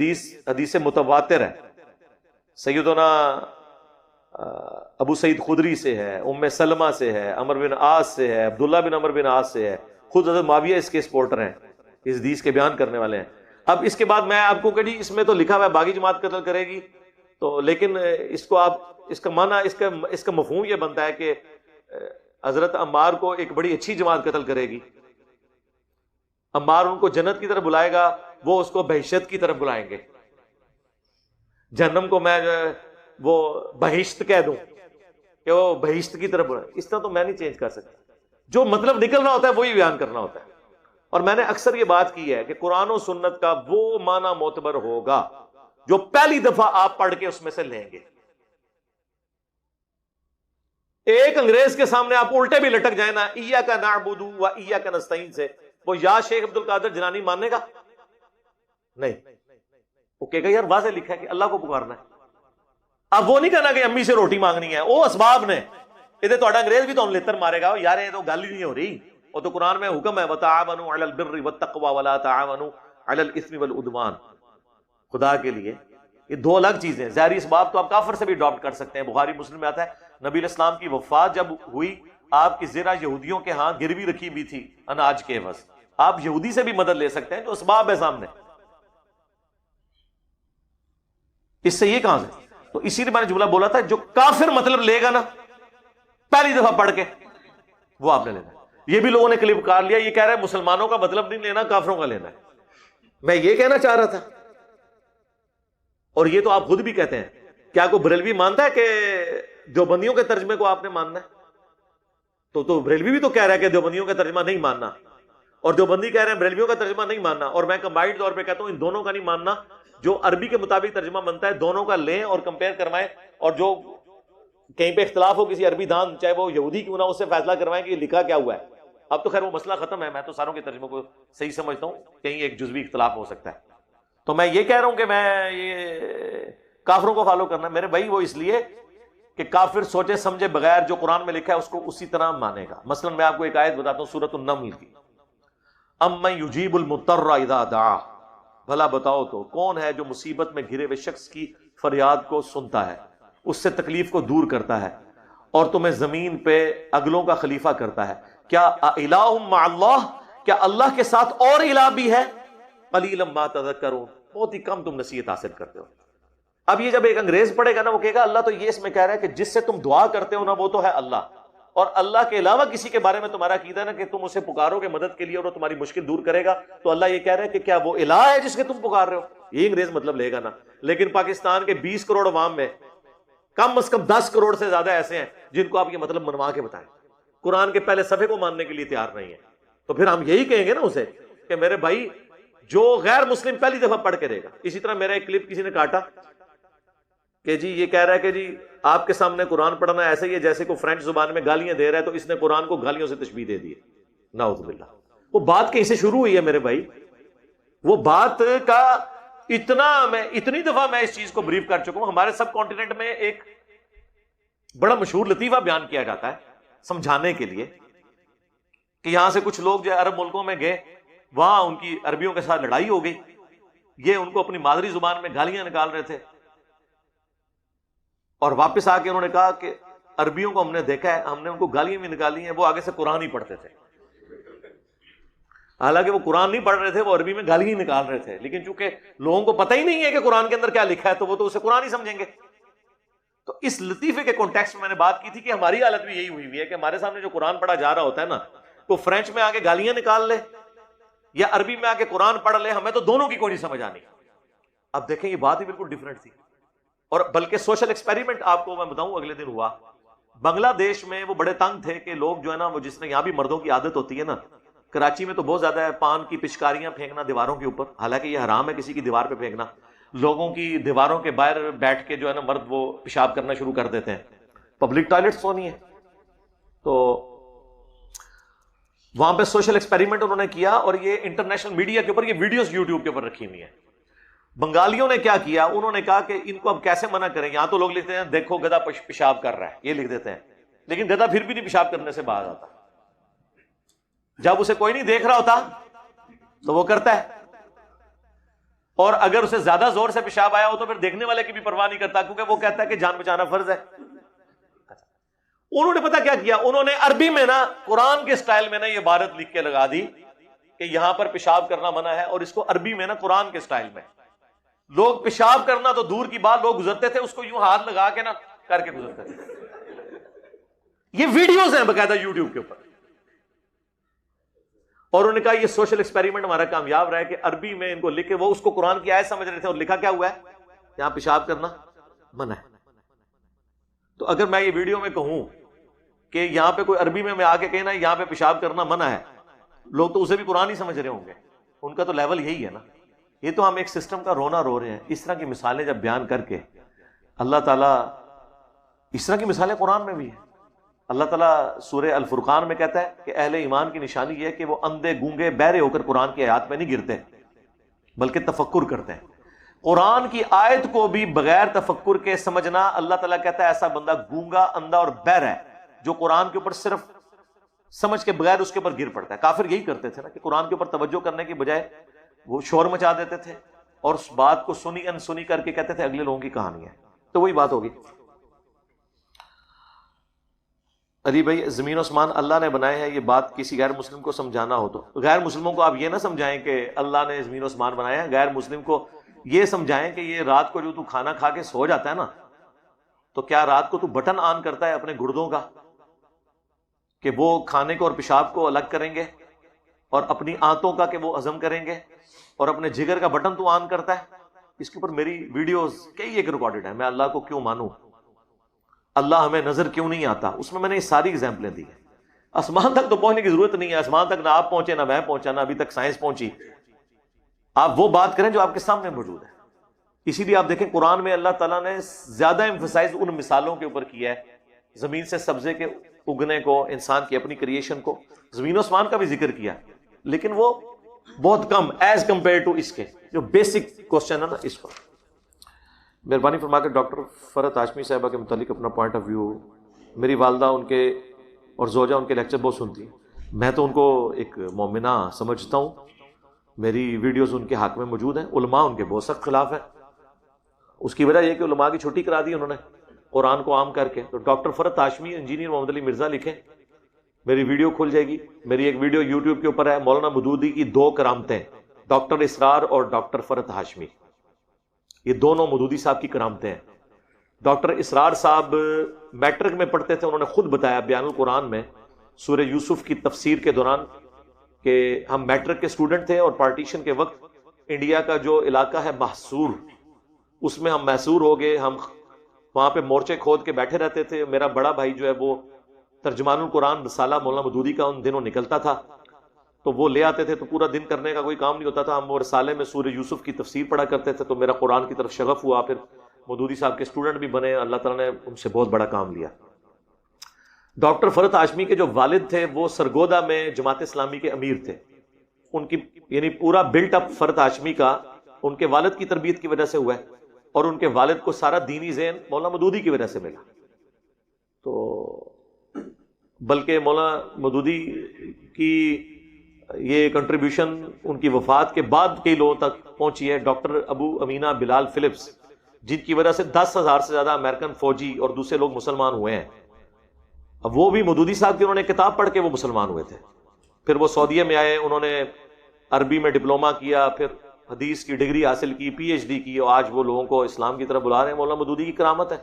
حدیث متواتر ہے، سیدنا ابو سعید خدری سے ہے، ام سلمہ سے ہے، عمر بن عاص سے ہے، عبداللہ بن عمر بن عاص سے ہے، خود حضرت معاویہ اس کے سپورٹر ہیں، اس حدیث کے بیان کرنے والے ہیں۔ اب اس کے بعد میں آپ کو کہ جی اس میں تو لکھا ہوا ہے باغی جماعت قتل کرے گی، تو لیکن اس کو آپ اس کا معنی اس کا مفہوم یہ بنتا ہے کہ حضرت عمار کو ایک بڑی اچھی جماعت قتل کرے گی، عمار ان کو جنت کی طرف بلائے گا، وہ اس کو بہشت کی طرف بلائیں گے۔ جہنم کو میں وہ بہشت کہہ دوں کہ وہ بہشت کی طرف بلائیں، اس طرح تو میں نہیں چینج کر سکتا۔ جو مطلب نکلنا ہوتا ہے وہی بیان کرنا ہوتا ہے۔ اور میں نے اکثر یہ بات کی ہے کہ قرآن و سنت کا وہ معنی معتبر ہوگا جو پہلی دفعہ آپ پڑھ کے اس میں سے لیں گے۔ ایک انگریز کے سامنے آپ الٹے بھی لٹک جائیں نا، ایاک نعبد و ایاک نستعین سے، وہ یا شیخ عبد القادر جیلانی ماننے گا نہیں، وہ کہے گا یار واضح لکھا ہے کہ اللہ کو پکارنا ہے۔ اب وہ نہیں کہنا کہ امی سے روٹی مانگنی ہے، وہ اسباب نے یہ تو انگریز بھی تو لتر مارے گا یار، یہ تو گل ہی نہیں ہو رہی، وہ تو قرآن میں حکم ہے وتعاونوا علی البر والتقوی ولا تعاونوا علی الاثم والعدوان، خدا کے لیے یہ دو الگ چیزیں ہیں۔ ظاہری اسباب تو آپ کافر سے بھی اڈاپٹ کر سکتے ہیں، بخاری مسلم میں آتا ہے نبی علیہ السلام کی وفات جب ہوئی آپ کی زرہ یہودیوں کے ہاں گروی رکھی ہوئی تھی اناج کے عوض، آپ یہودی سے بھی مدد لے سکتے ہیں جو اسباب ہے سامنے، اس سے یہ کہاں سے؟ تو اسی لیے میں نے جملہ بولا تھا جو کافر مطلب لے گا نا پہلی دفعہ پڑھ کے وہ آپ نے لینا ہے۔ یہ بھی لوگوں نے کلپ کار لیا، یہ کہہ رہے ہیں مسلمانوں کا مطلب نہیں لینا، کافروں کا لینا ہے۔ میں یہ کہنا چاہ رہا تھا، اور یہ تو آپ خود بھی کہتے ہیں، کیا کوئی بریلوی مانتا ہے کہ دیوبندیوں کے ترجمے کو آپ نے ماننا ہے؟ تو بریلوی بھی تو کہہ رہا ہے کہ دیوبندیوں کا ترجمہ نہیں ماننا، اور دیوبندی کہہ رہے ہیں بریلویوں کا ترجمہ نہیں ماننا، اور میں کمبائنڈ طور پہ کہتا ہوں ان دونوں کا نہیں ماننا، جو عربی کے مطابق ترجمہ بنتا ہے دونوں کا لیں اور کمپیئر کروائیں، اور جو کہیں پہ اختلاف ہو کسی عربی دان چاہے وہ یہودی کیوں نہ، اس سے فیصلہ کروائیں کہ یہ لکھا کیا ہوا ہے۔ اب تو خیر وہ مسئلہ ختم ہے، میں تو ساروں کے ترجموں کو صحیح سمجھتا ہوں، کہیں ایک جزوی اختلاف ہو سکتا ہے۔ تو میں یہ کہہ رہا ہوں کہ میں یہ کافروں کو فالو کرنا میرے بھائی، وہ اس لیے کہ کافر سوچے سمجھے بغیر جو قرآن میں لکھا ہے اس کو اسی طرح مانے گا۔ مثلا میں آپ کو ایک آیت بتاتا ہوں سورۃ النمل کی، امن یجیب المضطر اذا دعا، بھلا بتاؤ تو کون ہے جو مصیبت میں گھرے ہوئے شخص کی فریاد کو سنتا ہے، اس سے تکلیف کو دور کرتا ہے، اور تمہیں زمین پہ اگلوں کا خلیفہ کرتا ہے۔ کیا الہ مع اللہ، کیا اللہ کے ساتھ اور الہ بھی ہے؟ قلیلا ما تذکرون، بہت ہی کم تم نصیحت حاصل کرتے ہو۔ اب یہ جب ایک انگریز پڑھے گا نا وہ کہے گا اللہ تو یہ اس میں کہہ رہا ہے کہ جس سے تم دعا کرتے ہو نا وہ تو ہے اللہ، اور اللہ کے علاوہ کسی کے بارے میں تمہارا عقیدہ نا کہ تم اسے پکارو گے مدد کے لیے اور وہ تمہاری مشکل دور کرے گا، تو اللہ یہ کہہ رہا ہے کہ کیا وہ الہ ہے جس کے تم پکار رہے ہو؟ یہ انگریز مطلب لے گا نا۔ لیکن پاکستان کے 20 کروڑ عوام میں کم از کم 10 کروڑ سے زیادہ ایسے ہیں جن کو آپ یہ مطلب منوا کے بتائیں، قرآن کے پہلے صفحے کو ماننے کے لیے تیار نہیں ہے۔ تو پھر ہم یہی کہیں گے نا اسے کہ میرے بھائی جو غیر مسلم پہلی دفعہ پڑھ کے دے گا۔ اسی طرح میرا ایک کلپ کسی نے کاٹا کہ جی یہ کہہ رہا ہے کہ جی آپ کے سامنے قرآن پڑھنا ایسے ہی ہے جیسے کوئی فرینچ زبان میں گالیاں دے رہا ہے، تو اس نے قرآن کو گالیوں سے تشبیہ دے دی ہے، نعوذ باللہ۔ وہ بات کہیں سے شروع ہوئی ہے میرے بھائی، وہ بات کا اتنی دفعہ میں اس چیز کو بریف کر چکا ہوں۔ ہمارے سب کانٹیننٹ میں ایک بڑا مشہور لطیفہ بیان کیا جاتا ہے سمجھانے کے لیے کہ یہاں سے کچھ لوگ جو عرب ملکوں میں گئے، وہاں ان کی عربیوں کے ساتھ لڑائی ہو گئی، یہ ان کو اپنی مادری زبان میں گالیاں نکال رہے تھے، اور واپس آ کے انہوں نے کہا کہ عربیوں کو ہم نے دیکھا ہے، ہم نے ان کو گالیاں بھی نکالی ہیں، وہ آگے سے قرآن ہی پڑھتے تھے، حالانکہ وہ قرآن نہیں پڑھ رہے تھے، وہ عربی میں گالیاں ہی نکال رہے تھے، لیکن چونکہ لوگوں کو پتہ ہی نہیں ہے کہ قرآن کے اندر کیا لکھا ہے تو وہ تو اسے قرآن ہی سمجھیں گے۔ تو اس لطیفے کے کانٹیکسٹ میں نے بات کی تھی کہ ہماری حالت بھی یہی ہوئی ہے کہ ہمارے سامنے جو قرآن پڑھا جا رہا ہوتا ہے نا، وہ فرینچ میں آ کے گالیاں نکال لے یا عربی میں آ کے قرآن پڑھ لے، ہمیں تو دونوں کی کوئی نہیں سمجھ آنی۔ اب دیکھیں یہ بات ہی بالکل ڈیفرنٹ تھی، اور بلکہ سوشل ایکسپیریمنٹ آپ کو میں بتاؤں اگلے دن ہوا بنگلہ دیش میں۔ وہ بڑے تنگ تھے کہ لوگ جو ہے نا وہ جس نے یہاں بھی مردوں کی عادت ہوتی ہے نا، کراچی میں تو بہت زیادہ ہے، پان کی پچکاریاں پھینکنا دیواروں کے اوپر، حالانکہ یہ حرام ہے کسی کی دیوار پہ پھینکنا، لوگوں کی دیواروں کے باہر بیٹھ کے جو ہے نا مرد وہ پیشاب کرنا شروع کر دیتے ہیں، پبلک ٹوائلٹس ہونی ہے۔ تو وہاں پہ سوشل ایکسپیریمنٹ انہوں نے کیا، اور یہ انٹرنیشنل میڈیا کے اوپر یہ ویڈیوز یوٹیوب کے اوپر رکھی ہوئی ہیں۔ بنگالیوں نے کیا کیا، انہوں نے کہا کہ ان کو اب کیسے منع کریں، یہاں تو لوگ لکھتے ہیں دیکھو گدھا پیشاب کر رہا ہے، یہ لکھ دیتے ہیں، لیکن گدھا پھر بھی نہیں پیشاب کرنے سے باز آتا، جب اسے کوئی نہیں دیکھ رہا ہوتا تو وہ کرتا ہے، اور اگر اسے زیادہ زور سے پیشاب آیا ہو تو پھر دیکھنے والے کی بھی پرواہ نہیں کرتا، کیونکہ وہ کہتا ہے کہ جان بچانا فرض ہے۔ انہوں نے پتا کیا کیا، انہوں نے عربی میں نا قرآن کے سٹائل میں نا یہ عبارت لکھ کے لگا دی کہ یہاں پر پیشاب کرنا منع ہے، اور اس کو عربی میں نا قرآن کے سٹائل میں، لوگ پیشاب کرنا تو دور کی بات، لوگ گزرتے تھے اس کو یوں ہاتھ لگا کے نا کر کے گزرتے تھے۔ یہ ویڈیوز ہیں باقاعدہ یوٹیوب کے اوپر، اور انہوں نے کہا یہ سوشل ایکسپیریمنٹ ہمارا کامیاب رہا ہے کہ عربی میں ان کو لکھے، وہ اس کو قرآن کی آیت سمجھ رہے تھے، اور لکھا کیا ہوا ہے یہاں پیشاب کرنا منع ہے۔ تو اگر میں یہ ویڈیو میں کہوں کہ یہاں پہ کوئی عربی میں آ کے کہنا یہاں پہ پیشاب کرنا منع ہے، لوگ تو اسے بھی قرآن ہی سمجھ رہے ہوں گے، ان کا تو لیول یہی ہے نا۔ یہ تو ہم ایک سسٹم کا رونا رو رہے ہیں۔ اس طرح کی مثالیں جب بیان کر کے اللہ تعالیٰ، اس طرح کی مثالیں قرآن میں بھی ہیں۔ اللہ تعالیٰ سورہ الفرقان میں کہتا ہے کہ اہل ایمان کی نشانی یہ ہے کہ وہ اندھے گونگے بہرے ہو کر قرآن کی آیات میں نہیں گرتے بلکہ تفکر کرتے ہیں۔ قرآن کی آیت کو بھی بغیر تفکر کے سمجھنا، اللہ تعالیٰ کہتا ہے ایسا بندہ گونگا، اندھا اور بہرا ہے جو قرآن کے اوپر صرف سمجھ کے بغیر اس کے اوپر گر پڑتا ہے۔ کافر یہی کرتے تھے نا کہ قرآن کے اوپر توجہ کرنے کی بجائے وہ شور مچا دیتے تھے اور اس بات کو سنی انسنی کر کے کہتے تھے اگلے لوگوں کی کہانی ہے۔ تو وہی بات ہوگی۔ علی بھائی، زمین و آسمان اللہ نے بنائے ہیں، یہ بات کسی غیر مسلم کو سمجھانا ہو تو غیر مسلموں کو آپ یہ نہ سمجھائیں کہ اللہ نے زمین و آسمان بنایا ہے، غیر مسلم کو یہ سمجھائیں کہ یہ رات کو جو تو کھانا کھا کے سو جاتا ہے نا، تو کیا رات کو تو بٹن آن کرتا ہے اپنے گردوں کا کہ وہ کھانے کو اور پیشاب کو الگ کریں گے، اور اپنی آنتوں کا کہ وہ ہضم کریں گے، اور اپنے جگر کا بٹن تو آن کرتا ہے؟ اس کے اوپر میری ویڈیوز کئی ایک ریکارڈڈ ہے۔ میں اللہ کو کیوں مانوں، اللہ ہمیں نظر کیوں نہیں آتا، اس میں نے یہ ساری اگزامپلیں دی ہیں۔ آسمان تک تو پہنچنے کی ضرورت نہیں ہے، آسمان تک نہ آپ پہنچے نہ میں پہنچا نہ ابھی تک سائنس پہنچی۔ آپ وہ بات کریں جو آپ کے سامنے موجود ہے۔ اسی لیے آپ دیکھیں قرآن میں اللہ تعالیٰ نے زیادہ ایمفسائز ان مثالوں کے اوپر کیا ہے، زمین سے سبزے کے اگنے کو، انسان کی اپنی کریشن کو، زمین و آسمان کا بھی ذکر کیا، لیکن وہ بہت کم ایز کمپیئر ٹو اس کے جو بیسک کوشچن ہے نا اس کو۔ مہربانی فرما کے ڈاکٹر فرحت ہاشمی صاحبہ کے متعلق اپنا پوائنٹ آف ویو۔ میری والدہ ان کے اور زوجہ ان کے لیکچر بہت سنتی ہیں، میں تو ان کو ایک مومنہ سمجھتا ہوں، میری ویڈیوز ان کے حق میں موجود ہیں۔ علماء ان کے بہت سخت خلاف ہیں، اس کی وجہ یہ کہ علماء کی چھٹی کرا دی انہوں نے قرآن کو عام کر کے۔ تو ڈاکٹر فرحت ہاشمی، انجینئر محمد علی مرزا لکھیں، میری ویڈیو کھل جائے گی۔ میری ایک ویڈیو یوٹیوب کے اوپر ہے، مولانا مودودی کی 2 کرامتیں، ڈاکٹر اسرار اور ڈاکٹر فرحت ہاشمی، یہ دونوں مودودی صاحب کی کرامتیں ہیں۔ ڈاکٹر اسرار صاحب میٹرک میں پڑھتے تھے، انہوں نے خود بتایا بیان القرآن میں سورہ یوسف کی تفسیر کے دوران کہ ہم میٹرک کے اسٹوڈنٹ تھے اور پارٹیشن کے وقت انڈیا کا جو علاقہ ہے محصور، اس میں ہم محصور ہو گئے، ہم وہاں پہ مورچے کھود کے بیٹھے رہتے تھے۔ میرا بڑا بھائی جو ہے وہ ترجمان القرآن رسالہ مولانا مودودی کا ان دنوں نکلتا تھا، تو وہ لے آتے تھے، تو پورا دن کرنے کا کوئی کام نہیں ہوتا تھا، ہم وہ رسالے میں سورہ یوسف کی تفسیر پڑھا کرتے تھے، تو میرا قرآن کی طرف شغف ہوا، پھر مودودی صاحب کے اسٹوڈنٹ بھی بنے، اللہ تعالیٰ نے ان سے بہت بڑا کام لیا۔ ڈاکٹر فرحت ہاشمی کے جو والد تھے وہ سرگودا میں جماعت اسلامی کے امیر تھے، ان کی یعنی پورا بلٹ اپ فرحت ہاشمی کا ان کے والد کی تربیت کی وجہ سے ہوا ہے، اور ان کے والد کو سارا دینی ذہن مولانا مودودی کی وجہ سے ملا۔ تو بلکہ مولانا مودودی کی یہ کنٹریبیوشن ان کی وفات کے بعد کئی لوگوں تک پہنچی ہے۔ ڈاکٹر ابو امینہ بلال فلپس، جن کی وجہ سے 10,000 سے زیادہ امریکن فوجی اور دوسرے لوگ مسلمان ہوئے ہیں، اب وہ بھی مودودی صاحب کی انہوں نے کتاب پڑھ کے وہ مسلمان ہوئے تھے۔ پھر وہ سعودیہ میں آئے، انہوں نے عربی میں ڈپلوما کیا، پھر حدیث کی ڈگری حاصل کی، پی ایچ ڈی کی، اور آج وہ لوگوں کو اسلام کی طرف بلا رہے ہیں۔ مولانا مودودی کی کرامت ہے۔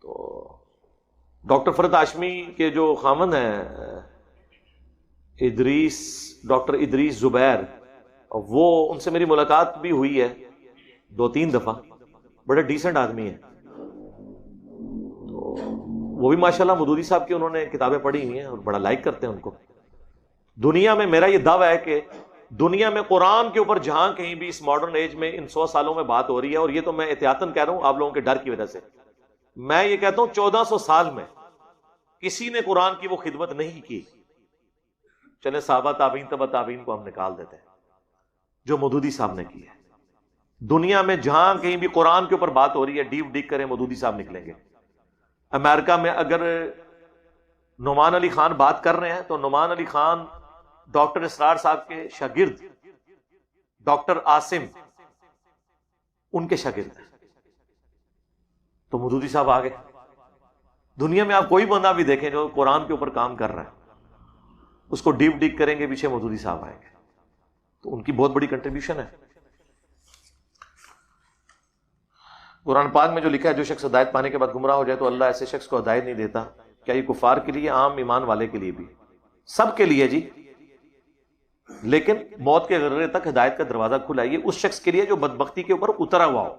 تو ڈاکٹر فرحت ہاشمی کے جو خاوند ہیں ادریس، ڈاکٹر ادریس زبیر، وہ ان سے میری ملاقات بھی ہوئی ہے 2-3 دفعہ، بڑے ڈیسنٹ آدمی ہیں۔ تو وہ بھی ماشاءاللہ مودودی صاحب کی انہوں نے کتابیں پڑھی ہوئی ہیں اور بڑا لائک کرتے ہیں ان کو۔ دنیا میں میرا یہ دعویٰ ہے کہ دنیا میں قرآن کے اوپر جہاں کہیں بھی اس ماڈرن ایج میں ان 100 سالوں میں بات ہو رہی ہے، اور یہ تو میں احتیاطاً کہہ رہا ہوں آپ لوگوں کے ڈر کی وجہ سے، میں یہ کہتا ہوں 1400 سال میں کسی نے قرآن کی وہ خدمت نہیں کی۔ چلے صحابہ تابعین تبع تابعین کو ہم نکال دیتے ہیں، جو مودودی صاحب نے کی ہے۔ دنیا میں جہاں کہیں بھی قرآن کے اوپر بات ہو رہی ہے، ڈیپ ڈگ کریں، مودودی صاحب نکلیں گے۔ امریکہ میں اگر نعمان علی خان بات کر رہے ہیں تو نعمان علی خان ڈاکٹر اسرار صاحب کے شاگرد ڈاکٹر عاصم ان کے شاگرد ہیں، تو مودودی صاحب آگے۔ دنیا میں آپ کوئی بندہ بھی دیکھیں جو قرآن کے اوپر کام کر رہا ہے، اس کو ڈیپ ڈگ کریں گے، پیچھے مودودی صاحب آئیں گے۔ تو ان کی بہت بڑی کنٹریبیوشن ہے۔ قرآن پاک میں جو لکھا ہے جو شخص ہدایت پانے کے بعد گمراہ ہو جائے تو اللہ ایسے شخص کو ہدایت نہیں دیتا، کیا یہ کفار کے لیے، عام ایمان والے کے لیے بھی؟ سب کے لیے جی، لیکن موت کے غرغرے تک ہدایت کا دروازہ کھلا ہے، یہ اس شخص کے لیے جو بدبختی کے اوپر اترا ہوا ہو،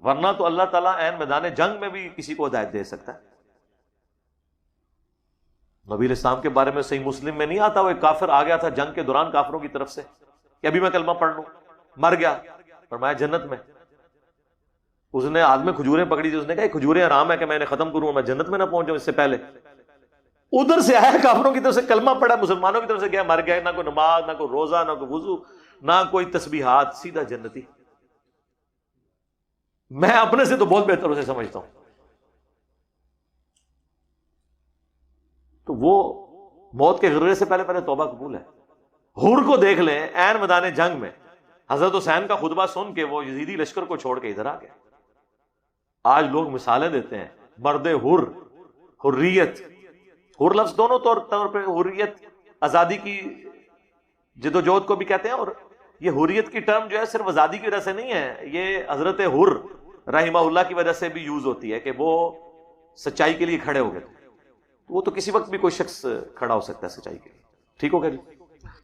ورنہ تو اللہ تعالیٰ عین میدان جنگ میں بھی کسی کو ہدایت دے سکتا ہے۔ نبی علیہ السلام کے بارے میں صحیح مسلم میں نہیں آتا وہ ایک کافر آ گیا تھا جنگ کے دوران کافروں کی طرف سے کہ ابھی میں کلمہ پڑھ لوں، مر گیا، فرمایا جنت میں۔ اس نے ہاتھ میں کھجوریں پکڑی تھی، اس نے کہا کھجوریں حرام ہے کہ میں نے ختم کروں، میں جنت میں نہ پہنچ جاؤں اس سے پہلے۔ ادھر سے آیا کافروں کی طرف سے کلمہ پڑھا، مسلمانوں کی طرف سے گیا، مر گیا، نہ کوئی نماز، نہ کوئی روزہ، نہ کوئی وضو، نہ کوئی تسبیحات، سیدھا جنتی۔ میں اپنے سے تو بہت بہتر اسے سمجھتا ہوں. تو وہ موت کے غرے سے پہلے توبہ قبول ہے. حور کو دیکھ لیں عین میدان جنگ میں، حضرت حسین کا خطبہ سن کے وہ یزیدی لشکر کو چھوڑ کے ادھر آ گئے. آج لوگ مثالیں دیتے ہیں، مرد حر، حریت، حر لفظ دونوں طور پہ حریت آزادی کی جد و جہد کو بھی کہتے ہیں، اور یہ حریت کی ٹرم جو ہے صرف آزادی کی وجہ سے نہیں ہے، یہ حضرت حر رحمہ اللہ کی وجہ سے بھی یوز ہوتی ہے کہ وہ سچائی کے لیے کھڑے ہو گئے تھے. وہ تو کسی وقت بھی کوئی شخص کھڑا ہو سکتا ہے سچائی کے لیے. ٹھیک ہو گیا جی؟